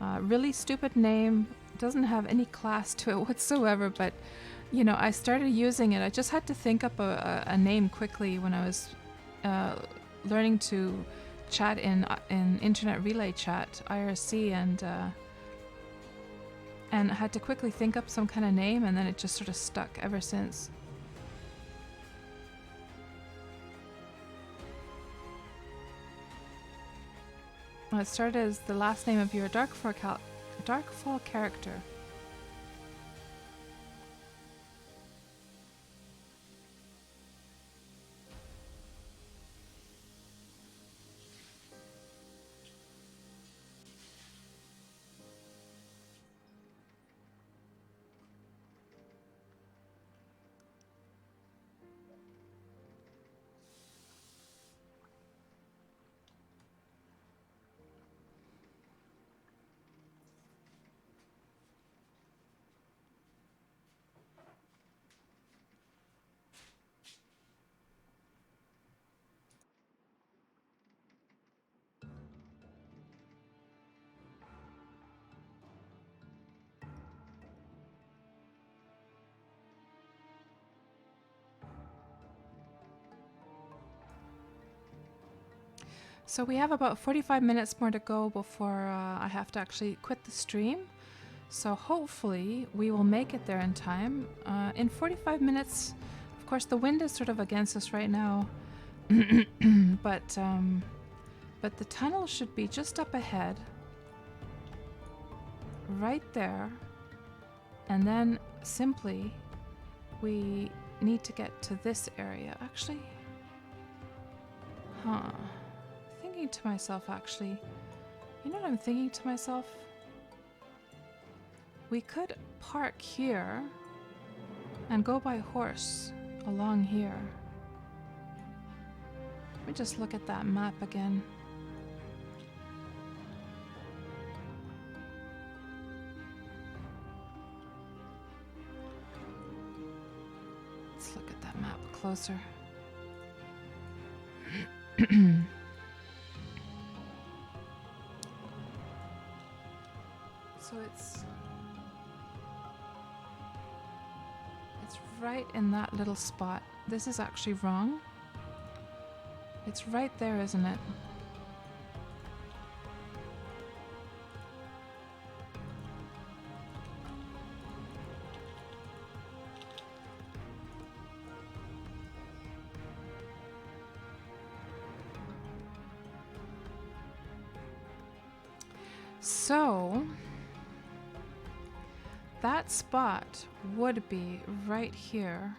Really stupid name. Doesn't have any class to it whatsoever, but I started using it. I just had to think up a name quickly when I was learning to chat in internet relay chat, IRC, and and I had to quickly think up some kind of name, and then it just sort of stuck ever since. Well, it started as the last name of your Darkfall character. So we have about 45 minutes more to go before I have to actually quit the stream. So hopefully we will make it there in time. In 45 minutes, of course the wind is sort of against us right now, but the tunnel should be just up ahead, right there, and then simply we need to get to this area. Actually, thinking to myself, actually, you know what I'm thinking to myself? We could park here and go by horse along here. Let me just look at that map again. Let's look at that map closer. So it's right in that little spot. This is actually wrong. It's right there, isn't it? So that spot would be right here.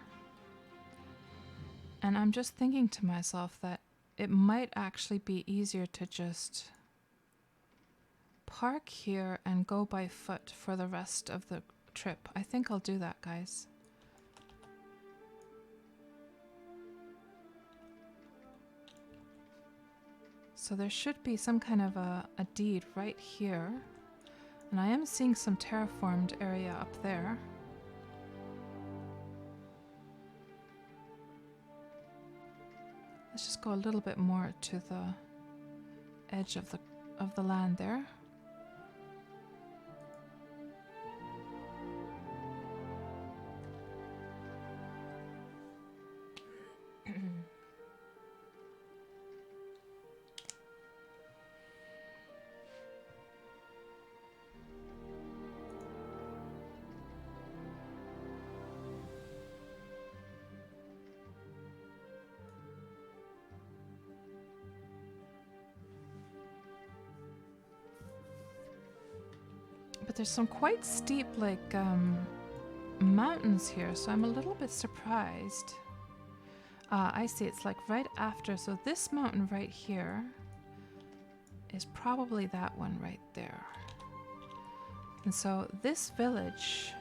And I'm just thinking to myself that it might actually be easier to just park here and go by foot for the rest of the trip. I think I'll do that, guys. So there should be some kind of a deed right here. And I am seeing some terraformed area up there. Let's just go a little bit more to the edge of the land there. But there's some quite steep, like, mountains here, so I'm a little bit surprised. I see, it's like right after, so this mountain right here is probably that one right there. And so this village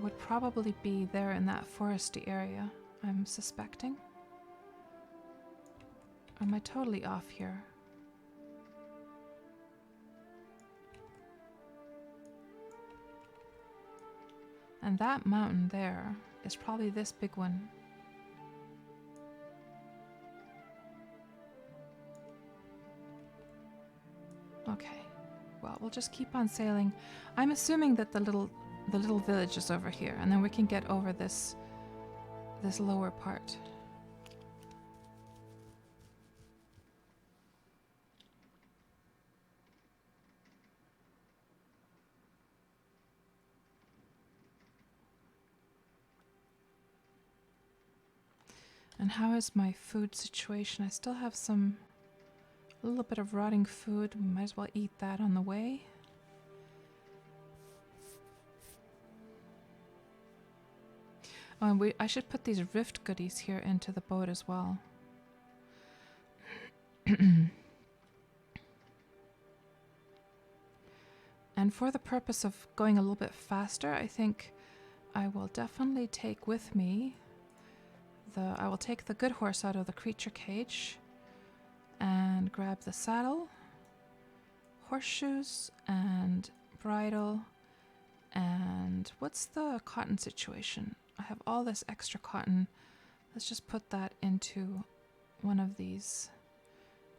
would probably be there in that foresty area, I'm suspecting. Or am I totally off here? And that mountain there is probably this big one. Okay, well, we'll just keep on sailing. I'm assuming that the little village is over here, and then we can get over this lower part. And how is my food situation? I still have a little bit of rotting food. We might as well eat that on the way. Oh, and I should put these rift goodies here into the boat as well. And for the purpose of going a little bit faster, I think I will definitely take with me I will take the good horse out of the creature cage and grab the saddle, horseshoes, and bridle. And what's the cotton situation? I have all this extra cotton. Let's just put that into one of these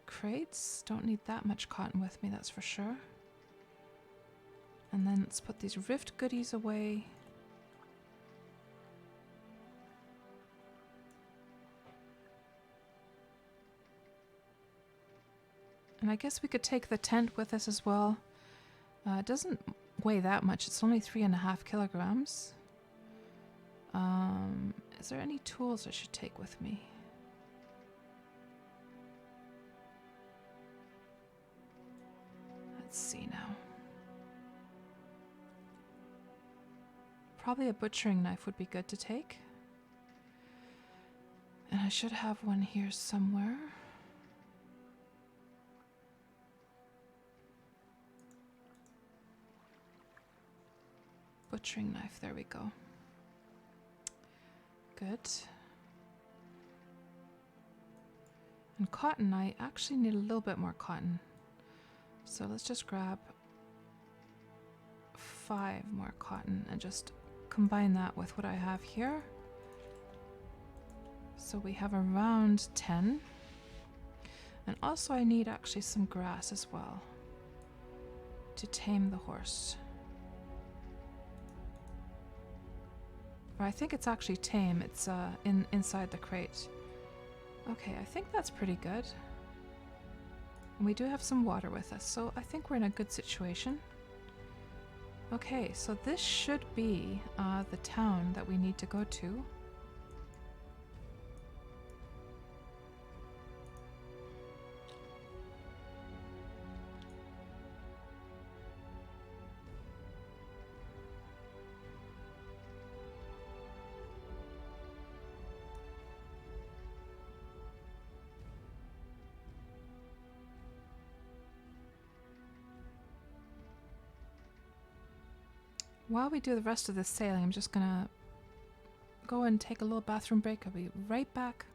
crates. Don't need that much cotton with me, that's for sure. And then let's put these rift goodies away. And I guess we could take the tent with us as well. It doesn't weigh that much. It's only 3.5 kilograms. Is there any tools I should take with me? Let's see now. Probably a butchering knife would be good to take. And I should have one here somewhere. Butchering knife, there we go. Good. And cotton, I actually need a little bit more cotton. So let's just grab 5 more cotton and just combine that with what I have here. So we have around 10. And also I need actually some grass as well to tame the horse. Or I think it's actually tame. It's inside the crate. Okay, I think that's pretty good. And we do have some water with us, so I think we're in a good situation. Okay, so this should be the town that we need to go to. While we do the rest of this sailing, I'm just gonna go and take a little bathroom break. I'll be right back.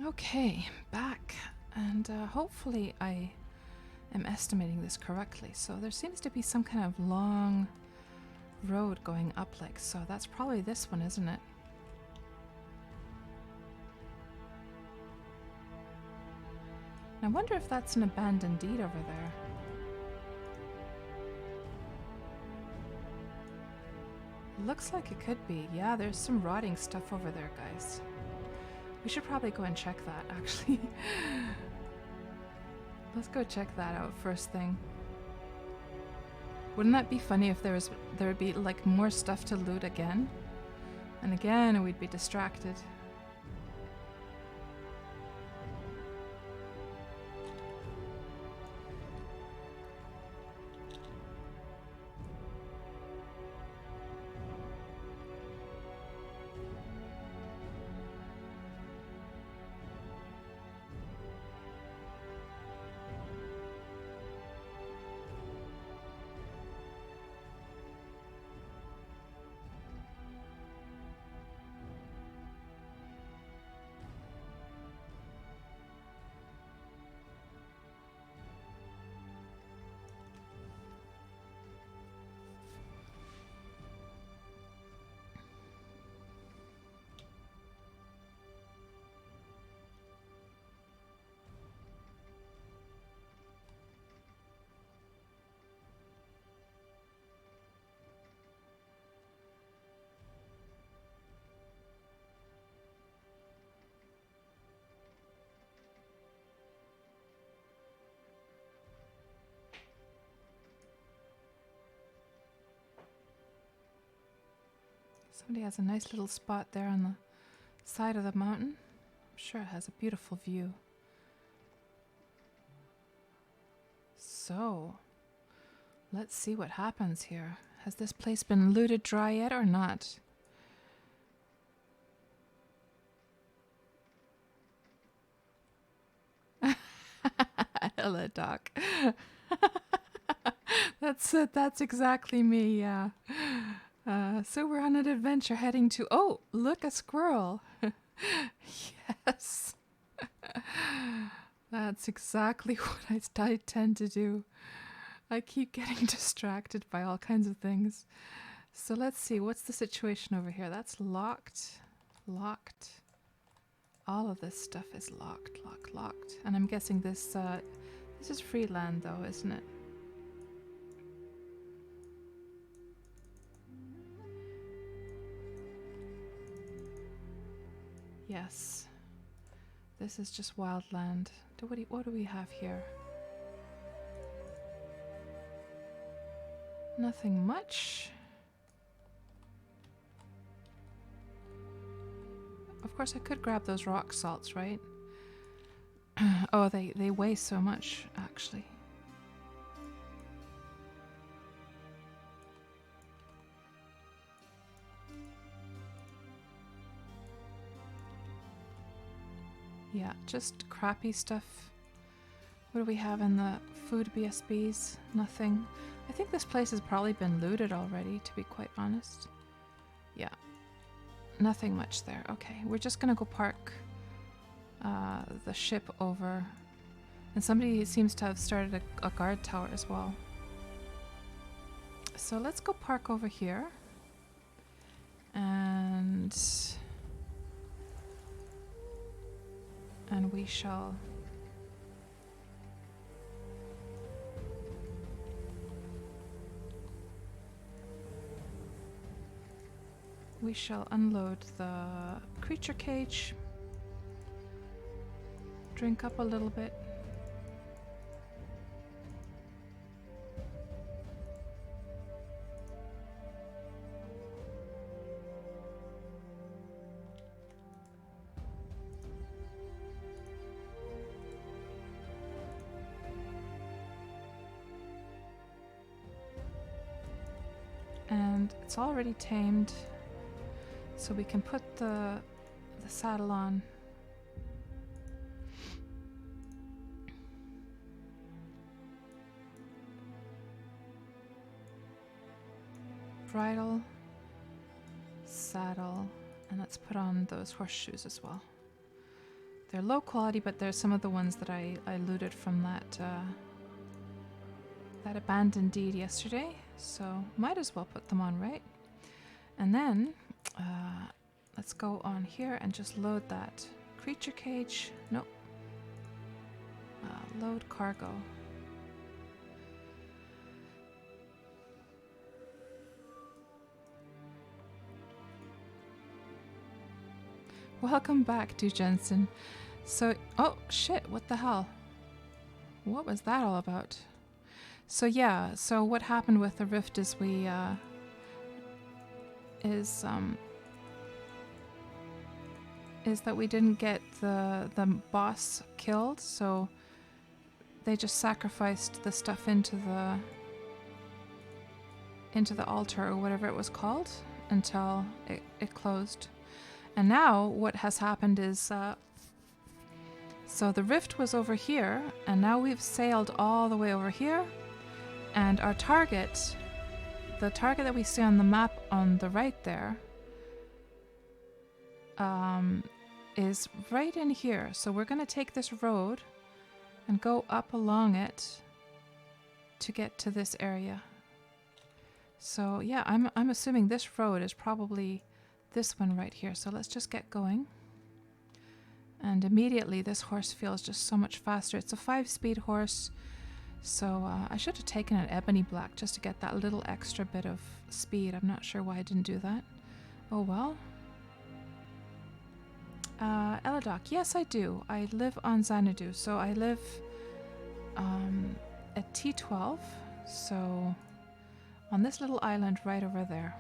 Okay, back, and hopefully I am estimating this correctly. So there seems to be some kind of long road going up like so. That's probably this one, isn't it? I wonder if that's an abandoned deed over there. Looks like it could be. Yeah, there's some rotting stuff over there, guys. We should probably go and check that, actually. Let's go check that out first thing. Wouldn't that be funny if there would be like more stuff to loot again? And again, we'd be distracted. Somebody has a nice little spot there on the side of the mountain. I'm sure it has a beautiful view. So, let's see what happens here. Has this place been looted dry yet or not? Hello, Doc. That's exactly me, yeah. So we're on an adventure heading to... Oh, look, a squirrel. Yes. That's exactly what I tend to do. I keep getting distracted by all kinds of things. So let's see, what's the situation over here? That's locked. Locked. All of this stuff is locked, locked. And I'm guessing this is free land though, isn't it? Yes. This is just wildland. What do we have here? Nothing much. Of course I could grab those rock salts, right? Oh, they weigh so much, actually. Yeah, just crappy stuff. What do we have in the food BSBs? Nothing. I think this place has probably been looted already, to be quite honest. Yeah. Nothing much there. Okay, we're just gonna go park the ship over. And somebody seems to have started a guard tower as well. So let's go park over here. And we shall unload the creature cage, drink up a little bit. And it's already tamed, so we can put the saddle on. Bridle, saddle, and let's put on those horseshoes as well. They're low quality, but they're some of the ones that I looted from that abandoned deed yesterday, so might as well put them on, right? And then let's go on here and just load that creature cage. Nope. Load cargo. Welcome back to Jensen. So, oh shit, what the hell? What was that all about? So yeah, so what happened with the rift is is that we didn't get the boss killed, so they just sacrificed the stuff into the altar or whatever it was called until it closed. And now what has happened is so the rift was over here, and now we've sailed all the way over here, and our target, the target that we see on the map on the right there, is right in here. So we're going to take this road and go up along it to get to this area. So yeah, I'm assuming this road is probably this one right here. So let's just get going. And immediately this horse feels just so much faster. It's a 5-speed horse. So I should have taken an ebony black just to get that little extra bit of speed. I'm not sure why I didn't do that. Oh well. Eladoc, yes I do. I live on Xanadu. So I live at T12. So on this little island right over there.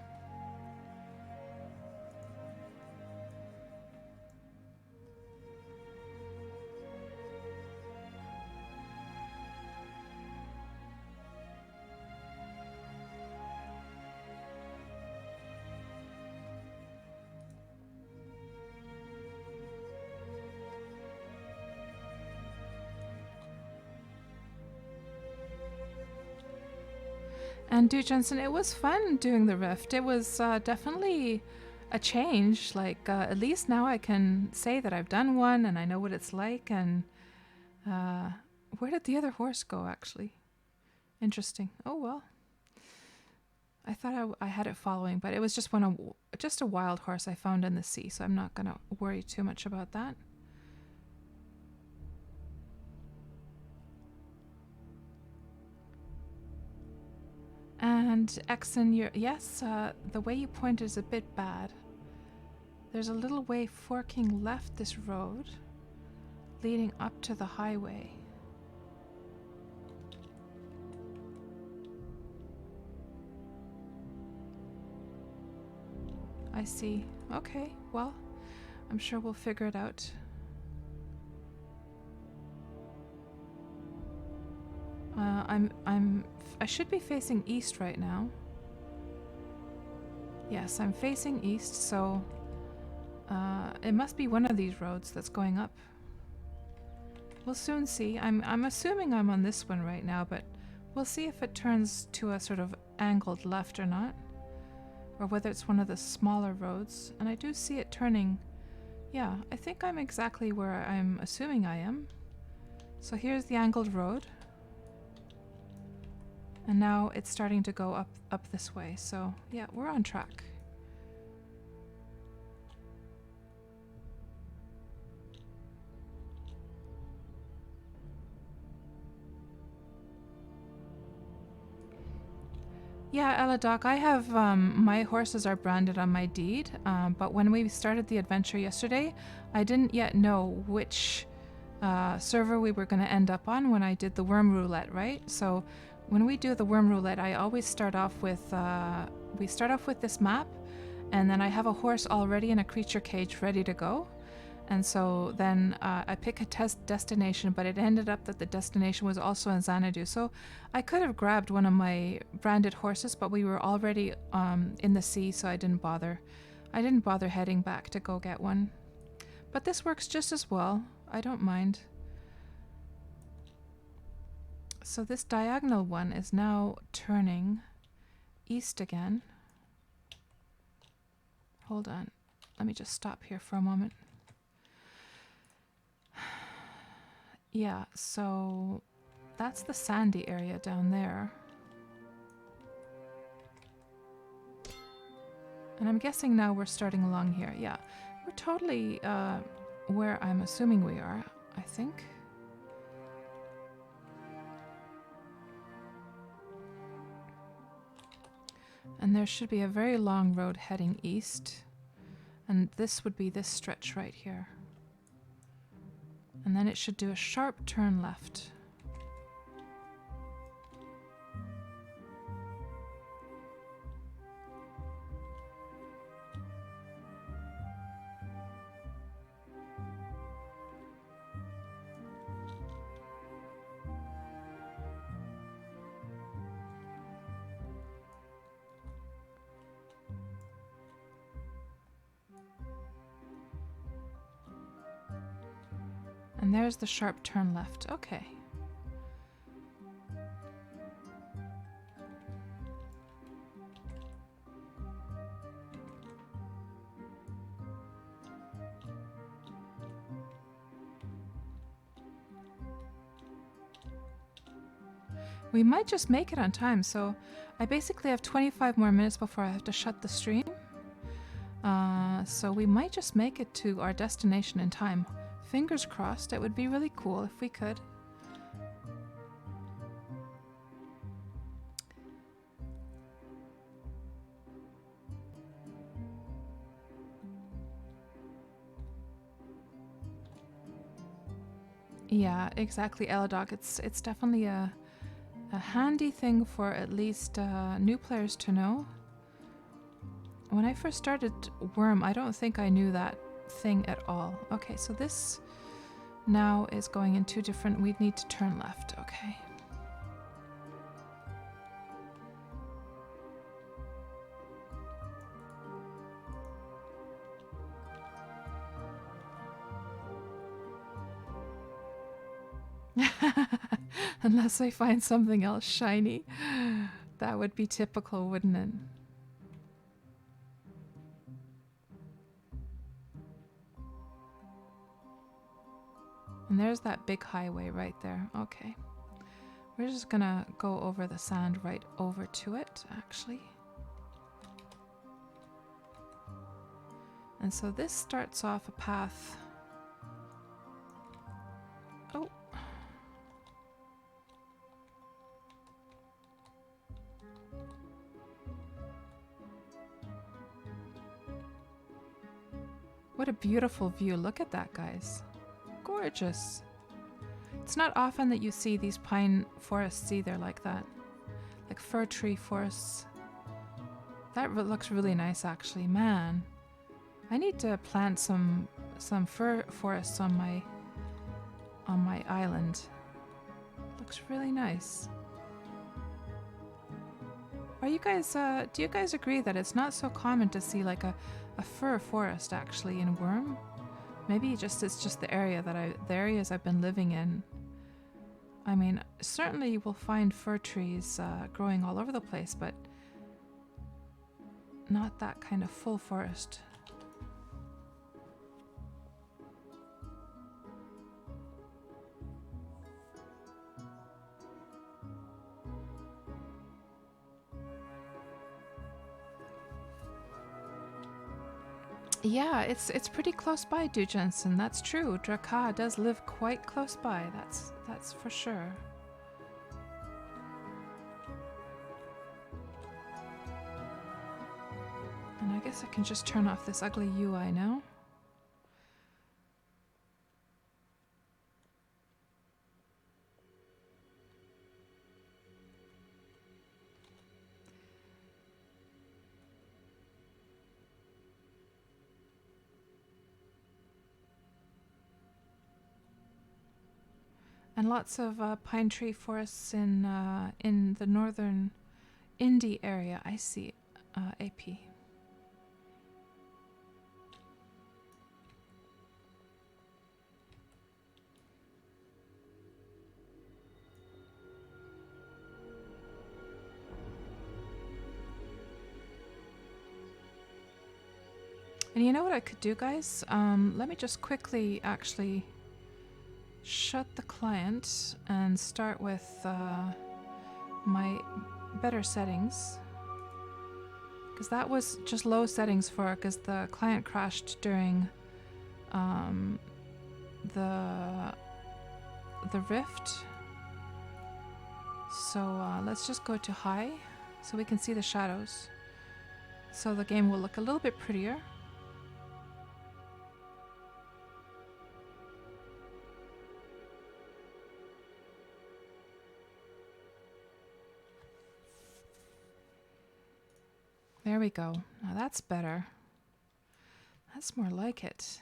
And dude Jensen, it was fun doing the rift. It was definitely a change. Like at least now I can say that I've done one and I know what it's like. And where did the other horse go actually? Interesting. Oh well. I thought I had it following, but it was just just a wild horse I found in the sea, so I'm not gonna worry too much about that. And Exon, yes, the way you point is a bit bad. There's a little way forking left this road, leading up to the highway. I see. Okay, well, I'm sure we'll figure it out. I should be facing east right now. Yes, I'm facing east, so it must be one of these roads that's going up. We'll soon see. I'm assuming I'm on this one right now, but we'll see if it turns to a sort of angled left or not, or whether it's one of the smaller roads. And I do see it turning. Yeah, I think I'm exactly where I'm assuming I am. So here's the angled road. And now it's starting to go up this way. So yeah, we're on track. Yeah, Eladoc, I have, my horses are branded on my deed, but when we started the adventure yesterday, I didn't yet know which server we were going to end up on when I did the Wurm Roulette, right? So when we do the Wurm Roulette, I always start off with, we start off with this map, and then I have a horse already in a creature cage ready to go. And so then I pick a test destination, but it ended up that the destination was also in Xanadu. So I could have grabbed one of my branded horses, but we were already in the sea, so I didn't bother. I didn't bother heading back to go get one. But this works just as well. I don't mind. So this diagonal one is now turning east again. Hold on. Let me just stop here for a moment. Yeah, so that's the sandy area down there. And I'm guessing now we're starting along here. Yeah, we're totally where I'm assuming we are, I think. And there should be a very long road heading east. And this would be this stretch right here. And then it should do a sharp turn left. And there's the sharp turn left. Okay. We might just make it on time, so I basically have 25 more minutes before I have to shut the stream. So we might just make it to our destination in time. Fingers crossed, it would be really cool if we could. Yeah, exactly, Eladog. It's definitely a handy thing for at least new players to know. When I first started Wurm, I don't think I knew that thing at all. Okay, so this now is going in two different... We'd need to turn left. Okay. Unless I find something else shiny. That would be typical, wouldn't it? And there's that big highway right there. Okay. We're just gonna go over the sand right over to it, actually. And so this starts off a path. Oh. What a beautiful view. Look at that, guys. Gorgeous. It's not often that you see these pine forests either like that. Like fir tree forests. That looks really nice, actually. Man, I need to plant some fir forests on my island. Looks really nice. Are you guys do you guys agree that it's not so common to see like a fir forest actually in Wurm? Maybe it's just the area the areas I've been living in. I mean, certainly you will find fir trees growing all over the place, but not that kind of full forest. Yeah, it's pretty close by, Du Jensen. That's true. Draka does live quite close by. That's for sure. And I guess I can just turn off this ugly UI now. And lots of pine tree forests in the northern Indie area. I see, AP. And you know what I could do, guys? Let me just quickly actually shut the client and start with my better settings, because that was just low settings for it because the client crashed during the rift. So let's just go to high so we can see the shadows. so the game will look a little bit prettier. There we go. Now that's better. That's more like it.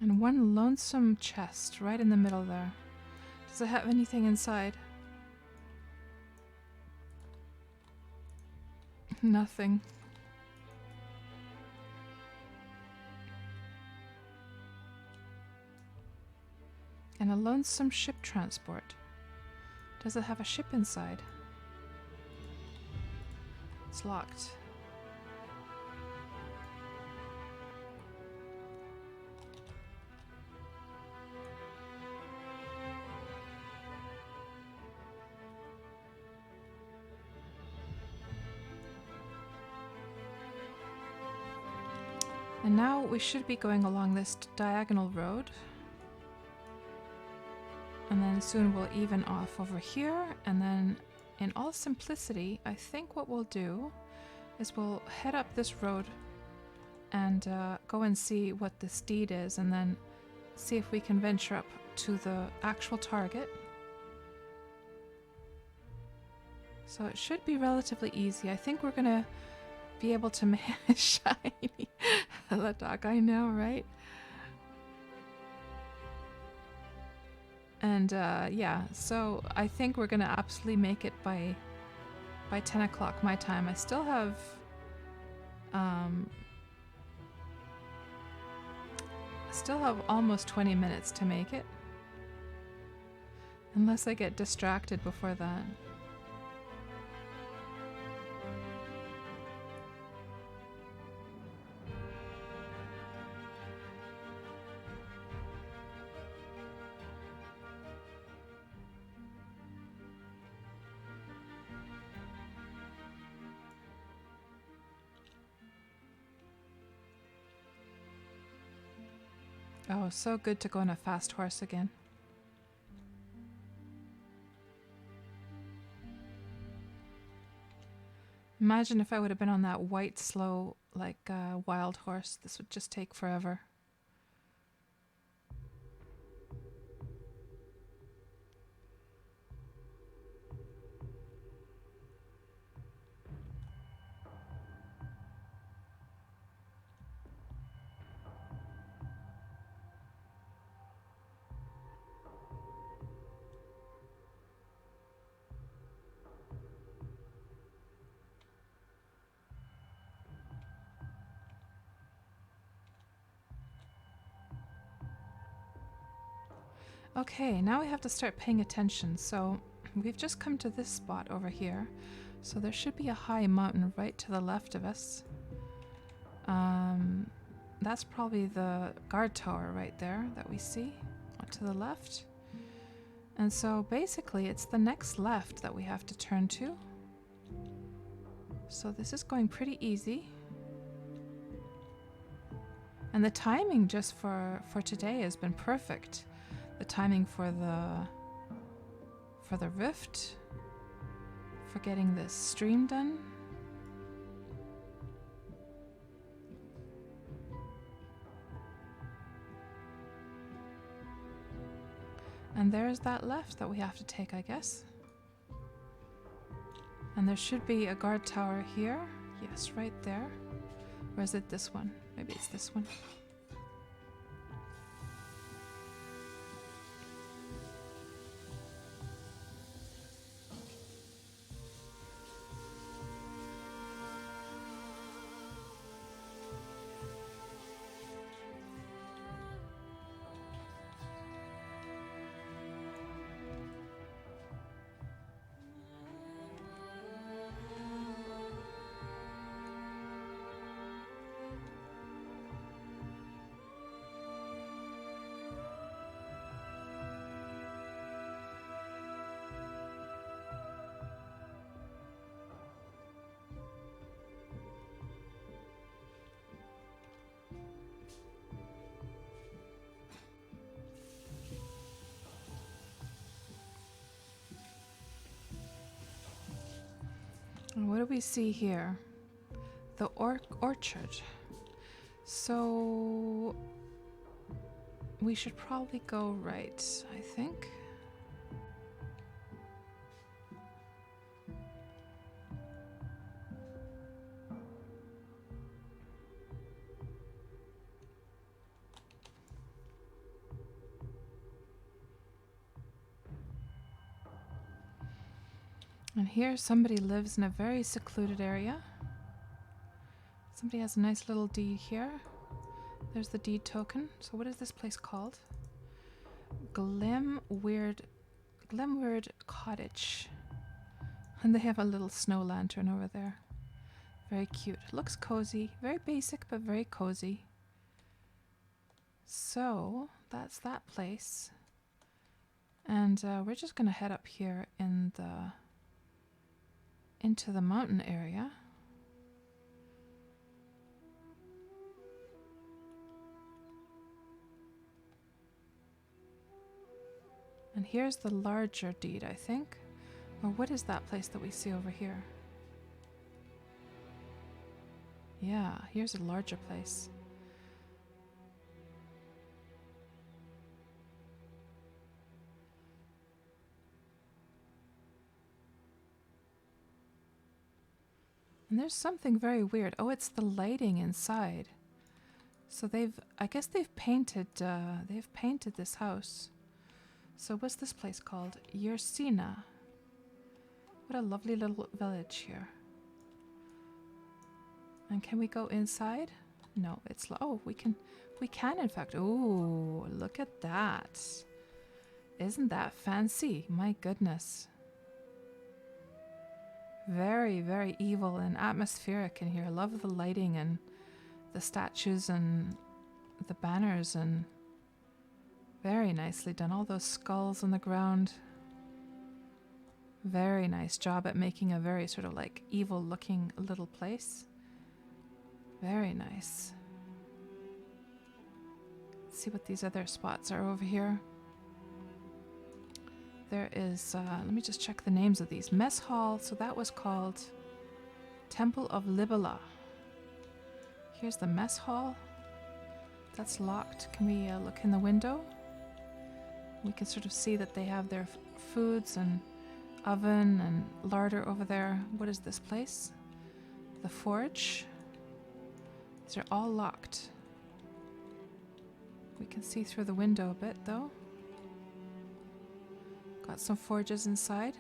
And one lonesome chest right in the middle there. Does it have anything inside? Nothing. And a lonesome ship transport. Does it have a ship inside? It's locked. And now we should be going along this diagonal road. And then soon we'll even off over here. And then in all simplicity, I think what we'll do is we'll head up this road and go and see what this deed is, and then see if we can venture up to the actual target. So it should be relatively easy. I think we're gonna be able to manage shiny. The dog, I know, right? And yeah, so I think we're gonna absolutely make it by 10 o'clock my time. I still have almost 20 minutes to make it, unless I get distracted before that. Oh, so good to go on a fast horse again. Imagine if I would have been on that white, slow, like wild horse. This would just take forever. Okay, now we have to start paying attention. So we've just come to this spot over here. So there should be a high mountain right to the left of us. That's probably the guard tower right there that we see to the left. And so basically it's the next left that we have to turn to. So this is going pretty easy. And the timing just for today has been perfect. The timing for the rift, for getting this stream done. And there's that left that we have to take, I guess. And there should be a guard tower here. Yes, right there. Or is it this one? Maybe it's this one. What do we see here? The orchard. So we should probably go right, I think. And here somebody lives in a very secluded area. Somebody has a nice little deed here. There's the deed token. So what is this place called? Glenweird Cottage. And they have a little snow lantern over there. Very cute. Looks cozy. Very basic, but very cozy. So that's that place. And we're just going to head up here in into the mountain area. And here's the larger deed, I think. Or what is that place that we see over here? Yeah, here's a larger place. And there's something very weird. Oh, it's the lighting inside. So I guess they've painted this house. So what's this place called? Yersina. What a lovely little village here. And can we go inside? No, it's oh, we can in fact. Ooh, look at that. Isn't that fancy? My goodness. Very, very evil and atmospheric in here. I love the lighting and the statues and the banners, and very nicely done. All those skulls on the ground. Very nice job at making a very sort of like evil looking little place. Very nice. Let's see what these other spots are over here. There is, let me just check the names of these. Mess Hall, so that was called Temple of Libela. Here's the mess hall. That's locked. Can we look in the window? We can sort of see that they have their foods and oven and larder over there. What is this place? The forge. These are all locked. We can see through the window a bit though. Got some forges inside.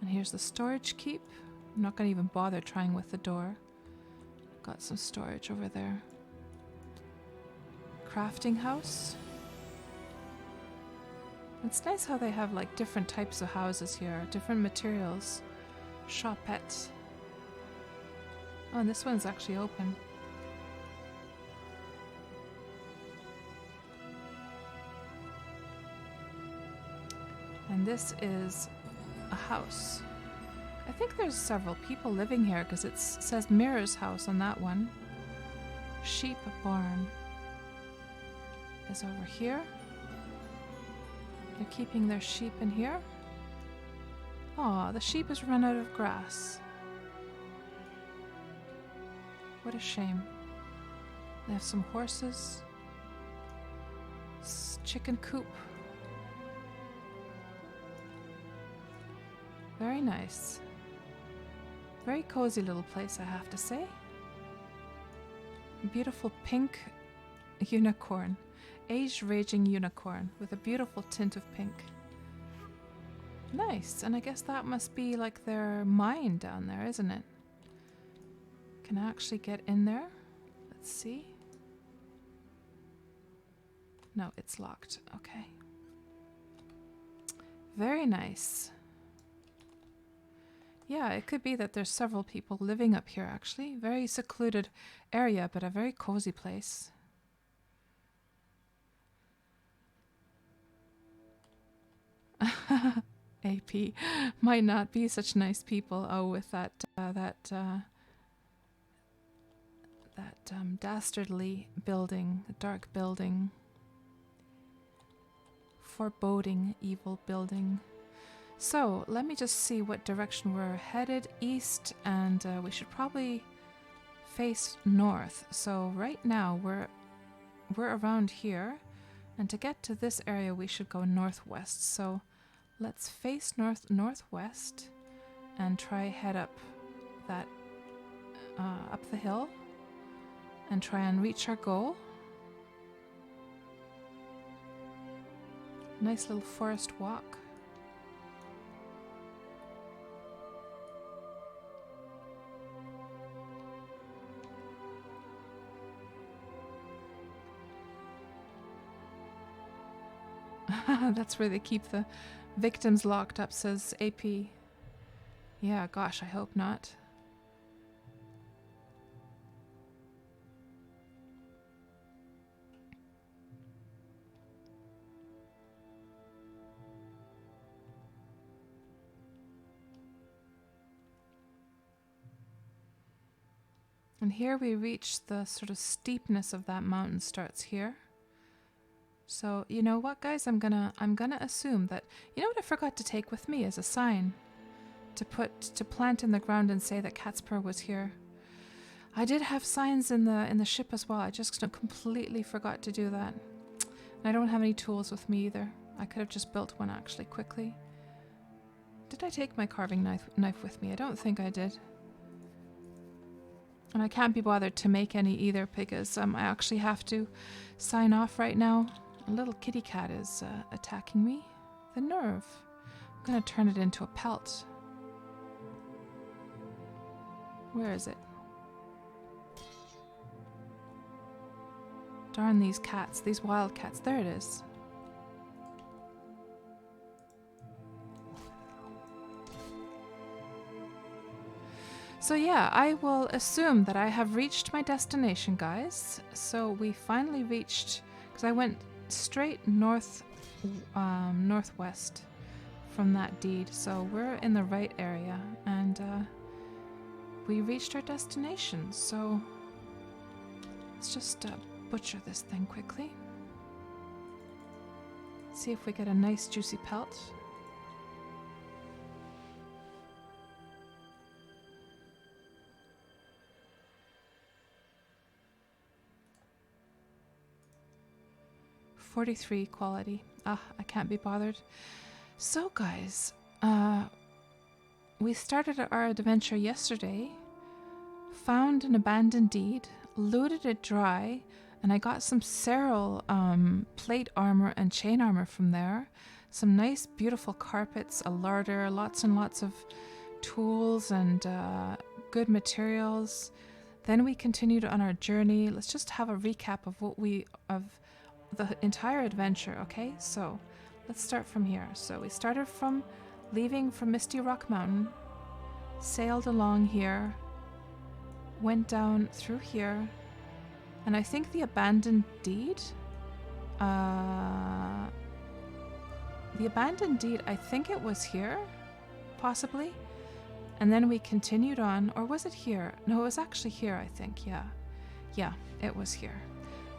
And here's the storage keep. I'm not going to even bother trying with the door. Got some storage over there. Crafting house. It's nice how they have like different types of houses here, different materials. Shopette. Oh, and this one's actually open. And this is a house. I think there's several people living here because it says Mirror's house on that one. Sheep barn is over here. They're keeping their sheep in here. Aw, the sheep has run out of grass. What a shame. They have some horses. Chicken coop. Very nice. Very cozy little place, I have to say. Beautiful pink unicorn. Aged raging unicorn with a beautiful tint of pink. Nice. And I guess that must be like their mine down there, isn't it? Can I actually get in there? Let's see. No, it's locked. Okay. Very nice. Yeah, it could be that there's several people living up here, actually. Very secluded area, but a very cozy place. AP might not be such nice people. Oh, with that dastardly building, dark building, foreboding, evil building. So let me just see what direction we're headed. East, and we should probably face north. So right now we're around here, and to get to this area we should go northwest. So let's face northwest and try head up that up the hill and try and reach our goal. Nice little forest walk. That's where they keep the victims locked up, says AP. Yeah, gosh, I hope not. And here we reach the sort of steepness of that mountain starts here. So, you know what, guys? I'm gonna assume that, you know what I forgot to take with me as a sign to plant in the ground and say that KatsPurr was here. I did have signs in the ship as well. I just completely forgot to do that. And I don't have any tools with me either. I could have just built one actually quickly. Did I take my carving knife with me? I don't think I did. And I can't be bothered to make any either because I actually have to sign off right now. A little kitty cat is attacking me. The nerve. I'm gonna turn it into a pelt. Where is it? Darn these cats, these wild cats. There it is. So yeah, I will assume that I have reached my destination, guys. So we finally reached, because I went straight northwest from that deed. So we're in the right area, and we reached our destination. So let's just butcher this thing quickly. See if we get a nice juicy pelt. .43 quality. I can't be bothered. So guys, we started our adventure yesterday, found an abandoned deed, looted it dry, and I got some Serral plate armor and chain armor from there. Some nice beautiful carpets, a larder, lots and lots of tools and good materials. Then we continued on our journey. Let's just have a recap of the entire adventure, okay? So let's start from here. So we started from leaving from Misty Rock Mountain, sailed along here, went down through here, and I think the abandoned deed, I think it was here, possibly. And then we continued on, or was it here? No, it was actually here, I think, yeah. Yeah, it was here.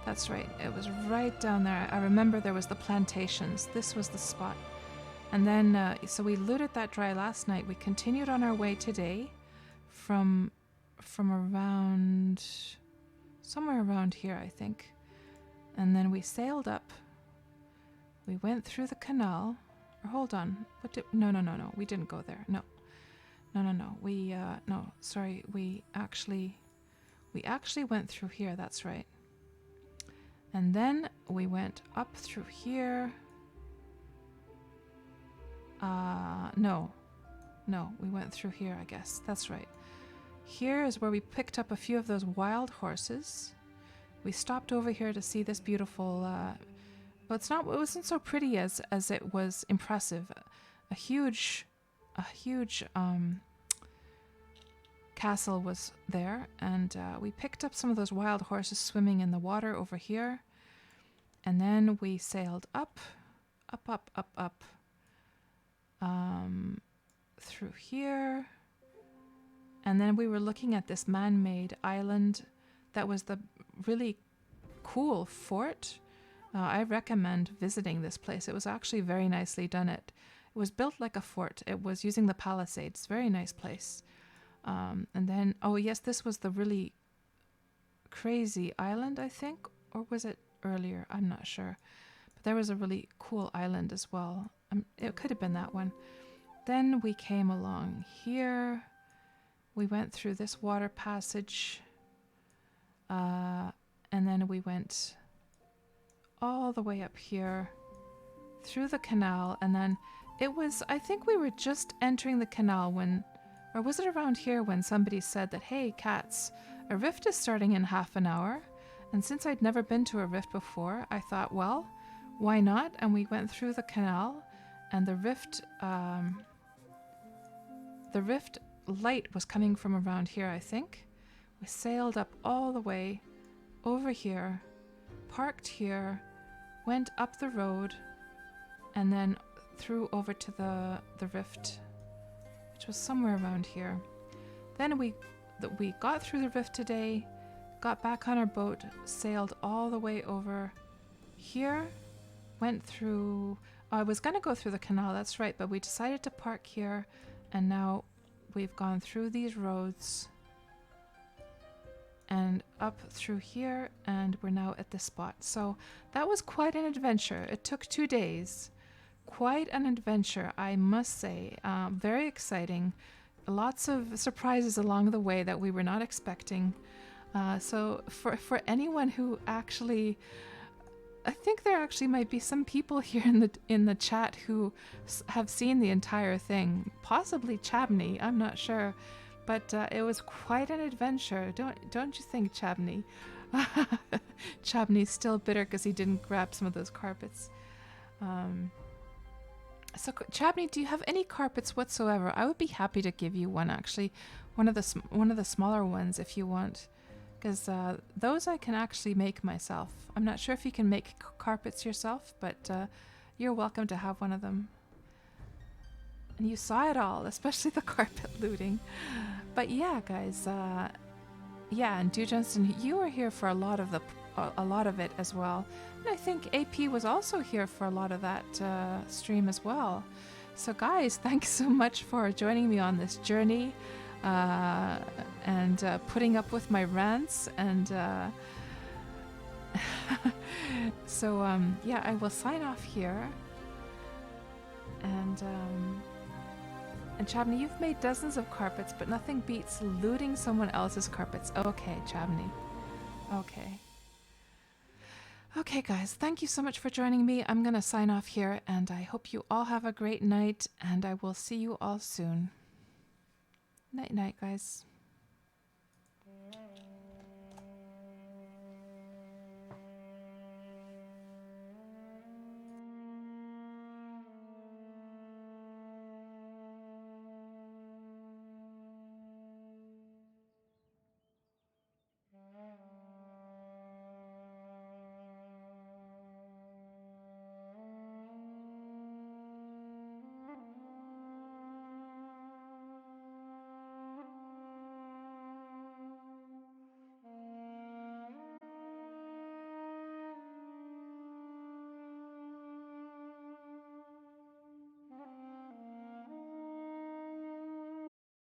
That's right, it was right down there. I remember there was the plantations. This was the spot. And then, so we looted that dry last night. We continued on our way today from around, somewhere around here, I think. And then we sailed up. We went through the canal. Or hold on, no, we didn't go there. No. We actually went through here, that's right. And then we went up through here. No, we went through here, I guess. That's right. Here is where we picked up a few of those wild horses. We stopped over here to see this beautiful, well, it wasn't so pretty as it was impressive. A huge castle was there, and we picked up some of those wild horses swimming in the water over here. And then we sailed up, through here. And then we were looking at this man-made island that was the really cool fort. I recommend visiting this place. It was actually very nicely done. It was built like a fort. It was using the palisades. Very nice place. And then, oh yes, this was the really crazy island, I think, or was it earlier? I'm not sure. But there was a really cool island as well. It could have been that one. Then we came along here. We went through this water passage. And then we went all the way up here through the canal. And then it was, I think we were just entering the canal when, or was it around here when somebody said that, hey, Kats, a rift is starting in half an hour. And since I'd never been to a rift before, I thought, well, why not? And we went through the canal, and the rift light was coming from around here, I think. We sailed up all the way over here, parked here, went up the road, and then through over to the rift, which was somewhere around here. Then we got through the rift today, got back on our boat, sailed all the way over here, went through... I was going to go through the canal, that's right, but we decided to park here, and now we've gone through these roads and up through here, and we're now at this spot. So that was quite an adventure. It took 2 days. Quite an adventure, I must say. Very exciting. Lots of surprises along the way that we were not expecting. So for anyone who actually... I think there actually might be some people here in the chat who have seen the entire thing. Possibly Chabney, I'm not sure. But it was quite an adventure. Don't you think, Chabney? Chabney's still bitter because he didn't grab some of those carpets. So Chabney, do you have any carpets whatsoever? I would be happy to give you one, actually. One of the smaller ones if you want. Because those I can actually make myself. I'm not sure if you can make carpets yourself, but you're welcome to have one of them. And you saw it all, especially the carpet looting. But yeah, guys, yeah, and Dew Johnston, you were here for a lot of it as well. And I think AP was also here for a lot of that stream as well. So guys, thanks so much for joining me on this journey and putting up with my rants. And so yeah, I will sign off here. And Chabney, you've made dozens of carpets, but nothing beats looting someone else's carpets. Okay, Chabney. Okay. Okay, guys, thank you so much for joining me. I'm going to sign off here, and I hope you all have a great night, and I will see you all soon. Night-night, guys.